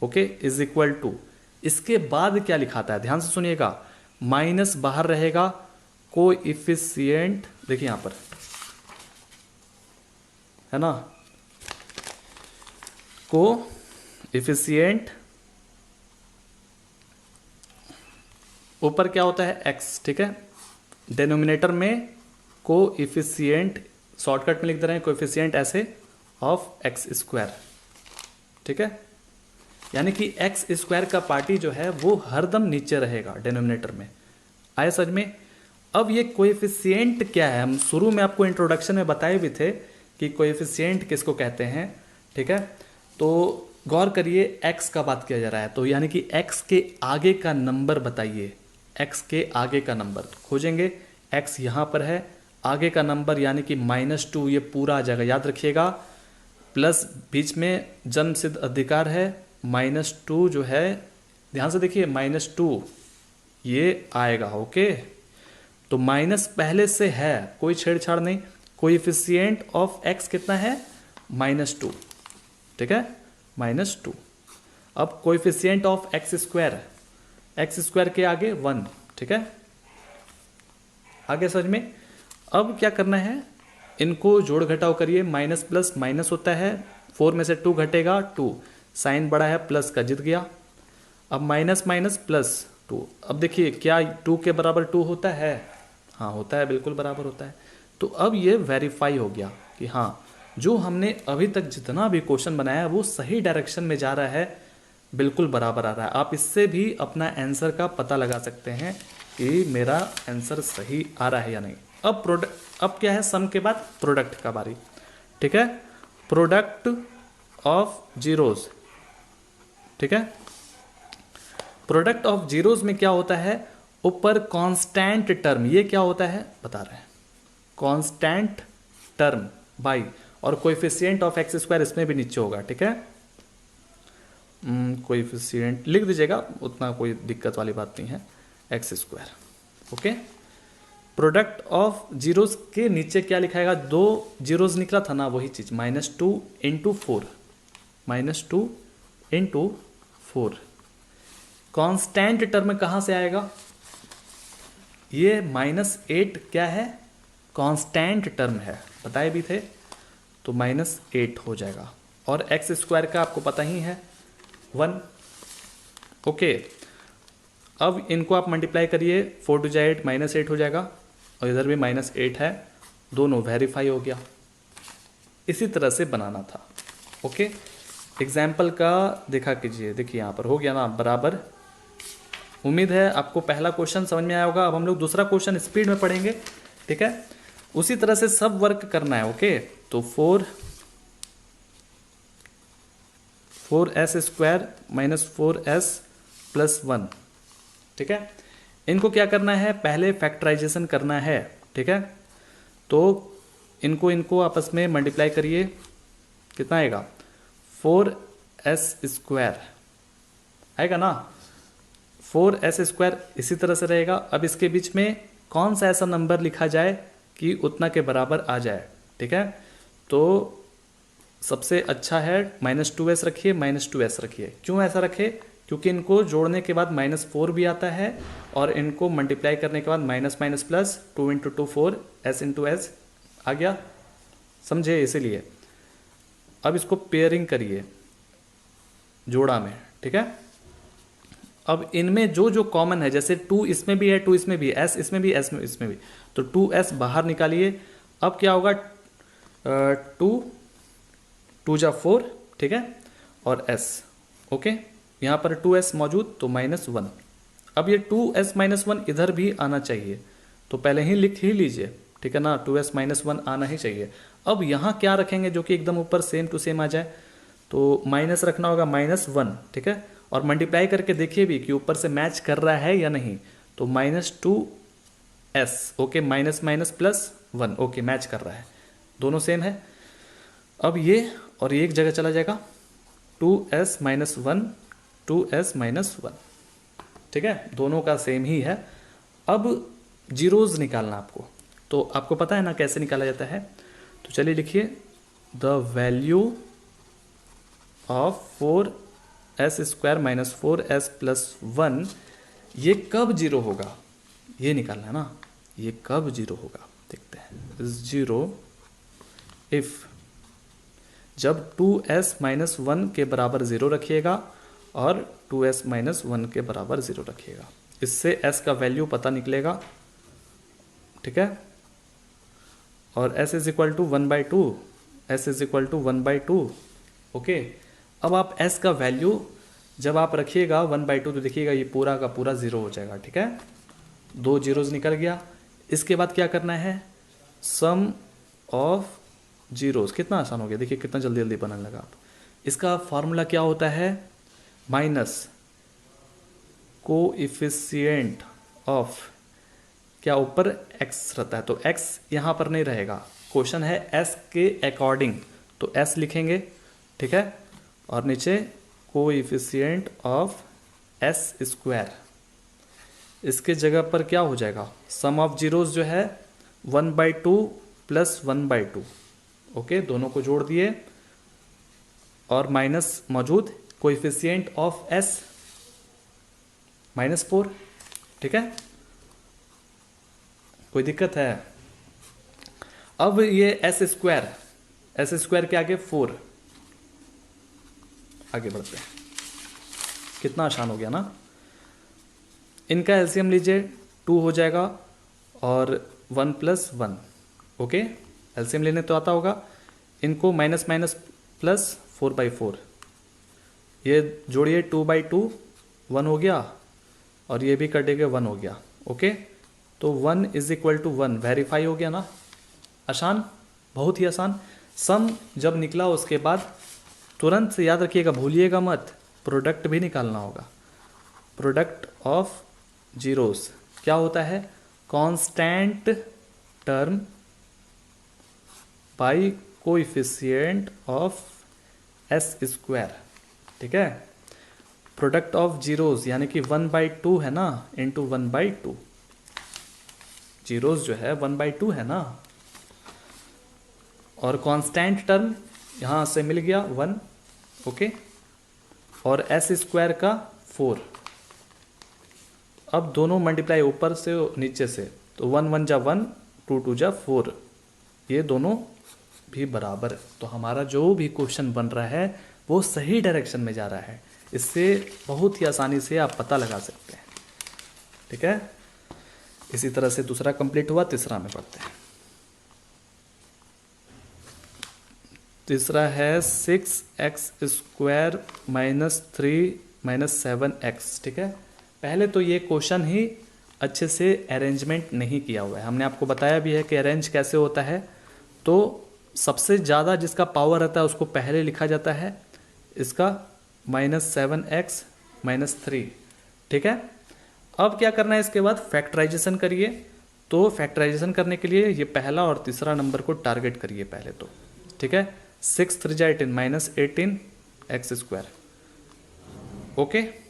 ओके, इज इक्वल टू। इसके बाद क्या लिखाता है, ध्यान से सुनिएगा, माइनस बाहर रहेगा, कोएफिशिएंट, देखिए यहां पर है ना, कोएफिशिएंट ऊपर क्या होता है, x, ठीक है। डिनोमिनेटर में कोएफिशिएंट, शॉर्टकट में लिख दे रहे हैं कोएफिशिएंट ऐसे, ऑफ x², ठीक है। यानी कि x² का पार्टी जो है वो हरदम नीचे रहेगा डिनोमिनेटर में। आया समझ में। अब ये कोएफिशिएंट क्या है, हम शुरू में आपको इंट्रोडक्शन में बताए भी थे कि कोएफिशिएंट किसको कहते हैं, ठीक है। तो गौर करिए, x का बात किया जा रहा है, तो यानी कि x के आगे का नंबर बताइए, x के आगे का नंबर खोजेंगे। x यहाँ पर है, आगे का नंबर यानी कि -2, ये पूरा आ जाएगा, याद रखिएगा। प्लस बीच में जन्म सिद्ध अधिकार है, -2 जो है, ध्यान से देखिए, -2 ये आएगा, ओके। तो माइनस पहले से है, कोई छेड़छाड़ नहीं। कोएफिशिएंट ऑफ x कितना है, -2, ठीक है, -2। अब कोएफिशिएंट ऑफ x² के आगे 1, ठीक है। आगे समझ में। अब क्या करना है, इनको जोड़ घटाव करिए, माइनस प्लस माइनस होता है, 4 में से 2 घटेगा 2, साइन बड़ा है, प्लस का जीत गया। अब माइनस माइनस प्लस 2, अब देखिए क्या 2 के बराबर 2 होता है, हाँ होता है, बिल्कुल बराबर होता है। तो अब ये वेरीफाई हो गया कि हाँ, जो हमने अभी तक जितना भी क्वेश्चन बनाया है वो सही डायरेक्शन में जा रहा है, बिल्कुल बराबर आ रहा है। आप इससे भी अपना आंसर का पता लगा सकते हैं कि मेरा आंसर सही आ रहा है या नहीं। अब क्या है, सम के बाद प्रोडक्ट का बारी, ठीक है। प्रोडक्ट ऑफ जीरोज, ठीक है। प्रोडक्ट ऑफ जीरोज में क्या होता है, ऊपर कांस्टेंट टर्म, ये क्या होता है बता रहे हैं, कांस्टेंट टर्म बाई, और कोएफिशिएंट ऑफ एक्स स्क्वायर इसमें भी नीचे होगा, ठीक है। कोएफिशिएंट लिख दीजिएगा, उतना कोई दिक्कत वाली बात नहीं है, x square, okay. Product of zeros के नीचे क्या लिखाएगा, 2 जीरोज निकला था ना, वही चीज, -2 इंटू 4, -2 इंटू 4। कांस्टेंट टर्म कहाँ से आएगा, ये -8 क्या है, कांस्टेंट टर्म है, बताए भी थे, तो -8 हो जाएगा। और एक्स स्क्वायर का आपको पता ही है 1, ओके। अब इनको आप मल्टीप्लाई करिए, 4 टू 8 -8 हो जाएगा, और इधर भी -8 है, दोनों वेरीफाई हो गया। इसी तरह से बनाना था, ओके। एग्जाम्पल का देखा कीजिए, देखिए यहाँ पर हो गया ना बराबर। उम्मीद है आपको पहला क्वेश्चन समझ में आया होगा। अब हम लोग दूसरा क्वेश्चन स्पीड में पढ़ेंगे, ठीक है। उसी तरह से सब वर्क करना है, ओके। तो 4s स्क्वायर -4s प्लस 1, ठीक है। इनको क्या करना है, पहले फैक्टराइजेशन करना है, ठीक है। तो इनको आपस में मल्टीप्लाई करिए, कितना आएगा, 4s स्क्वायर आएगा ना, 4s स्क्वायर इसी तरह से रहेगा। अब इसके बीच में कौन सा ऐसा नंबर लिखा जाए कि उतना के बराबर आ जाए, ठीक है। तो सबसे अच्छा है -2s रखिए, -2s रखिए। क्यों ऐसा रखे, क्योंकि इनको जोड़ने के बाद -4 भी आता है, और इनको मल्टीप्लाई करने के बाद minus plus 2 into 2 4 s into S आ गया, समझे, इसीलिए। अब इसको पेयरिंग करिए जोड़ा में, ठीक है। अब इनमें जो जो कॉमन है, जैसे 2 इसमें भी है, 2 इसमें भी, s इसमें भी, s इसमें भी, तो 2s बाहर निकालिए। अब क्या होगा, 2 जा 4, ठीक है, और s, ओके। यहाँ पर 2s मौजूद, तो -1। अब ये 2s -1 इधर भी आना चाहिए, तो पहले ही लिख ही लीजिए, ठीक है ना, 2s -1 आना ही चाहिए। अब यहाँ क्या रखेंगे जो कि एकदम ऊपर सेम टू सेम आ जाए, तो माइनस रखना होगा -1, ठीक है। और मल्टीप्लाई करके देखिए भी कि ऊपर से मैच कर रहा है या नहीं, तो -2s, okay, minus plus 1, okay, match कर रहा है, दोनों सेम है। अब ये और ये एक जगह चला जाएगा, 2s -1, 2s -1, ठीक है, दोनों का सेम ही है। अब जीरोज निकालना आपको, तो आपको पता है ना कैसे निकाला जाता है, तो चलिए लिखिए, the value of 4s square -4s plus 1, ये कब जीरो होगा, ये निकालना है ना, ये कब जीरो होगा, देखते हैं। जीरो इफ, जब 2s -1 के बराबर जीरो रखिएगा और 2s -1 के बराबर जीरो रखिएगा, इससे s का वैल्यू पता निकलेगा, ठीक है। और s is equal to 1/2, s is equal to 1/2, okay. अब आप s का वैल्यू जब आप रखिएगा 1/2, तो देखिएगा ये पूरा का पूरा जीरो हो जाएगा, ठीक है, 2 जीरोज निकल गया। इसके बाद क्या करना है, सम ऑफ जीरोज, कितना आसान हो गया, देखिए कितना जल्दी जल्दी बनने लगा। आप इसका फॉर्मूला क्या होता है, माइनस कोएफिशिएंट ऑफ, क्या ऊपर x रहता है, तो x यहाँ पर नहीं रहेगा, क्वेश्चन है s के अकॉर्डिंग, तो s लिखेंगे, ठीक है। और नीचे कोएफिशिएंट ऑफ s स्क्वायर, इसके जगह पर क्या हो जाएगा, सम ऑफ जीरोज जो है 1/2 प्लस 1/2, ओके, दोनों को जोड़ दिए, और माइनस मौजूद, कोएफिशिएंट ऑफ s -4, ठीक है, कोई दिक्कत है। अब ये s स्क्वायर के आगे 4, आगे बढ़ते हैं, कितना आसान हो गया ना। इनका एलसीएम लीजिए, 2 हो जाएगा और 1 + 1, ओके, एलसीएम लेने तो आता होगा। इनको माइनस प्लस 4/4, ये जोड़िए 2/2 1 हो गया, और ये भी कटेगा 1 हो गया। ओके, तो 1 इज इक्वल टू 1 वेरीफाई हो गया ना। आसान, बहुत ही आसान। सम जब निकला उसके बाद तुरंत से याद रखिएगा, भूलिएगा मत, प्रोडक्ट भी निकालना होगा। प्रोडक्ट ऑफ जीरोस क्या होता है? Constant term by coefficient of S square. ठीक है, प्रोडक्ट ऑफ जीरोस यानी कि 1/2 है ना, इंटू 1/2। जीरोस जो है 1/2 है ना, और कांस्टेंट टर्म यहाँ से मिल गया 1। ओके, और एस स्क्वायर का 4। अब दोनों मल्टीप्लाई ऊपर से नीचे से, तो 1 1 जा 1, 2 2 जा 4, ये दोनों भी बराबर है। तो हमारा जो भी क्वेश्चन बन रहा है वो सही डायरेक्शन में जा रहा है। इससे बहुत ही आसानी से आप पता लगा सकते हैं। ठीक है, इसी तरह से दूसरा कंप्लीट हुआ, तीसरा में पढ़ते हैं। तीसरा है 6x² माइनस 3 माइनस 7x। ठीक है, पहले तो ये क्वेश्चन ही अच्छे से अरेंजमेंट नहीं किया हुआ है। हमने आपको बताया भी है कि अरेंज कैसे होता है। तो सबसे ज़्यादा जिसका पावर रहता है उसको पहले लिखा जाता है, इसका -7x - 3। ठीक है, अब क्या करना है, इसके बाद फैक्टराइजेशन करिए। तो फैक्टराइजेशन करने के लिए ये पहला और तीसरा नंबर को टारगेट करिए पहले तो। ठीक है, 6 3 जा 18 -18x²। ओके,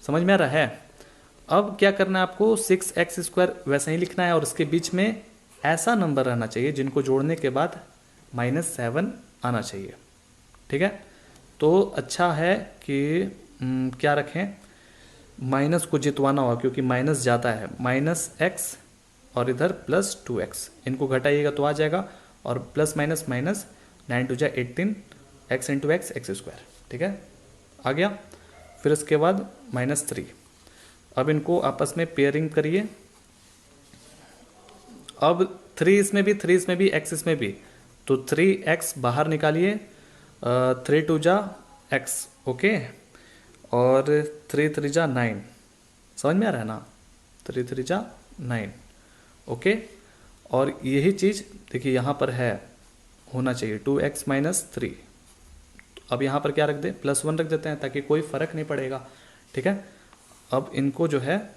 समझ में आ रहा है? अब क्या करना है आपको, 6x² वैसे ही लिखना है, और उसके बीच में ऐसा नंबर रहना चाहिए जिनको जोड़ने के बाद -7 आना चाहिए। ठीक है, तो अच्छा है कि क्या रखें, माइनस को जितवाना होगा, क्योंकि माइनस जाता है, -x और इधर +2x, इनको घटाइएगा तो आ जाएगा, और प्लस माइनस माइनस 9 2 जा 18 x × x x²। ठीक है, आ गया। फिर उसके बाद -3। अब इनको आपस में पेयरिंग करिए। अब 3 इसमें भी, 3 इसमें भी, x इसमें भी, तो 3x बाहर निकालिए, 3 2 जा x। ओके, और 3 3 जा 9। समझ में आ रहा है ना, 3 3 जा 9। ओके, और यही चीज़ देखिए यहाँ पर है, होना चाहिए 2x - 3। अब यहाँ पर क्या रख दें, +1 रख देते हैं, ताकि कोई फ़र्क नहीं पड़ेगा। ठीक है, अब इनको जो है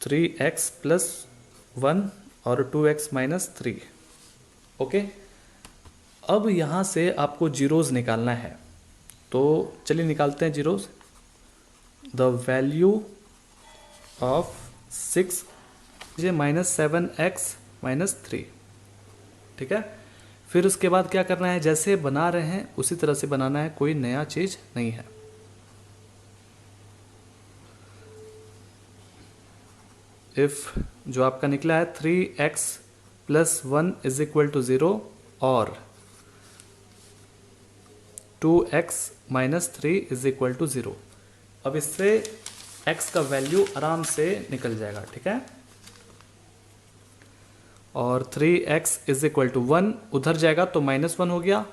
3x + 1 और 2x - 3। ओके, अब यहाँ से आपको जीरोज़ निकालना है, तो चलिए निकालते हैं zeros. The value of 6 -7x - 3। ठीक है, फिर उसके बाद क्या करना है, जैसे बना रहे हैं उसी तरह से बनाना है, कोई नया चीज़ नहीं है। इफ़ जो आपका निकला है 3x + 1 = 0 और 2x - 3 = 0। अब इससे x का वैल्यू आराम से निकल जाएगा। ठीक है, और 3x = 1 उधर जाएगा तो -1 हो गया,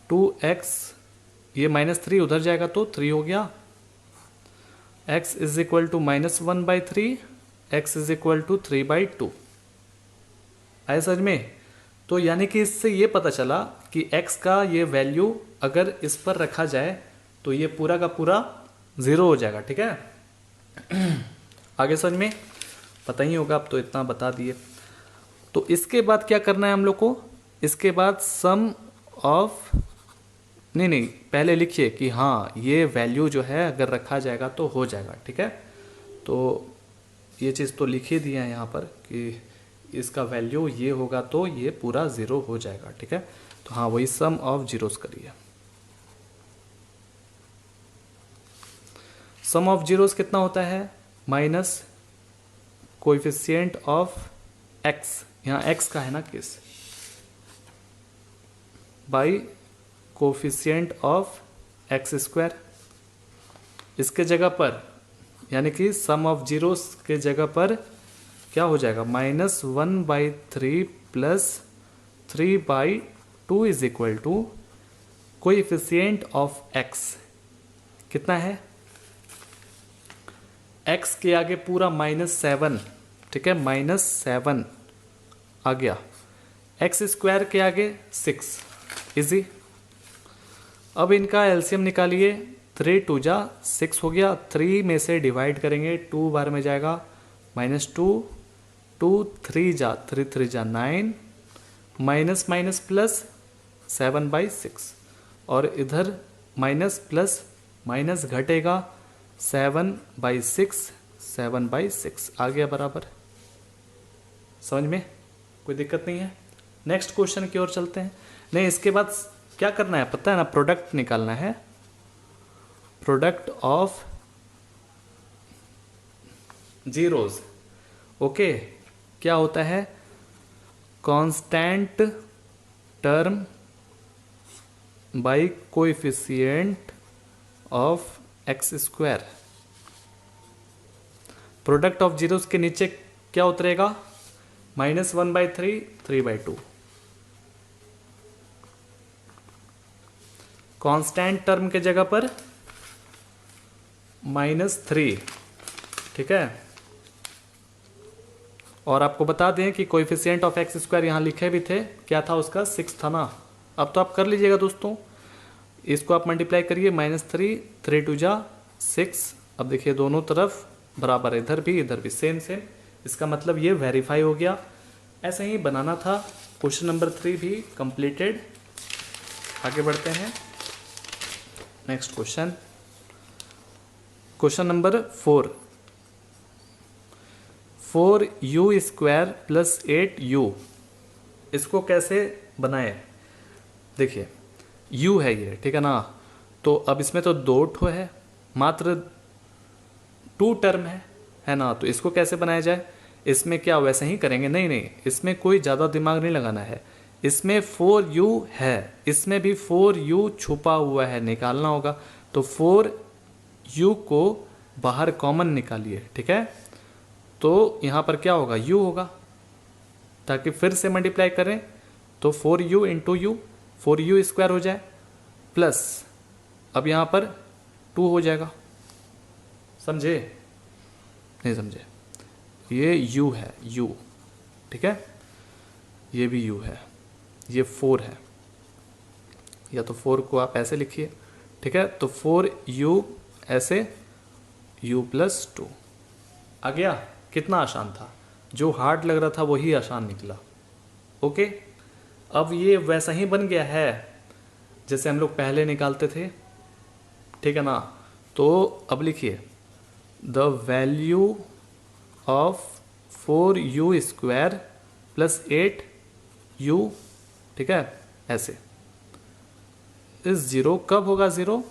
2x ये -3 उधर जाएगा तो 3 हो गया, x = -1/3, x = 3/2। आए समझ में? तो यानी कि इससे ये पता चला कि x का ये वैल्यू अगर इस पर रखा जाए तो ये पूरा का पूरा 0 हो जाएगा। ठीक है, आगे समझ में? पता ही होगा, अब तो इतना बता दिए। तो इसके बाद क्या करना है हम लोग को, इसके बाद सम ऑफ, नहीं पहले लिखिए कि हाँ ये वैल्यू जो है अगर रखा जाएगा तो हो जाएगा। ठीक है, तो ये चीज़ तो लिख ही दिया है यहाँ पर कि इसका वैल्यू ये होगा तो ये पूरा 0 हो जाएगा। ठीक है, तो हाँ वही सम ऑफ जीरोस करिए। सम ऑफ जीरोस कितना होता है, माइनस कोएफिशिएंट ऑफ x, यहाँ x का है ना case, by coefficient of x²। इसके जगह पर यानी कि सम ऑफ जीरोस के जगह पर क्या हो जाएगा, -1/3 + 3/2 = कोएफिशिएंट ऑफ एक्स कितना है, एक्स के आगे पूरा -7, ठीक है, -7 आ गया, एक्स स्क्वायर के आगे 6, इजी। अब इनका एलसीएम निकालिए, 3 2 जा 6 हो गया, 3 में से डिवाइड करेंगे, 2 बार में जाएगा, -2, 2 3 जा 3 3 जा 9, माइनस माइनस प्लस 7/6, और इधर माइनस प्लस माइनस घटेगा 7/6, 7/6 आ गया बराबर। समझ में कोई दिक्कत नहीं है। नेक्स्ट क्वेश्चन की ओर चलते हैं। नहीं, इसके बाद क्या करना है पता है ना, प्रोडक्ट निकालना है, प्रोडक्ट ऑफ जीरोज। ओके, क्या होता है, constant term by coefficient of x square. Product of zeros के नीचे क्या उतरेगा, -1/3, 3/2। कांस्टेंट टर्म के जगह पर -3, ठीक है। और आपको बता दें कि कोएफिशिएंट ऑफ एक्स स्क्वायर यहाँ लिखे भी थे, क्या था उसका, 6 था ना। अब तो आप कर लीजिएगा दोस्तों, इसको आप मल्टीप्लाई करिए, -3, 3 2 जा 6। अब देखिए दोनों तरफ बराबर, इधर भी सेम सेम, इसका मतलब ये वेरीफाई हो गया। ऐसे ही बनाना था। क्वेश्चन नंबर 3 भी कंप्लीटेड। आगे बढ़ते हैं, next question, question number 4, 4u² + 8u, इसको कैसे बनाए। देखिए u है ये, ठीक है ना, तो अब इसमें तो 2 ठो है, मात्र 2 टर्म है ना, तो इसको कैसे बनाया जाए। इसमें क्या वैसे ही करेंगे, नहीं, इसमें कोई ज़्यादा दिमाग नहीं लगाना है। इसमें 4u है, इसमें भी 4u छुपा हुआ है, निकालना होगा। तो 4u को बाहर कॉमन निकालिए, ठीक है। तो यहाँ पर क्या होगा, u होगा, ताकि फिर से मल्टीप्लाई करें तो 4u × u, 4u² हो जाए, प्लस अब यहाँ पर 2 हो जाएगा। समझे, नहीं समझे, ये u है, u, ठीक है, ये भी u है, ये 4 है, या तो 4 को आप ऐसे लिखिए, ठीक है। तो 4u ऐसे, u + 2 आ गया। कितना आसान था, जो हार्ड लग रहा था वही आसान निकला। ओके, अब ये वैसा ही बन गया है जैसे हम लोग पहले निकालते थे, ठीक है ना। तो अब लिखिए, the value of 4u² + 8u, ठीक है, ऐसे। इस 0 कब होगा 0,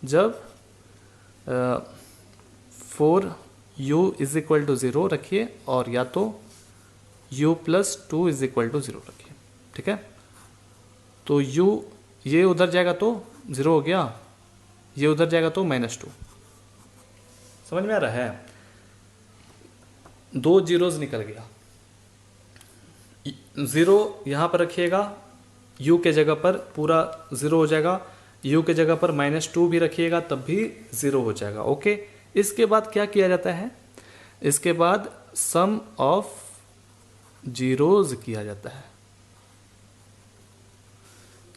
जब 4u = 0 रखिए, और या तो u + 2 = 0 रखिए, ठीक है। तो u ये उधर जाएगा तो 0 हो गया, ये उधर जाएगा तो -2। समझ में आ रहा है, 2 जीरोज निकल गया। 0 यहाँ पर रखिएगा, u के जगह पर पूरा 0 हो जाएगा, u के जगह पर -2 भी रखिएगा तब भी 0 हो जाएगा। ओके, इसके बाद क्या किया जाता है, इसके बाद सम ऑफ जीरोज किया जाता है।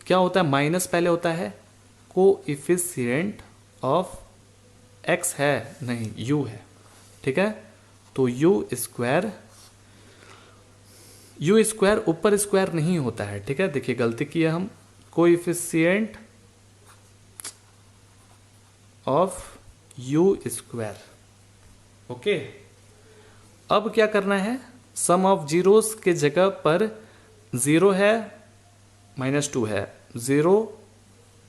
क्या होता है, माइनस पहले होता है, कोएफिशिएंट ऑफ x है, नहीं u है, ठीक है। तो u² ऊपर स्क्वायर नहीं होता है, ठीक है। देखिए गलती की है हम, कोएफिशिएंट ऑफ u²। ओके, अब क्या करना है, सम ऑफ जीरोस के जगह पर 0 है, -2 है, 0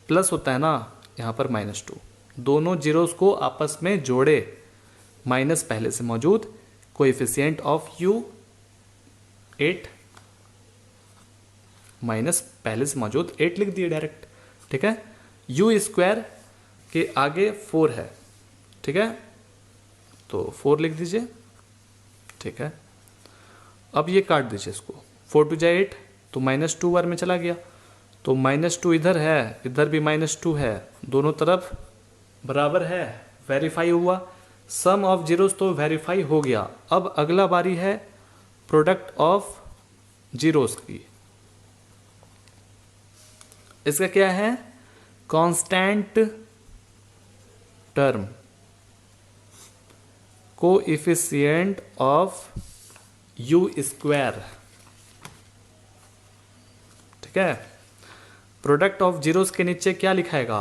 प्लस होता है ना, यहाँ पर -2, दोनों जीरोस को आपस में जोड़े, माइनस पहले से मौजूद, कोएफिशिएंट ऑफ u 8, माइनस पहले से मौजूद 8 लिख दिए डायरेक्ट, ठीक है। u² के आगे 4 है, ठीक है, तो 4 लिख दीजिए, ठीक है। अब ये काट दीजिए इसको, 4 2 जा 8, तो -2 बार में चला गया, तो -2 इधर है, इधर भी -2 है, दोनों तरफ बराबर है, वेरीफाई हुआ। सम ऑफ जीरोस तो वेरीफाई हो गया। अब अगला बारी है प्रोडक्ट ऑफ जीरोस की। इसका क्या है? Constant term, coefficient of you square, ठीक है। प्रोडक्ट ऑफ जीरोस के नीचे क्या लिखाएगा?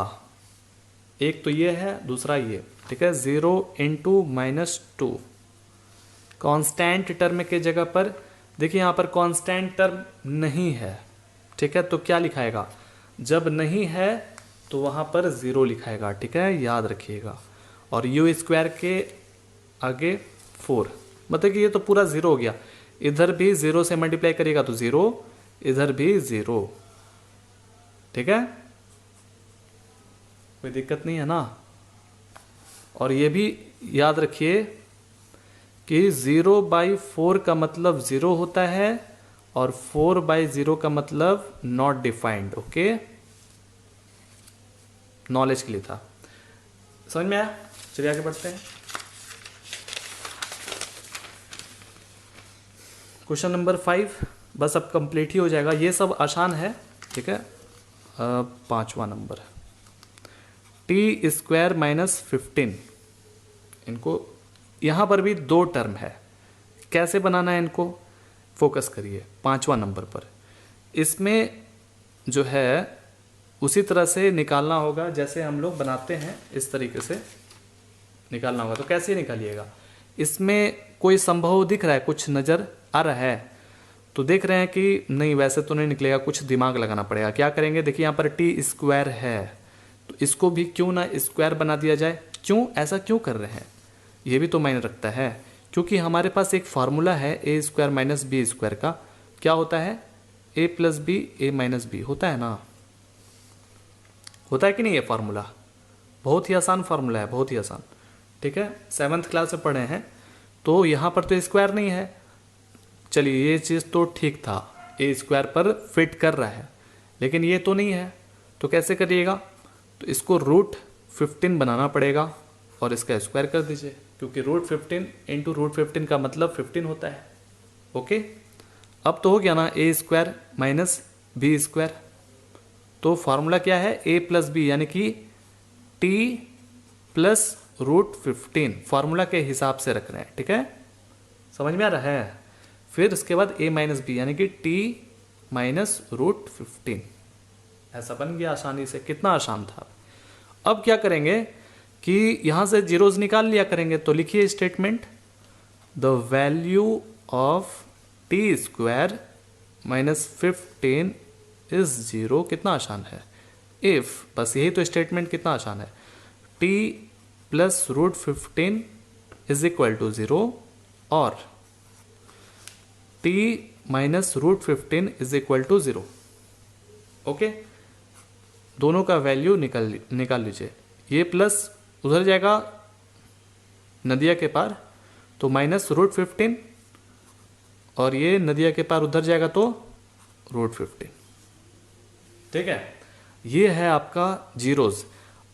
एक तो ये है, दूसरा ये, ठीक है। 0 इंटू -2 कांस्टेंट टर्म के जगह पर देखिए यहां पर कांस्टेंट टर्म नहीं है, ठीक है। तो क्या लिखाएगा? जब नहीं है तो वहां पर 0 लिखाएगा, ठीक है, याद रखिएगा। और यू स्क्वायर के आगे 4, मतलब कि ये तो पूरा 0 हो गया। इधर भी 0 से मल्टीप्लाई करिएगा तो 0, इधर भी 0, ठीक है, कोई दिक्कत नहीं है ना। और ये भी याद रखिए कि 0/4 का मतलब 0 होता है और 4/0 का मतलब नॉट डिफाइंड। ओके, नॉलेज के लिए था, समझ में आया? चलिए आगे बढ़ते हैं। क्वेश्चन नंबर 5 बस अब कंप्लीट ही हो जाएगा, ये सब आसान है, ठीक है। 5वां नंबर टी स्क्वायर -15, इनको यहाँ पर भी 2 टर्म है, कैसे बनाना है इनको? फोकस करिए 5वां नंबर पर। इसमें जो है उसी तरह से निकालना होगा जैसे हम लोग बनाते हैं, इस तरीके से निकालना होगा। तो कैसे निकालिएगा? इसमें कोई संभव दिख रहा है, कुछ नज़र आ रहा है? तो देख रहे हैं कि नहीं वैसे तो नहीं निकलेगा, कुछ दिमाग लगाना पड़ेगा। क्या करेंगे? देखिए यहाँ पर टी स्क्वायर है, तो इसको भी क्यों ना स्क्वायर बना दिया जाए। क्यों ऐसा क्यों कर रहे हैं? ये भी तो मायने रखता है, क्योंकि हमारे पास एक फार्मूला है a square minus b square का। क्या होता है? a plus b a minus b होता है ना, होता है कि नहीं? ये फार्मूला बहुत ही आसान फार्मूला है, बहुत ही आसान, ठीक है। 7th क्लास से पढ़े हैं। तो यहाँ पर तो स्क्वायर नहीं है, चलिए ये चीज़ तो ठीक था, ए स्क्वायर पर फिट कर रहा है, लेकिन ये तो नहीं है। तो कैसे करिएगा? तो इसको √15 बनाना पड़ेगा और इसका स्क्वायर कर दीजिए, क्योंकि √15 इंटू √15 का मतलब 15 होता है। ओके, अब तो हो गया ना ए स्क्वायर माइनस बी स्क्वायर। तो फार्मूला क्या है? a प्लस बी, यानी कि t प्लस √15 फार्मूला के हिसाब से रख रहे हैं, ठीक है, समझ में आ रहा है? फिर उसके बाद a माइनस बी यानी कि t माइनस √15, ऐसा बन गया आसानी से। कितना आसान था। अब क्या करेंगे कि यहां से जीरोज निकाल लिया करेंगे। तो लिखिए statement, the value of T square minus 15 is 0। कितना आसान है। इफ, बस यही तो स्टेटमेंट कितना आसान है। t plus √15 is equal to 0 और t minus √15 is equal to 0। Okay, दोनों का वैल्यू निकाल लीजिए। ये प्लस उधर जाएगा नदिया के पार तो माइनस √15, और ये नदिया के पार उधर जाएगा तो √15, ठीक है। ये है आपका जीरोज।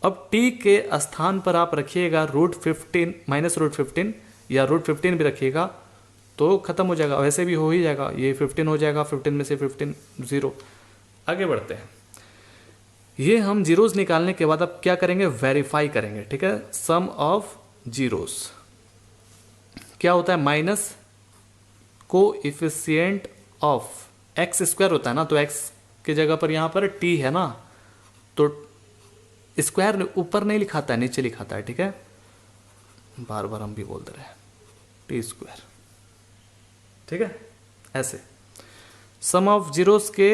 अब t के स्थान पर आप रखिएगा √15 माइनस √15 या √15 भी रखिएगा तो खत्म हो जाएगा, वैसे भी हो ही जाएगा। ये 15 हो जाएगा, 15 में से 15 0। आगे बढ़ते हैं। ये हम जीरोज निकालने के बाद अब क्या करेंगे? वेरीफाई करेंगे, ठीक है। सम ऑफ जीरोज क्या होता है? Minus coefficient of x square होता है ना, तो एक्स की जगह पर यहां पर t है ना, तो स्क्वायर ऊपर नहीं लिखाता है, नीचे लिखाता है, ठीक है। बार बार हम भी बोलते रहे टी स्क्वायर, ठीक है। ऐसे सम ऑफ जीरोस के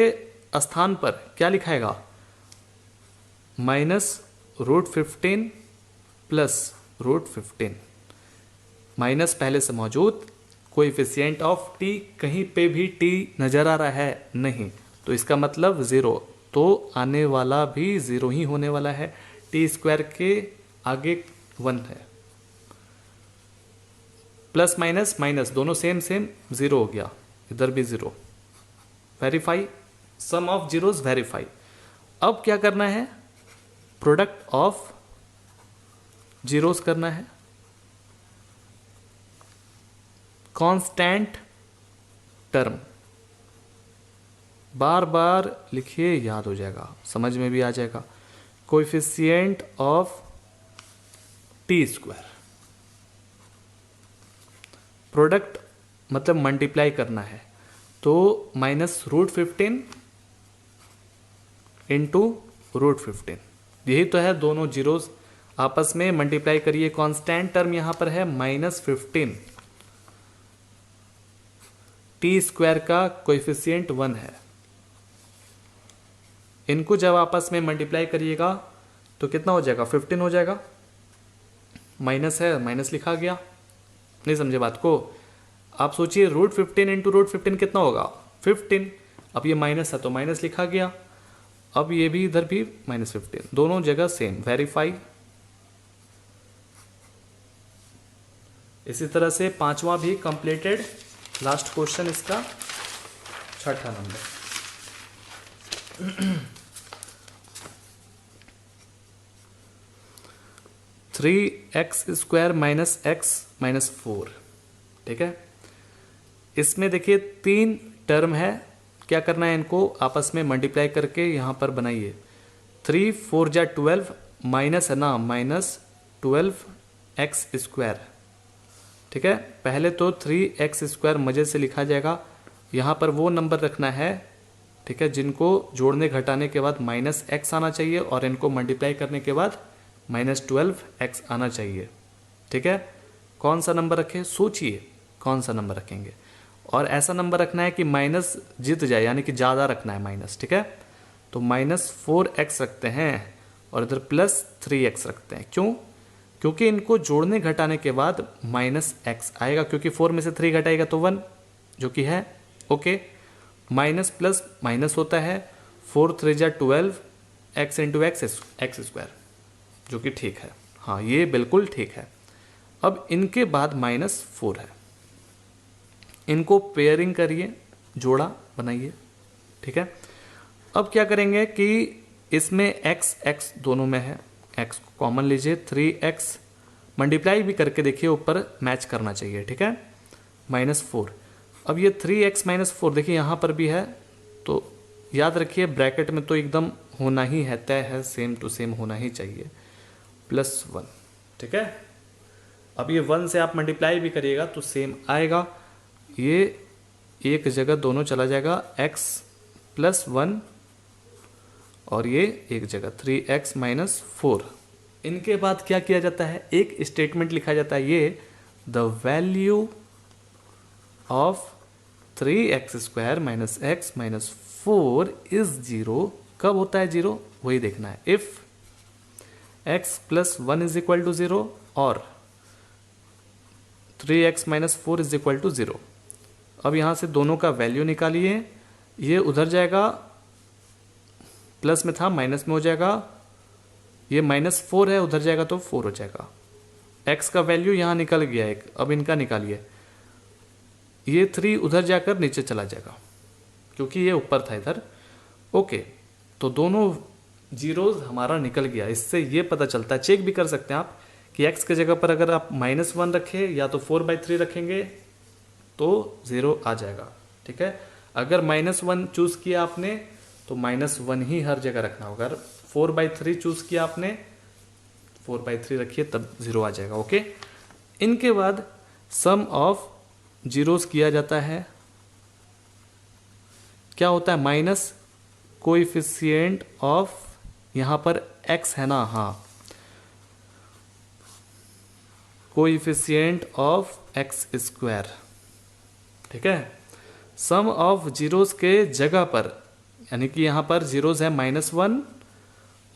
स्थान पर क्या लिखाएगा? माइनस √15 प्लस √15, माइनस पहले से मौजूद, कोएफिशिएंट ऑफ t, कहीं पे भी t नजर आ रहा है नहीं, तो इसका मतलब 0, तो आने वाला भी 0 ही होने वाला है। टी स्क्वायर के आगे 1 है, प्लस माइनस माइनस दोनों सेम 0 हो गया, इधर भी 0। Verify, sum of zeros verify. अब क्या करना है, प्रोडक्ट ऑफ जीरोस करना है, कांस्टेंट टर्म, बार बार लिखिए, याद हो जाएगा, समझ में भी आ जाएगा। Coefficient of T square, product मतलब मल्टीप्लाई करना है, तो -√15 इंटू √15, यही तो है, दोनों जीरोस आपस में मल्टीप्लाई करिए। कांस्टेंट टर्म यहां पर है -15, टी स्क्वायर का कोएफिशिएंट 1 है। इनको जब आपस में मल्टीप्लाई करिएगा तो कितना हो जाएगा, 15 हो जाएगा। माइनस है, माइनस लिखा गया, नहीं समझे बात को। आप सोचिए √15 इंटू √15 कितना होगा, 15। अब ये माइनस है तो माइनस लिखा गया, अब ये भी इधर भी -15, दोनों जगह सेम, वेरीफाई। इसी तरह से पांचवा भी कंप्लीटेड। लास्ट क्वेश्चन इसका, छठा नंबर। 3x² - x - 4, ठीक है। इसमें देखिए 3 टर्म है, क्या करना है, इनको आपस में मल्टीप्लाई करके यहाँ पर बनाइए। 3 4 जा 12, माइनस है ना, -12x², ठीक है। पहले तो 3x² मजे से लिखा जाएगा, यहाँ पर वो नंबर रखना है, ठीक है, जिनको जोड़ने घटाने के बाद -x आना चाहिए और इनको मल्टीप्लाई करने के बाद -12x आना चाहिए, ठीक है। कौन सा नंबर रखें, सोचिए कौन सा नंबर रखेंगे, और ऐसा नंबर रखना है कि माइनस जीत जाए, यानी कि ज़्यादा रखना है माइनस, ठीक है। तो -4x रखते हैं और इधर +3x रखते हैं। क्यों, क्योंकि इनको जोड़ने घटाने के बाद -x आएगा, क्योंकि 4 में से 3 घटाएगा तो 1, जो कि है, ओके। माइनस प्लस माइनस होता है, 4 3 जा 12, x इंटू x², जो कि ठीक है, हाँ ये बिल्कुल ठीक है। अब इनके बाद -4 है, इनको पेयरिंग करिए, जोड़ा बनाइए, ठीक है। अब क्या करेंगे कि इसमें x दोनों में है, x को कॉमन लीजिए, 3x मल्टीप्लाई भी करके देखिए, ऊपर मैच करना चाहिए, ठीक है, -4। अब ये 3x - 4 देखिए यहाँ पर भी है, तो याद रखिए ब्रैकेट में तो एकदम होना ही है, तय है, सेम टू सेम होना ही चाहिए, +1, ठीक है। अब ये 1 से आप मल्टीप्लाई भी करिएगा तो सेम आएगा, ये एक जगह दोनों चला जाएगा, x +1 और ये एक जगह 3x - 4। इनके बाद क्या किया जाता है, एक स्टेटमेंट लिखा जाता है, ये the value of 3x² - x - 4 is 0। कब होता है 0, वही देखना है। इफ x + 1 = 0 और 3x - 4 = 0। अब यहाँ से दोनों का वैल्यू निकालिए, ये उधर जाएगा, प्लस में था माइनस में हो जाएगा, ये -4 है, उधर जाएगा तो 4 हो जाएगा। x का वैल्यू यहाँ निकल गया एक, अब इनका निकालिए, ये 3 उधर जाकर नीचे चला जाएगा, क्योंकि ये ऊपर था इधर, ओके। तो दोनों जीरोज हमारा निकल गया। इससे ये पता चलता है, चेक भी कर सकते हैं आप, कि x के जगह पर अगर आप -1 रखें या तो 4/3 रखेंगे तो 0 आ जाएगा, ठीक है। अगर -1 चूज किया आपने तो -1 ही हर जगह रखना होगा। अगर 4/3 चूज किया आपने, 4/3 रखिए, तब 0 आ जाएगा, ओके। इनके बाद सम ऑफ जीरोस किया जाता है, क्या होता है, माइनस कोएफिशिएंट ऑफ, यहां पर x है ना, हाँ, कोएफिशिएंट ऑफ x², ठीक है। सम ऑफ जीरोस के जगह पर, यानी कि यहां पर जीरोस है -1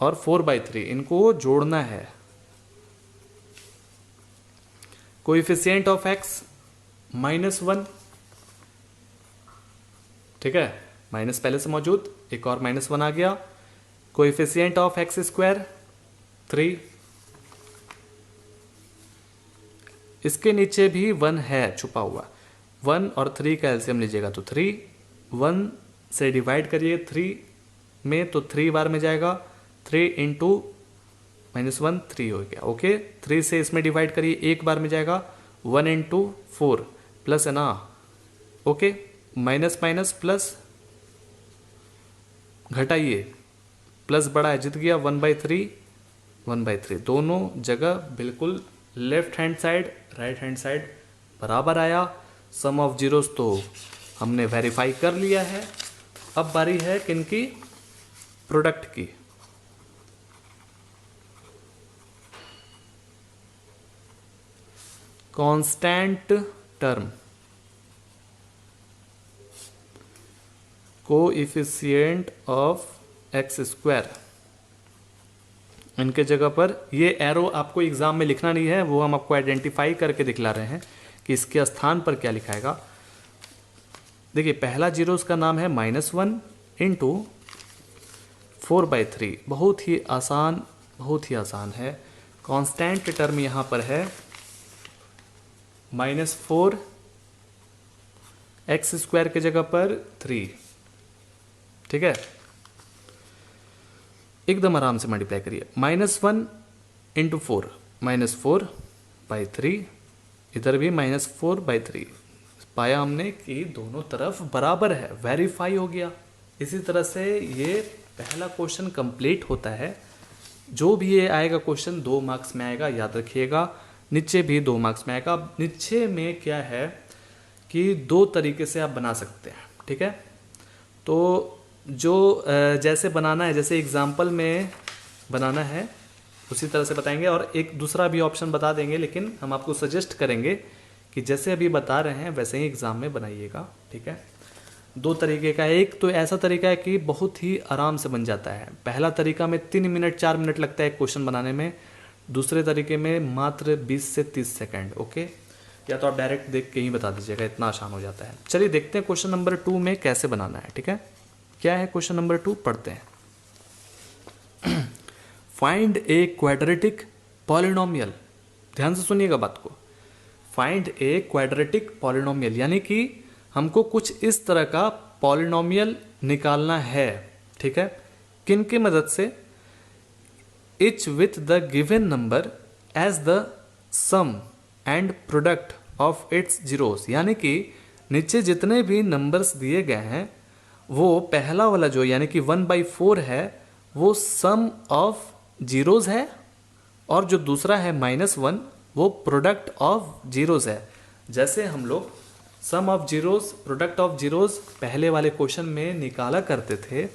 और 4/3, इनको जोड़ना है। कोएफिशिएंट ऑफ x -1, ठीक है, माइनस पहले से मौजूद, एक और -1 आ गया। कोएफिशिएंट ऑफ x², 3, इसके नीचे भी 1 है छुपा हुआ, 1 और 3 का एलसीएम लीजिएगा तो 3, 1 से डिवाइड करिए 3, में तो 3 बार में जाएगा, 3 इंटू -1 3 हो गया। ओके, 3 से इसमें डिवाइड करिए, 1 बार में जाएगा, 1 इंटू 4 प्लस है ना। ओके, माइनस माइनस प्लस घटाइए, प्लस बड़ा है, जीत गया 1/3 1/3, दोनों जगह बिल्कुल left hand side right hand side बराबर आया। सम ऑफ जीरोस तो हमने वेरीफाई कर लिया है। अब बारी है किनकी, प्रोडक्ट की। Constant term, coefficient of x square, इनके जगह पर ये एरो आपको एग्जाम में लिखना नहीं है, वो हम आपको आइडेंटिफाई करके दिखला रहे हैं कि इसके स्थान पर क्या लिखाएगा। देखिए पहला जीरो का नाम है -1 इंटू 4/3, बहुत ही आसान है। कांस्टेंट टर्म यहाँ पर है -4 एक्स स्क्वायर के जगह पर 3, ठीक है। एकदम आराम से मल्टीप्लाई करिए, -1 इंटू 4 -4/3, इधर भी -4/3, पाया हमने कि दोनों तरफ बराबर है, वेरीफाई हो गया। इसी तरह से ये पहला क्वेश्चन कंप्लीट होता है। जो भी ये आएगा क्वेश्चन 2 मार्क्स में आएगा, याद रखिएगा। नीचे भी 2 मार्क्स में आएगा। नीचे में क्या है कि 2 तरीके से आप बना सकते हैं, ठीक है। तो जो जैसे बनाना है, जैसे एग्जाम्पल में बनाना है उसी तरह से बताएंगे, और एक दूसरा भी ऑप्शन बता देंगे, लेकिन हम आपको सजेस्ट करेंगे कि जैसे अभी बता रहे हैं वैसे ही एग्जाम में बनाइएगा, ठीक है। 2 तरीके का, एक तो ऐसा तरीका है कि बहुत ही आराम से बन जाता है। पहला तरीका में 3 मिनट 4 मिनट लगता है क्वेश्चन बनाने में, दूसरे तरीके में मात्र 20 से 30 सेकेंड। ओके, या तो आप डायरेक्ट देख के ही बता दीजिएगा, इतना आसान हो जाता है। चलिए देखते हैं क्वेश्चन नंबर 2 में कैसे बनाना है, ठीक है। क्या है क्वेश्चन नंबर 2, पढ़ते हैं। फाइंड ए क्वाड्रेटिक पॉलिनोमियल, ध्यान से सुनिएगा बात को। फाइंड ए क्वाड्रेटिक पॉलिनोमियल, यानी कि हमको कुछ इस तरह का पॉलिनोमियल निकालना है, ठीक है। किन की मदद से, each with the given number as the sum and product of its zeros, यानी कि नीचे जितने भी नंबर्स दिए गए हैं वो पहला वाला जो यानी कि 1/4 है वो सम ऑफ जीरोस है, और जो दूसरा है -1 वो प्रोडक्ट ऑफ जीरोस है। जैसे हम लोग sum of zeros product of zeros पहले वाले क्वेश्चन में निकाला करते थे,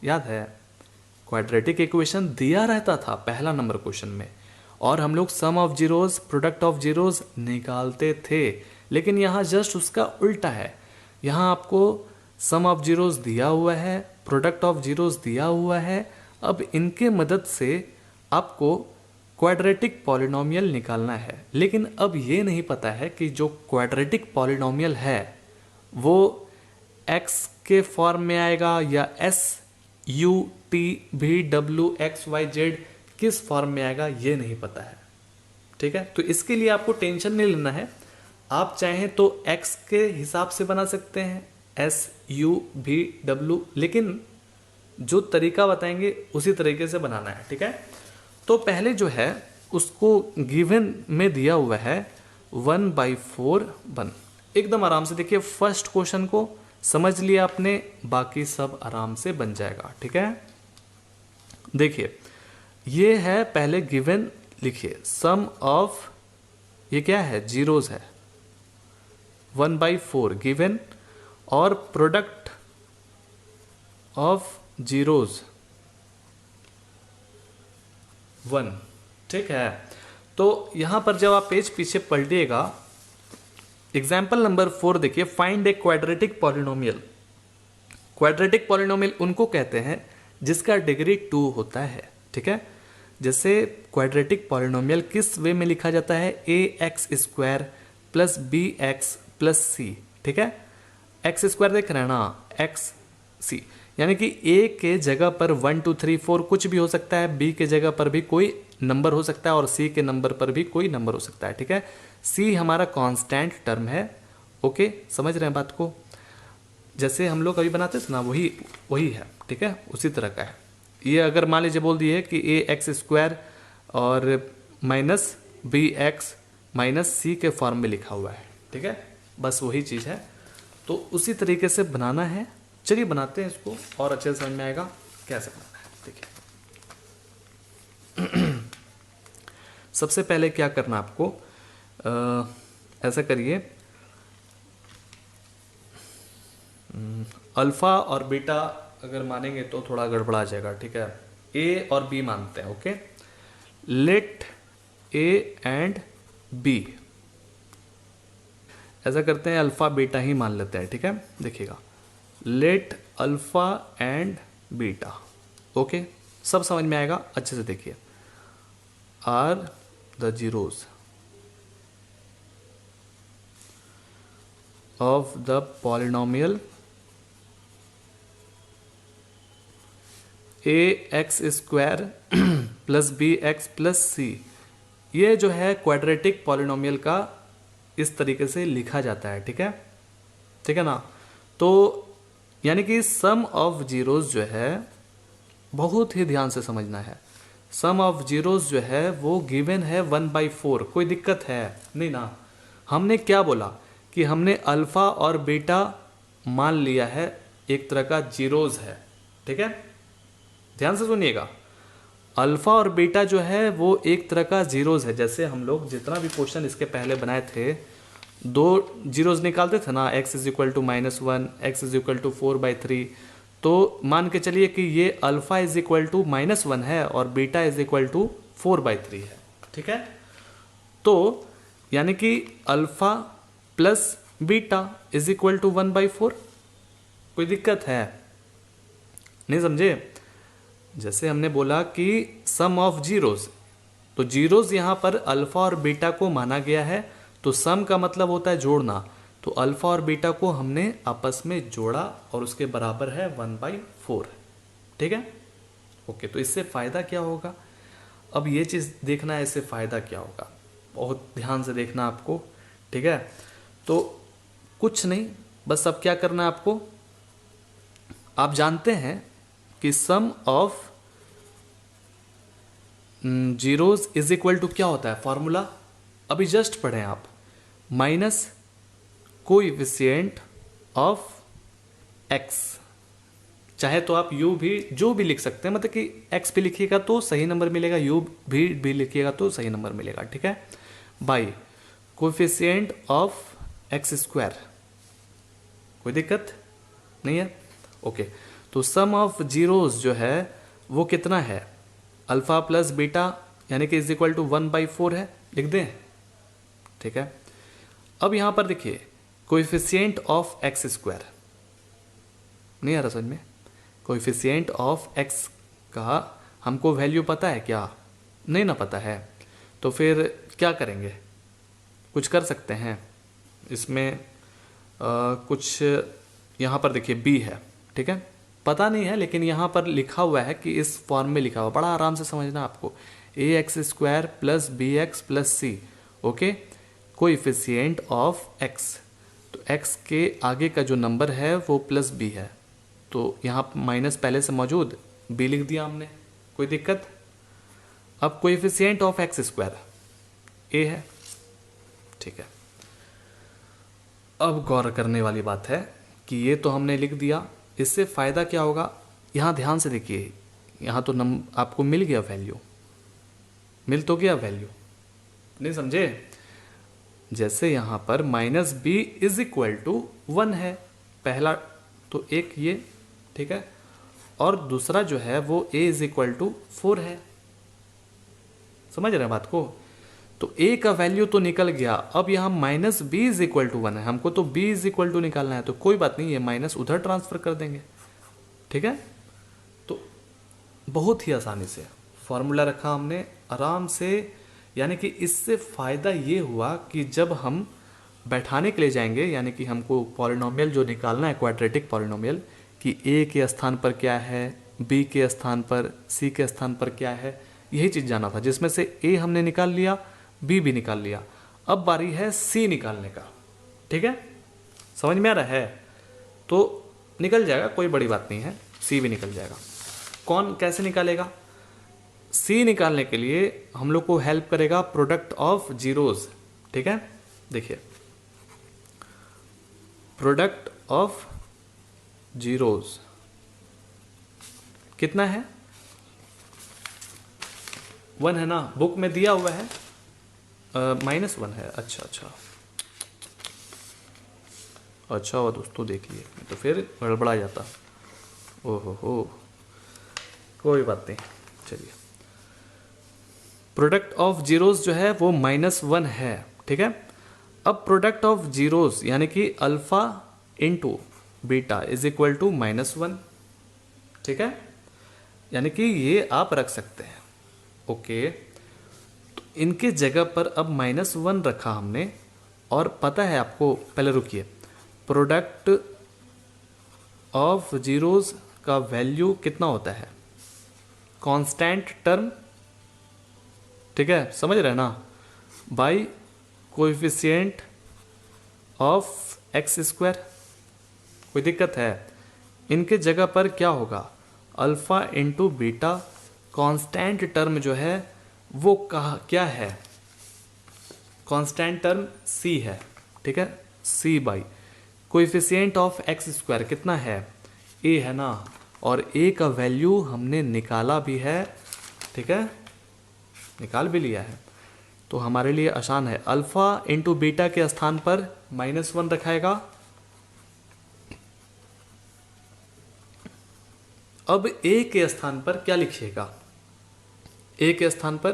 याद है। क्वाड्रेटिक इक्वेशन दिया रहता था पहला नंबर क्वेश्चन में, और हम लोग sum of zeros product of zeros निकालते थे। लेकिन यहाँ जस्ट उसका उल्टा है, यहाँ आपको सम ऑफ जीरोस दिया हुआ है, प्रोडक्ट ऑफ जीरोस दिया हुआ है। अब इनके मदद से आपको क्वाड्रेटिक पॉलिनोमियल निकालना है। लेकिन अब ये नहीं पता है कि जो क्वाड्रेटिक पॉलिनोमियल है वो x के फॉर्म में आएगा या s u t v w x y z किस फॉर्म में आएगा, ये नहीं पता है, ठीक है। तो इसके लिए आपको टेंशन नहीं लेना है। आप चाहें तो x के हिसाब से बना सकते हैं, s u v w, लेकिन जो तरीका बताएंगे उसी तरीके से बनाना है, ठीक है। तो पहले जो है उसको गिवन में दिया हुआ है 1/4 1। एकदम आराम से देखिए, फर्स्ट क्वेश्चन को समझ लिया आपने, बाकी सब आराम से बन जाएगा, ठीक है। देखिए ये है पहले गिवन, लिखिए सम ऑफ, ये क्या है, जीरोस है, 1/4 गिवन, और प्रोडक्ट ऑफ जीरोस 1, ठीक है। तो यहां पर जब आप पेज पीछे पलटिएगा, एग्जाम्पल नंबर 4 देखिए, find a quadratic polynomial. Quadratic polynomial उनको कहते हैं जिसका डिग्री 2 होता है, ठीक है। जैसे क्वाड्रेटिक पॉलिनोमियल किस वे में लिखा जाता है, ax² + bx + c, ठीक है। x² देख रहे हैं ना, x c, यानी कि a के जगह पर 1 2 3 4 कुछ भी हो सकता है, b के जगह पर भी कोई नंबर हो सकता है, और c के नंबर पर भी कोई नंबर हो सकता है, ठीक है। c हमारा कांस्टेंट टर्म है, ओके, समझ रहे हैं बात को। जैसे हम लोग अभी बनाते थे ना, वही वही है, ठीक है, उसी तरह का है ये। अगर मान लीजिए बोल दिए कि ए एक्स स्क्वायर और माइनस बी एक्स माइनस सी के फॉर्म में लिखा हुआ है, ठीक है, बस वही चीज़ है। तो उसी तरीके से बनाना है। चलिए बनाते हैं इसको और अच्छे से समझ में आएगा कैसे बनाना है। देखिए सबसे पहले क्या करना आपको, ऐसा करिए, अल्फ़ा और बीटा अगर मानेंगे तो थोड़ा गड़बड़ा जाएगा, ठीक है। ए और बी मानते हैं, okay. Let a and b, ऐसा करते हैं, अल्फ़ा बीटा ही मान लेते हैं, ठीक है। देखिएगा, let alpha and beta, okay, सब समझ में आएगा अच्छे से। देखिए, are the zeros of the polynomial A x square plus B x plus C. ये जो है क्वाड्रेटिक पॉलिनोमियल का इस तरीके से लिखा जाता है, ठीक है, ठीक है ना। तो यानी कि सम ऑफ जीरोज जो है, बहुत ही ध्यान से समझना है, सम ऑफ जीरोज जो है वो गिवन है 1/4। कोई दिक्कत है नहीं ना। हमने क्या बोला कि हमने अल्फा और बीटा मान लिया है एक तरह का जीरोज है, ठीक है, ध्यान से सुनिएगा। अल्फा और बीटा जो है वो एक तरह का जीरोज है। जैसे हम लोग जितना भी क्वेश्चन इसके पहले बनाए थे, 2 जीरोज निकालते थे ना, x is equal to -1, x is equal to 4/3। तो मान के चलिए कि ये अल्फा इज इक्वल टू -1 है और बीटा इज इक्वल टू 4/3 है, ठीक है। तो यानी कि alpha plus beta is equal to 1/4। कोई दिक्कत है नहीं, समझे। जैसे हमने बोला कि सम ऑफ जीरोज, तो जीरोज यहाँ पर अल्फा और बीटा को माना गया है, तो सम का मतलब होता है जोड़ना। तो अल्फा और बीटा को हमने आपस में जोड़ा और उसके बराबर है 1/4, ठीक है, ओके। तो इससे फ़ायदा क्या होगा, अब ये चीज़ देखना है, इससे फ़ायदा क्या होगा, बहुत ध्यान से देखना आपको, ठीक है। तो कुछ नहीं, बस अब क्या करना है आपको, आप जानते हैं कि sum of zeros is equal to क्या होता है, फॉर्मूला अभी जस्ट पढ़े आप, माइनस कोएफिशिएंट ऑफ एक्स। चाहे तो आप यू भी जो भी लिख सकते हैं, मतलब कि एक्स भी लिखिएगा तो सही नंबर मिलेगा, यू भी लिखिएगा तो सही नंबर मिलेगा, ठीक है, by coefficient of x square. कोई दिक्कत नहीं है, ओके। तो सम ऑफ जीरोज जो है वो कितना है, अल्फा प्लस बीटा यानी कि इज इक्वल टू 1/4 है, लिख दें, ठीक है। अब यहां पर देखिए, कोएफिशिएंट ऑफ एक्स स्क्वायर, नहीं आ रहा समझ में, कोएफिशिएंट ऑफ एक्स का हमको वैल्यू पता है क्या, नहीं ना पता है, तो फिर क्या करेंगे, कुछ कर सकते हैं इसमें, कुछ यहाँ पर देखिए बी है, ठीक है, पता नहीं है लेकिन यहाँ पर लिखा हुआ है कि इस फॉर्म में लिखा हुआ, बड़ा आराम से समझना आपको, A x square plus B x plus C, okay, coefficient of X. तो एक्स के आगे का जो नंबर है वो प्लस बी है, तो यहाँ माइनस पहले से मौजूद, बी लिख दिया हमने, कोई दिक्कत। अब कोएफिशिएंट ऑफ एक्स स्क्वायर ए है, ठीक है। अब गौर करने वाली बात है कि ये तो हमने लिख दिया, इससे फ़ायदा क्या होगा, यहाँ ध्यान से देखिए, यहाँ तो आपको मिल गया वैल्यू, मिल तो गया वैल्यू, नहीं समझे। जैसे यहाँ पर minus b is equal to 1 है, पहला तो एक ये, ठीक है, और दूसरा जो है वो ए इज इक्वल टू 4 है, समझ रहे हैं बात को। तो ए का वैल्यू तो निकल गया, अब यहाँ minus b is equal to 1 है, हमको तो बी इज इक्वल टू निकालना है, तो कोई बात नहीं, ये माइनस उधर ट्रांसफर कर देंगे, ठीक है। तो बहुत ही आसानी से फॉर्मूला रखा हमने आराम से, यानी कि इससे फ़ायदा ये हुआ कि जब हम बैठाने के लिए जाएंगे, यानी कि हमको पॉलिनोमियल जो निकालना है, क्वाड्रेटिक पॉलिनोमियल, कि ए के स्थान पर क्या है, बी के स्थान पर, सी के स्थान पर क्या है, यही चीज़ जाना था, जिसमें से ए हमने निकाल लिया, बी भी निकाल लिया। अब बारी है सी निकालने का, ठीक है, समझ में आ रहा है। तो निकल जाएगा, कोई बड़ी बात नहीं है, सी भी निकल जाएगा। कौन कैसे निकालेगा? सी निकालने के लिए हम लोग को हेल्प करेगा प्रोडक्ट ऑफ जीरोज। ठीक है, देखिए प्रोडक्ट ऑफ जीरोज कितना है? 1 है ना, बुक में दिया हुआ है -1 है। अच्छा हुआ दोस्तों, देखिए तो फिर गड़बड़ा जाता। ओहो हो, कोई बात नहीं, चलिए। प्रोडक्ट ऑफ जीरोस जो है वो -1 है। ठीक है, अब प्रोडक्ट ऑफ जीरोस यानी कि alpha into beta is equal to -1। ठीक है, यानी कि ये आप रख सकते हैं। ओके, तो इनके जगह पर अब -1 रखा हमने, और पता है आपको, पहले रुकिए, प्रोडक्ट ऑफ जीरोस का वैल्यू कितना होता है? कांस्टेंट टर्म, ठीक है, समझ रहे हैं ना, by coefficient of x square. कोई दिक्कत है? इनके जगह पर क्या होगा? Alpha into beta, constant term जो है वो क्या है? कांस्टेंट टर्म सी है। ठीक है, C by coefficient of x square कितना है? ए है ना, और ए का वैल्यू हमने निकाला भी है। ठीक है, निकाल भी लिया है, तो हमारे लिए आसान है। अल्फा इंटू बीटा के स्थान पर -1 रखाएगा। अब ए के स्थान पर क्या लिखिएगा? ए के स्थान पर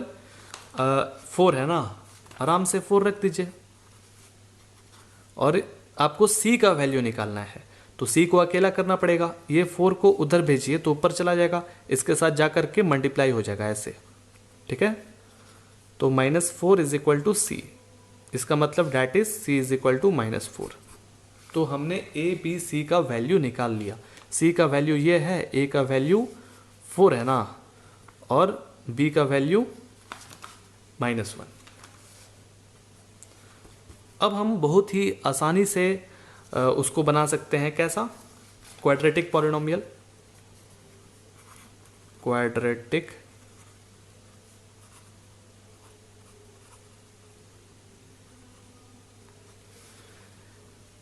4 है ना, आराम से 4 रख दीजिए। और आपको सी का वैल्यू निकालना है, तो सी को अकेला करना पड़ेगा। ये 4 को उधर भेजिए तो ऊपर चला जाएगा, इसके साथ जा करके मल्टीप्लाई हो जाएगा ऐसे। ठीक है, तो -4 इज इक्वल टू सी, इसका मतलब that is c is equal to -4। तो हमने ए बी सी का वैल्यू निकाल लिया। सी का वैल्यू ये है, ए का वैल्यू 4 है ना, और बी का वैल्यू -1। अब हम बहुत ही आसानी से उसको बना सकते हैं। कैसा? Quadratic polynomial. क्वाड्रेटिक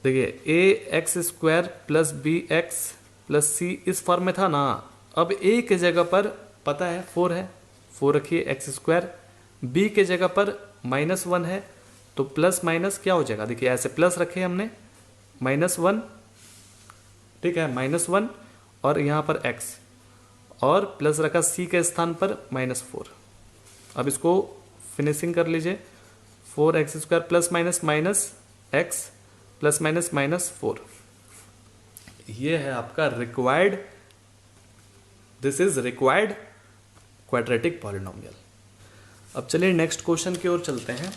देखिए, a x square plus B x plus c इस फॉर्म में था ना। अब ए के जगह पर पता है 4 है, 4 रखिए एक्स स्क्वायर। बी के जगह पर -1 है, तो प्लस माइनस क्या हो जाएगा? देखिए ऐसे प्लस रखे हमने, -1, ठीक है, -1, और यहाँ पर x, और प्लस रखा सी के स्थान पर -4। अब इसको फिनिशिंग कर लीजिए। 4x² plus minus minus x plus minus -4। ये है आपका required, this is required quadratic polynomial. अब चलिए नेक्स्ट क्वेश्चन की ओर चलते हैं।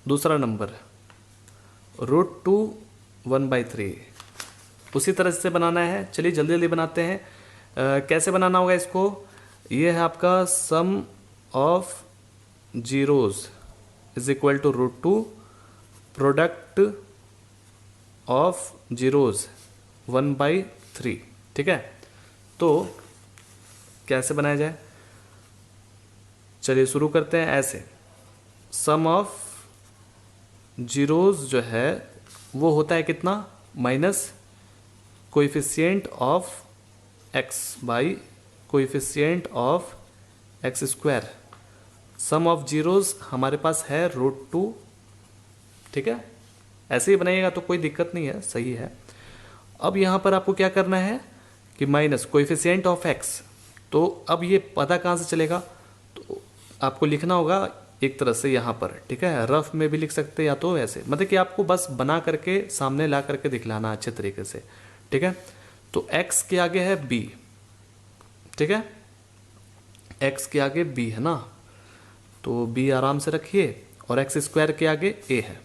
दूसरा नंबर, √2 1/3 उसी तरह से बनाना है। चलिए जल्दी जल्दी बनाते हैं। कैसे बनाना होगा इसको? ये है आपका sum of zeros is equal to √2 product of zeros 1/3। ठीक है, तो कैसे बनाया जाए? चलिए शुरू करते हैं ऐसे। सम ऑफ जीरोज जो है वो होता है कितना? Minus coefficient of x by coefficient of x square. Sum of zeros हमारे पास है √2। ठीक है, ऐसे ही बनाइएगा तो कोई दिक्कत नहीं है, सही है। अब यहाँ पर आपको क्या करना है कि माइनस कोएफिशिएंट ऑफ एक्स, तो अब ये पता कहाँ से चलेगा? तो आपको लिखना होगा एक तरह से यहाँ पर। ठीक है, रफ में भी लिख सकते हैं या तो ऐसे, मतलब कि आपको बस बना करके सामने ला करके दिखलाना अच्छे तरीके से। ठीक है, तो x के आगे है b। ठीक है, x के आगे b है ना, तो b आराम से रखिए, और x² के आगे a है।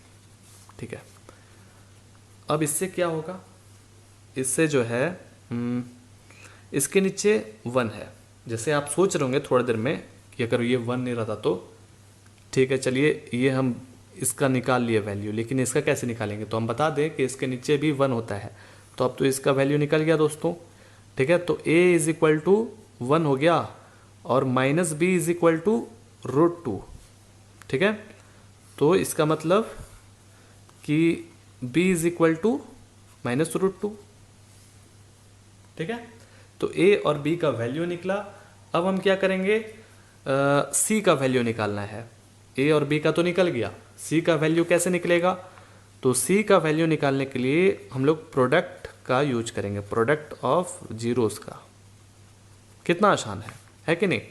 ठीक है, अब इससे क्या होगा? इससे जो है इसके नीचे 1 है। जैसे आप सोच रहे होंगे थोड़ी देर में कि अगर ये 1 नहीं रहता तो, ठीक है, चलिए ये हम इसका निकाल लिए वैल्यू, लेकिन इसका कैसे निकालेंगे? तो हम बता दें कि इसके नीचे भी 1 होता है, तो अब तो इसका वैल्यू निकल गया दोस्तों। ठीक है, तो a इज इक्वल टू 1 हो गया और minus b is equal to √2। ठीक है, तो इसका मतलब कि b is equal to minus √2। ठीक है, तो a और b का वैल्यू निकला। अब हम क्या करेंगे, c का वैल्यू निकालना है। a और b का तो निकल गया, c का वैल्यू कैसे निकलेगा? तो c का वैल्यू निकालने के लिए हम लोग प्रोडक्ट का यूज करेंगे, प्रोडक्ट ऑफ जीरोस का। कितना आसान है कि नहीं?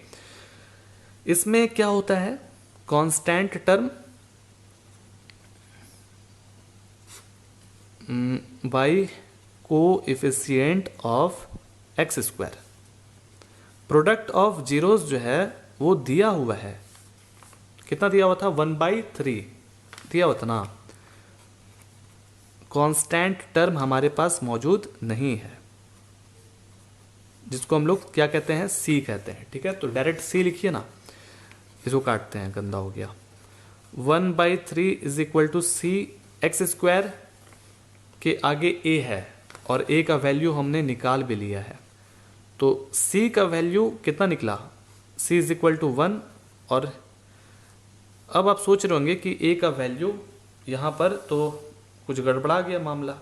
इसमें क्या होता है, constant term by coefficient of x square. Product of zeros जो है वो दिया हुआ है, कितना दिया हुआ था? 1/3 दिया हुआ था ना। कांस्टेंट टर्म हमारे पास मौजूद नहीं है, जिसको हम लोग क्या कहते हैं, सी कहते हैं। ठीक है, तो डायरेक्ट सी लिखिए ना, इसको काटते हैं, गंदा हो गया। 1/3 is equal to c, x square के आगे ए है और ए का वैल्यू हमने निकाल भी लिया है। तो c का वैल्यू कितना निकला? c is equal to 1। और अब आप सोच रहे होंगे कि a का वैल्यू यहाँ पर तो कुछ गड़बड़ा गया, मामला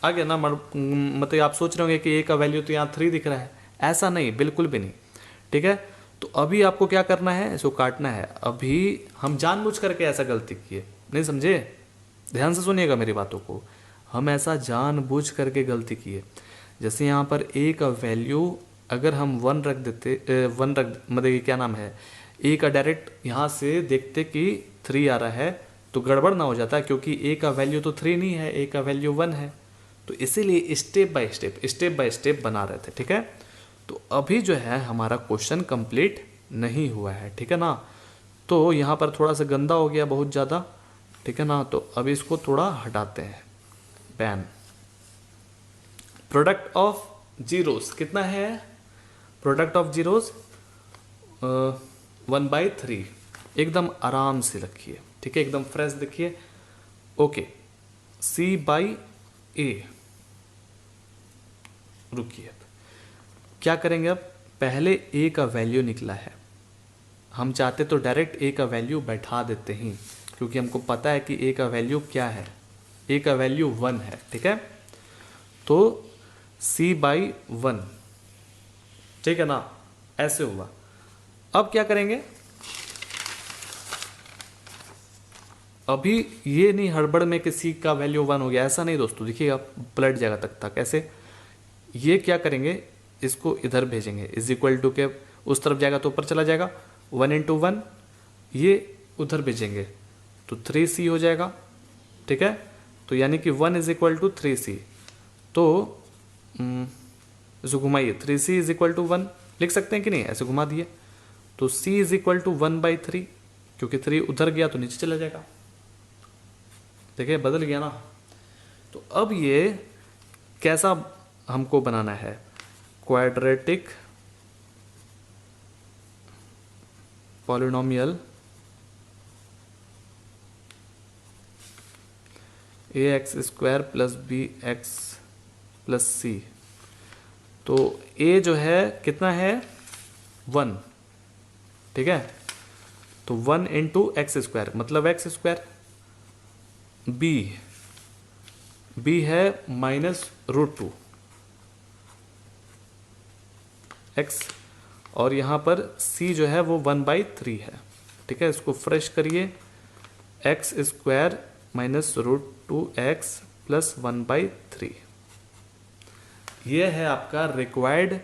आ गया ना। मतलब आप सोच रहे होंगे कि a का वैल्यू तो यहाँ 3 दिख रहा है। ऐसा नहीं, बिल्कुल भी नहीं। ठीक है, तो अभी आपको क्या करना है, इसको काटना है। अभी हम जानबूझ करके ऐसा गलती किए, नहीं समझे? ध्यान से सुनिएगा मेरी बातों को। हम ऐसा जानबूझ करके गलती किए। जैसे यहाँ पर a का वैल्यू अगर हम 1 रख देते, मतलब ये क्या नाम है, a का डायरेक्ट यहाँ से देखते कि 3 आ रहा है तो गड़बड़ ना हो जाता, क्योंकि a का वैल्यू तो 3 नहीं है, a का वैल्यू 1 है। तो इसीलिए स्टेप बाय स्टेप बना रहे थे। ठीक है, तो अभी जो है हमारा क्वेश्चन कंप्लीट नहीं हुआ है। ठीक है ना, तो यहाँ पर थोड़ा सा गंदा हो गया, बहुत ज़्यादा। ठीक है ना, तो अभी इसको थोड़ा हटाते हैं, बैन। प्रोडक्ट ऑफ जीरोस कितना है? Product of zeros 1/3। एकदम आराम से रखिए, ठीक है, एकदम फ्रेश देखिए। Okay, c/a। रुकिए, क्या करेंगे अब? पहले a का वैल्यू निकला है, हम चाहते तो डायरेक्ट a का वैल्यू बैठा देते हैं, क्योंकि हमको पता है कि a का वैल्यू क्या है, a का वैल्यू 1 है। ठीक है, तो c/1। ठीक है ना, ऐसे हुआ। अब क्या करेंगे? अभी ये नहीं हड़बड़ में कि c का वैल्यू 1 हो गया, ऐसा नहीं दोस्तों। देखिएगा पलट जाएगा तक तक। कैसे? ये क्या करेंगे, इसको इधर भेजेंगे, इज इक्वल टू के उस तरफ जाएगा तो ऊपर चला जाएगा, 1 × 1। ये उधर भेजेंगे तो 3c हो जाएगा। ठीक है, तो यानी कि 1 इज इक्वल टू 3c। तो इसको घुमाइए, 3c इज इक्वल टू 1 लिख सकते हैं कि नहीं? ऐसे घुमा दिए तो c इज इक्वल टू 1/3, क्योंकि 3 उधर गया तो नीचे चला जाएगा। देखिए बदल गया ना। तो अब ये कैसा हमको बनाना है? Quadratic polynomial ax² + bx + c। तो a जो है कितना है? 1। ठीक है, तो 1 × x², मतलब x²। b है -√2 x, और यहाँ पर c जो है वो 1/3 है। ठीक है, इसको फ्रेश करिए, x² -√2x + 1/3। ये है आपका रिक्वायर्ड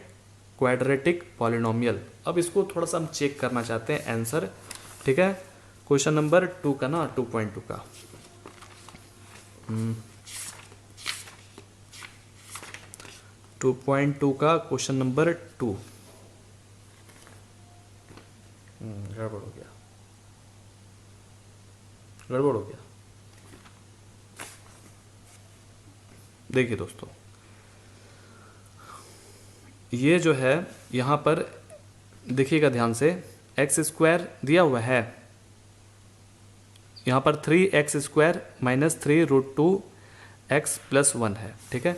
क्वाड्रेटिक पॉलिनोमियल। अब इसको थोड़ा सा हम चेक करना चाहते हैं आंसर। ठीक है, क्वेश्चन नंबर 2 का ना, 2.2 का। 2.2 का क्वेश्चन नंबर 2। गड़बड़ हो गया। देखिए दोस्तों, ये जो है यहाँ पर देखिएगा ध्यान से, x² दिया हुआ है, यहाँ पर 3x² माइनस 3√2x+1 है, ठीक है।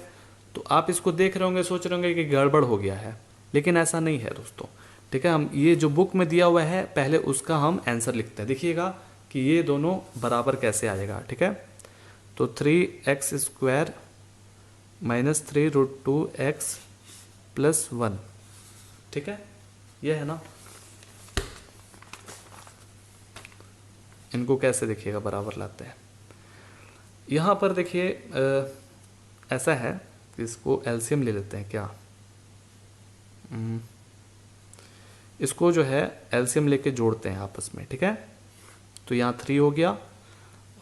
तो आप इसको देख रहे होंगे, सोच रहे होंगे कि गड़बड़ हो गया है, लेकिन ऐसा नहीं है दोस्तों, ठीक है। हम ये जो बुक में दिया हुआ है पहले उसका हम आंसर लिखते हैं। देखिएगा कि ये दोनों बराबर कैसे आएगा, ठीक है। तो 3x² माइनस 3√2x+1, ठीक है, ये है ना। इनको कैसे देखिएगा बराबर लाते हैं। यहाँ पर देखिए ऐसा है कि इसको एलसीएम ले लेते हैं क्या। इसको जो है एलसीएम लेके जोड़ते हैं आपस में, ठीक है। तो यहाँ 3 हो गया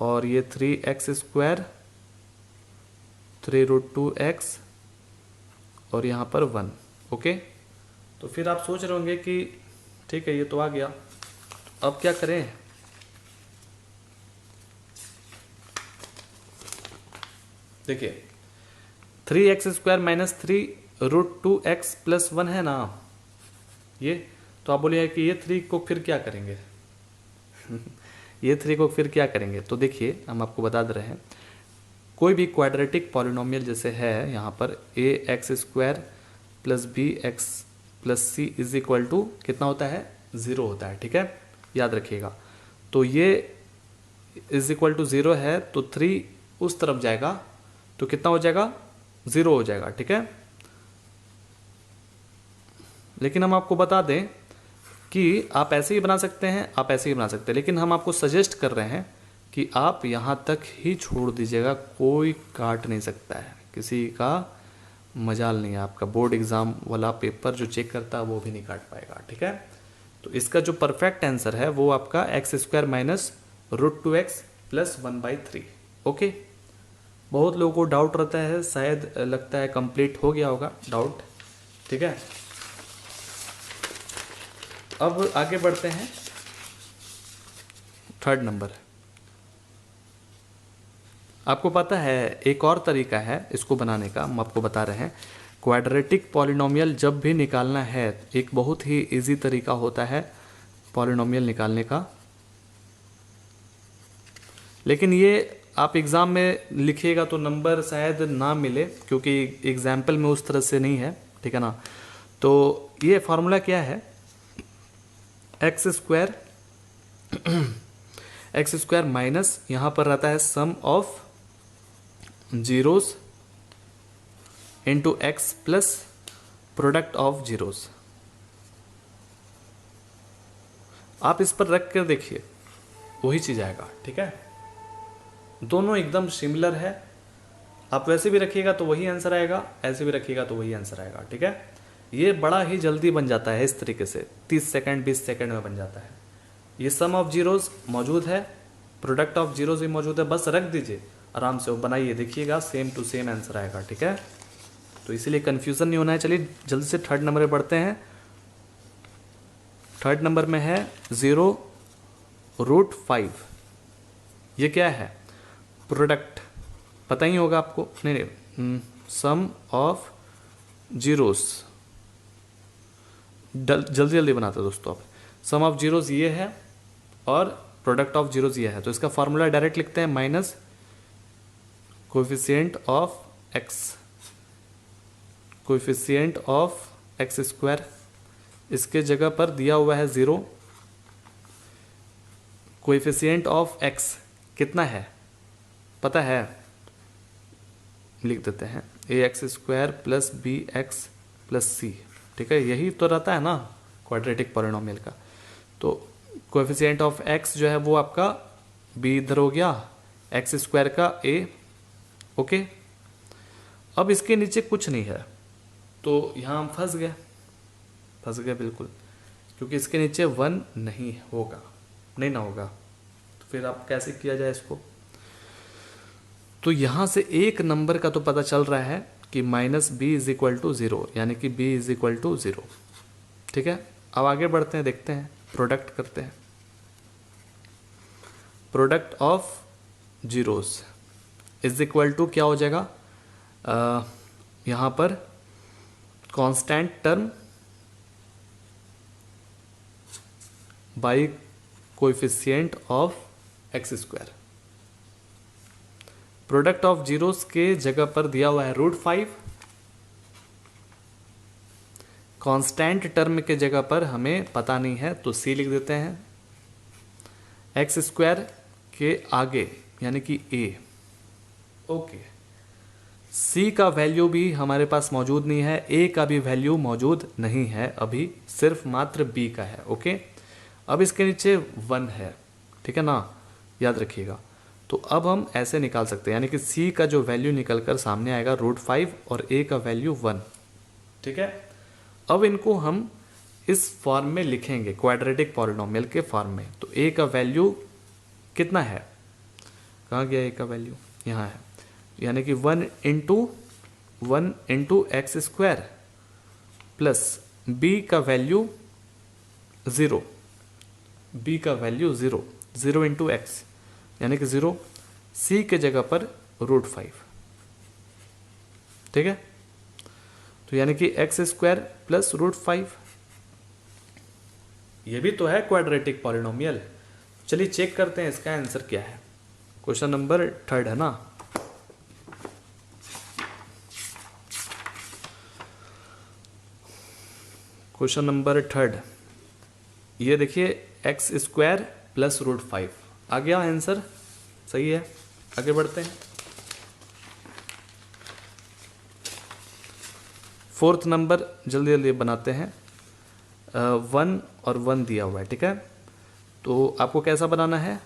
और ये 3x², 3√2x और यहाँ पर 1, ओके। तो फिर आप सोच रहे होंगे कि ठीक है ये तो आ गया, तो अब क्या करें। देखिए 3x² माइनस 3√2x+1 है ना ये। तो आप बोलिए कि ये 3 को फिर क्या करेंगे ये 3 को फिर क्या करेंगे। तो देखिए हम आपको बता दे रहे हैं, कोई भी क्वाड्रेटिक पॉलिनोमियल जैसे है यहाँ पर ax² plus bx plus c is equal to कितना होता है, 0 होता है, ठीक है, याद रखिएगा। तो ये इज इक्वल टू 0 है, तो 3 उस तरफ जाएगा तो कितना हो जाएगा, 0 हो जाएगा, ठीक है। लेकिन हम आपको बता दें कि आप ऐसे ही बना सकते हैं, आप ऐसे ही बना सकते हैं, लेकिन हम आपको सजेस्ट कर रहे हैं कि आप यहाँ तक ही छोड़ दीजिएगा, कोई काट नहीं सकता है, किसी का मजाल नहीं है। आपका बोर्ड एग्जाम वाला पेपर जो चेक करता है वो भी नहीं काट पाएगा, ठीक है। तो इसका जो परफेक्ट आंसर है वो आपका x² माइनस √2x+1/3, ओके। बहुत लोगों को डाउट रहता है, शायद लगता है कंप्लीट हो गया होगा डाउट, ठीक है। अब आगे बढ़ते हैं, थर्ड नंबर। आपको पता है एक और तरीका है इसको बनाने का, हम आपको बता रहे हैं। क्वाड्रेटिक पॉलिनोमियल जब भी निकालना है, एक बहुत ही इजी तरीका होता है पॉलिनोमियल निकालने का, लेकिन ये आप एग्ज़ाम में लिखिएगा तो नंबर शायद ना मिले, क्योंकि एग्जाम्पल में उस तरह से नहीं है, ठीक है ना। तो ये फार्मूला क्या है, x² माइनस यहाँ पर रहता है sum of zeros into x plus product of zeros. आप इस पर रख कर देखिए, वही चीज़ आएगा, ठीक है। दोनों एकदम सिमिलर है, आप वैसे भी रखिएगा तो वही आंसर आएगा, ऐसे भी रखिएगा तो वही आंसर आएगा, ठीक है। ये बड़ा ही जल्दी बन जाता है, इस तरीके से 30 सेकंड 20 सेकंड में बन जाता है। ये सम ऑफ जीरोस मौजूद है, प्रोडक्ट ऑफ जीरोस भी मौजूद है, बस रख दीजिए आराम से, वो बनाइए, देखिएगा सेम टू सेम आंसर आएगा, ठीक है। तो इसीलिए कंफ्यूजन नहीं होना है। चलिए जल्दी से थर्ड नंबर पे बढ़ते हैं। थर्ड नंबर में है 0√5। ये क्या है, प्रोडक्ट पता ही होगा आपको, नहीं सम ऑफ जीरोस, जल्दी जल्दी बनाते हैं दोस्तों। आप सम ऑफ जीरोस ये है और प्रोडक्ट ऑफ जीरोस ये है, तो इसका फॉर्मूला डायरेक्ट लिखते हैं, minus coefficient of x, coefficient of x², इसके जगह पर दिया हुआ है 0, कोएफिशिएंट ऑफ x कितना है पता है, लिख देते हैं ax² plus bx plus c, ठीक है। यही तो रहता है ना क्वाड्रेटिक पॉलिनोमियल का। तो कोएफिशिएंट ऑफ x जो है वो आपका b इधर हो गया, x² का a, ओके। अब इसके नीचे कुछ नहीं है, तो यहाँ हम फंस गए बिल्कुल, क्योंकि इसके नीचे 1 नहीं होगा, नहीं ना होगा। तो फिर आप कैसे किया जाए इसको। तो यहाँ से एक नंबर का तो पता चल रहा है कि minus b is equal to 0, यानी कि b इज इक्वल टू 0, ठीक है। अब आगे बढ़ते हैं, देखते हैं, प्रोडक्ट करते हैं। Product of zeros is equal to क्या हो जाएगा, यहाँ पर constant term by coefficient of x square. Product of zeros के जगह पर दिया हुआ है √5। कांस्टेंट टर्म के जगह पर हमें पता नहीं है तो सी लिख देते हैं। एक्स स्क्वायर के आगे यानी कि ए। ओके, सी का वैल्यू भी हमारे पास मौजूद नहीं है, ए का भी वैल्यू मौजूद नहीं है अभी, सिर्फ मात्र बी का है। ओके, अब इसके नीचे 1 है, ठीक है ना, याद रखिएगा। तो अब हम ऐसे निकाल सकते हैं, यानी कि सी का जो वैल्यू निकल कर सामने आएगा √5 और ए का वैल्यू 1, ठीक है। अब इनको हम इस फॉर्म में लिखेंगे, क्वाड्रेटिक पॉलिनोमियल के फॉर्म में। तो ए का वैल्यू कितना है, कहाँ गया ए का वैल्यू, यहाँ है, यानी कि 1 into x square plus b का वैल्यू 0, बी का वैल्यू 0 इंटू एक्स यानी कि 0, सी के जगह पर √5, ठीक है। तो यानी कि एक्स स्क्वायर प्लस √5, ये भी तो है क्वाड्रेटिक पॉलिनोमियल। चलिए चेक करते हैं इसका आंसर क्या है। क्वेश्चन नंबर 3 है ना। क्वेश्चन नंबर 3, ये देखिए एक्स स्क्वायर प्लस √5 आ गया आंसर, सही है। आगे बढ़ते हैं। 4th नंबर जल्दी जल्दी बनाते हैं। 1 और 1 दिया हुआ है, ठीक है। तो आपको कैसा बनाना है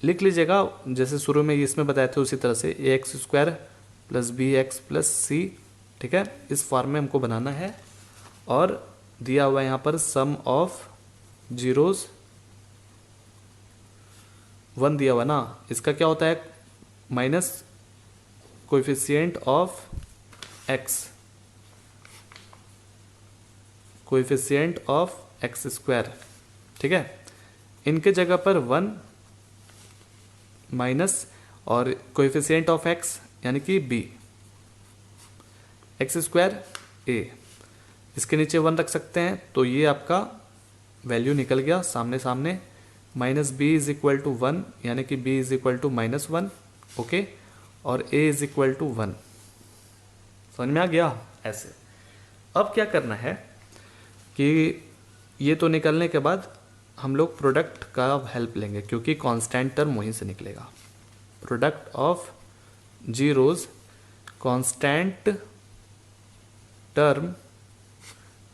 लिख लीजिएगा, जैसे शुरू में इसमें बताए थे उसी तरह से, ax square plus bx plus c, ठीक है, इस फॉर्म में हमको बनाना है। और दिया हुआ है यहाँ पर सम ऑफ जीरोस 1 दिया हुआ ना, इसका क्या होता है minus coefficient of x, coefficient of x square, ठीक है। इनके जगह पर 1 माइनस और कोएफिशिएंट ऑफ x यानी कि b, एक्स स्क्वायर a, इसके नीचे 1 रख सकते हैं। तो ये आपका वैल्यू निकल गया सामने सामने, minus b is equal to 1 यानी कि b is equal to -1, okay, और a इज इक्वल टू 1। समझ में आ गया ऐसे। अब क्या करना है कि ये तो निकलने के बाद हम लोग प्रोडक्ट का हेल्प लेंगे, क्योंकि कांस्टेंट टर्म वहीं से निकलेगा। Product of zeros constant term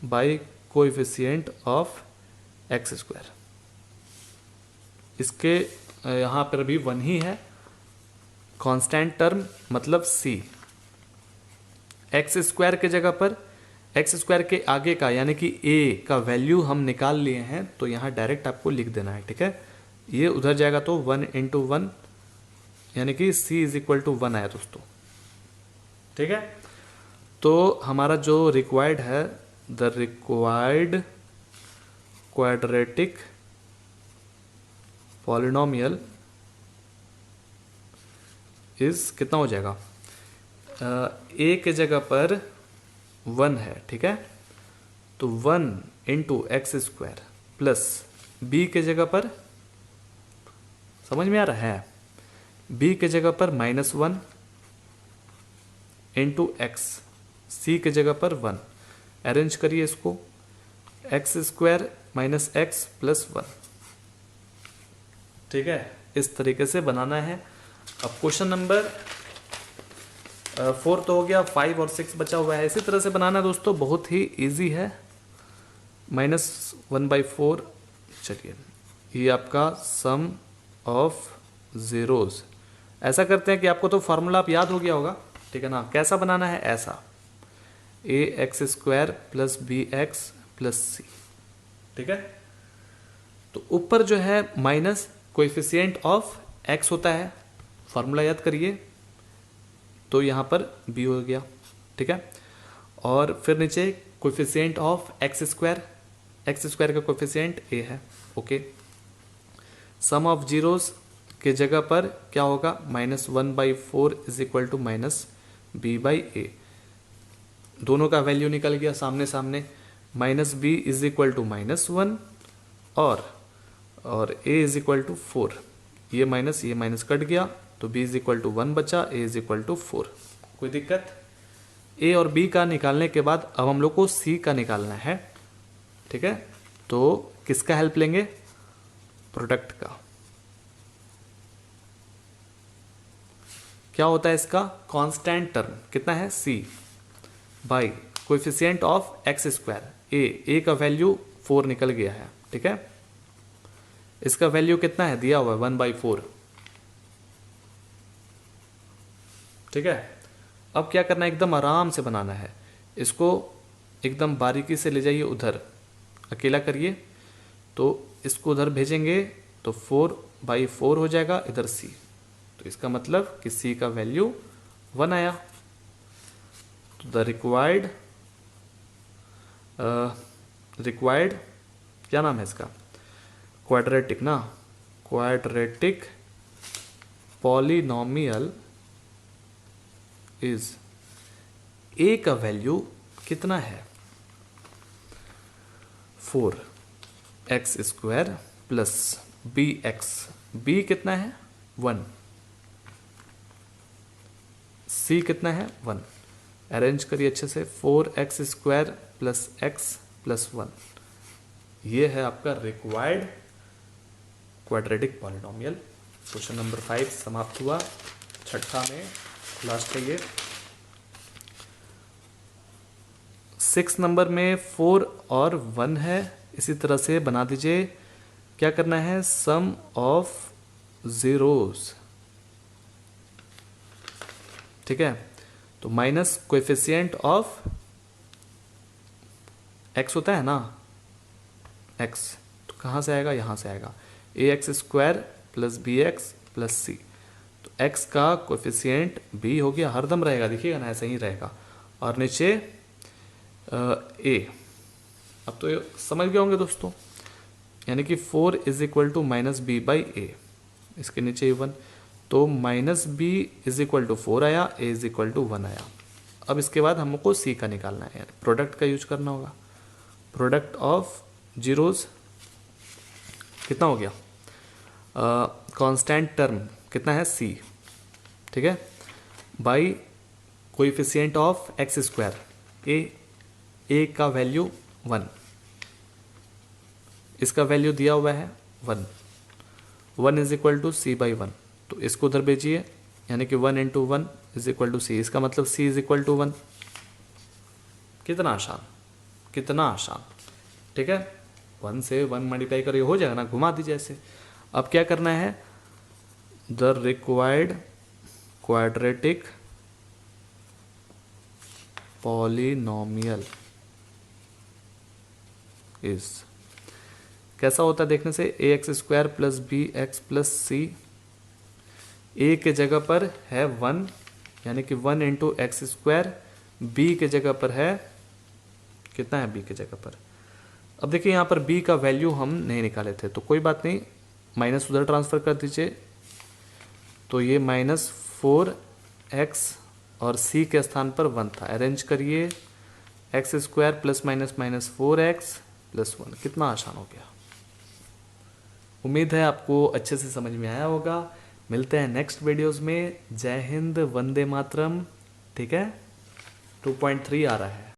by coefficient of x square, इसके यहाँ पर भी 1 ही है। कांस्टेंट टर्म मतलब c, एक्स स्क्वायर के जगह पर एक्स स्क्वायर के आगे का यानी कि a का वैल्यू हम निकाल लिए हैं, तो यहाँ डायरेक्ट आपको लिख देना है, ठीक है। ये उधर जाएगा तो 1 इंटू 1 यानी कि c इज इक्वल टू 1 आया दोस्तों, ठीक है। तो हमारा जो रिक्वायर्ड है, the required quadratic polynomial is कितना हो जाएगा, a के जगह पर 1 है, ठीक है। तो 1 into x square plus b के जगह पर, समझ में आ रहा है, b के जगह पर -1 इंटू एक्स, c के जगह पर 1, अरेंज करिए इसको, x square minus x plus 1, ठीक है। इस तरीके से बनाना है। अब क्वेश्चन नंबर 4 तो हो गया, 5 और 6 बचा हुआ है। इसी तरह से बनाना दोस्तों, बहुत ही इजी है। -1/4, चलिए ये आपका सम ऑफ जीरोस। ऐसा करते हैं कि आपको तो फॉर्मूला आप याद हो गया होगा, ठीक है ना। कैसा बनाना है, ऐसा ax square plus bx plus c, ठीक है। तो ऊपर जो है माइनस कोएफिशिएंट ऑफ x होता है, फॉर्मूला याद करिए, तो यहाँ पर b हो गया, ठीक है। और फिर नीचे कोएफिशिएंट ऑफ एक्स स्क्वायर का कोएफिशिएंट a है, ओके। सम ऑफ जीरोस के जगह पर क्या होगा, -1/4 इज इक्वल टू -b/a, दोनों का वैल्यू निकल गया सामने सामने, -b इज इक्वल टू -1 और a इज इक्वल टू 4, ये माइनस कट गया, तो b इज इक्वल टू 1 बचा, a इज इक्वल टू 4। कोई दिक्कत? a और b का निकालने के बाद अब हम लोग को c का निकालना है, ठीक है। तो किसका हेल्प लेंगे? प्रोडक्ट का। क्या होता है इसका? कांस्टेंट टर्म कितना है? c by coefficient of x square, a का वैल्यू 4 निकल गया है, ठीक है। इसका वैल्यू कितना है? दिया हुआ है 1/4, ठीक है। अब क्या करना है? एकदम आराम से बनाना है इसको, एकदम बारीकी से ले जाइए उधर, अकेला करिए, तो इसको उधर भेजेंगे तो 4/4 हो जाएगा, इधर c। तो इसका मतलब कि c का वैल्यू 1 आया। तो द रिक्वायर्ड क्या नाम है इसका? क्वाड्रेटिक ना, क्वाड्रेटिक पॉलिनोमियल इज, a का वैल्यू कितना है? 4x² प्लस bx, b कितना है? 1, c कितना है? 1। अरेंज करिए अच्छे से, 4x² प्लस x प्लस 1, ये है आपका required quadratic polynomial. Question number 5 समाप्त हुआ, छठा में लास्ट है ये। 6 नंबर में 4 और 1 है, इसी तरह से बना दीजिए। क्या करना है? सम ऑफ जीरोस, ठीक है। तो माइनस कोएफिशिएंट ऑफ x होता है ना, x, तो कहाँ से आएगा? यहाँ से आएगा, ax² plus bx plus c। तो x का कोएफिशिएंट b हो गया, हरदम रहेगा, देखिएगा ना, ऐसा ही रहेगा। और नीचे a। अब तो समझ गए होंगे दोस्तों, यानी कि 4 is equal to minus b by a, इसके नीचे 1, तो minus b is equal to 4 आया, a इज इक्वल टू 1 आया। अब इसके बाद हमको c का निकालना है, यानी प्रोडक्ट का यूज करना होगा। प्रोडक्ट ऑफ जीरोस कितना हो गया? कांस्टेंट टर्म कितना है? c, ठीक है, by coefficient of x², a का वैल्यू 1, इसका वैल्यू दिया हुआ है 1 is equal to c by 1, तो इसको उधर भेजिए, यानी कि 1 into 1 is equal to c, इसका मतलब c इज इक्वल टू 1। कितना आसान, कितना आसान, ठीक है। 1 से 1 मल्टीप्लाई करिए, हो जाएगा ना, घुमा दीजिए ऐसे। अब क्या करना है? The required quadratic polynomial is, कैसा होता है देखने से? ax² plus bx plus c, a के जगह पर है 1, यानी कि 1 इंटू x², b के जगह पर है कितना है? b के जगह पर, अब देखिए यहाँ पर b का वैल्यू हम नहीं निकाले थे, तो कोई बात नहीं, माइनस उधर ट्रांसफर कर दीजिए, तो ये -4x और c के स्थान पर 1 था, अरेंज करिए, x² plus minus -4x plus 1, कितना आसान हो गया। उम्मीद है आपको अच्छे से समझ में आया होगा। मिलते हैं नेक्स्ट वीडियोस में। जय हिंद, वंदे मातरम, ठीक है। 2.3 आ रहा है।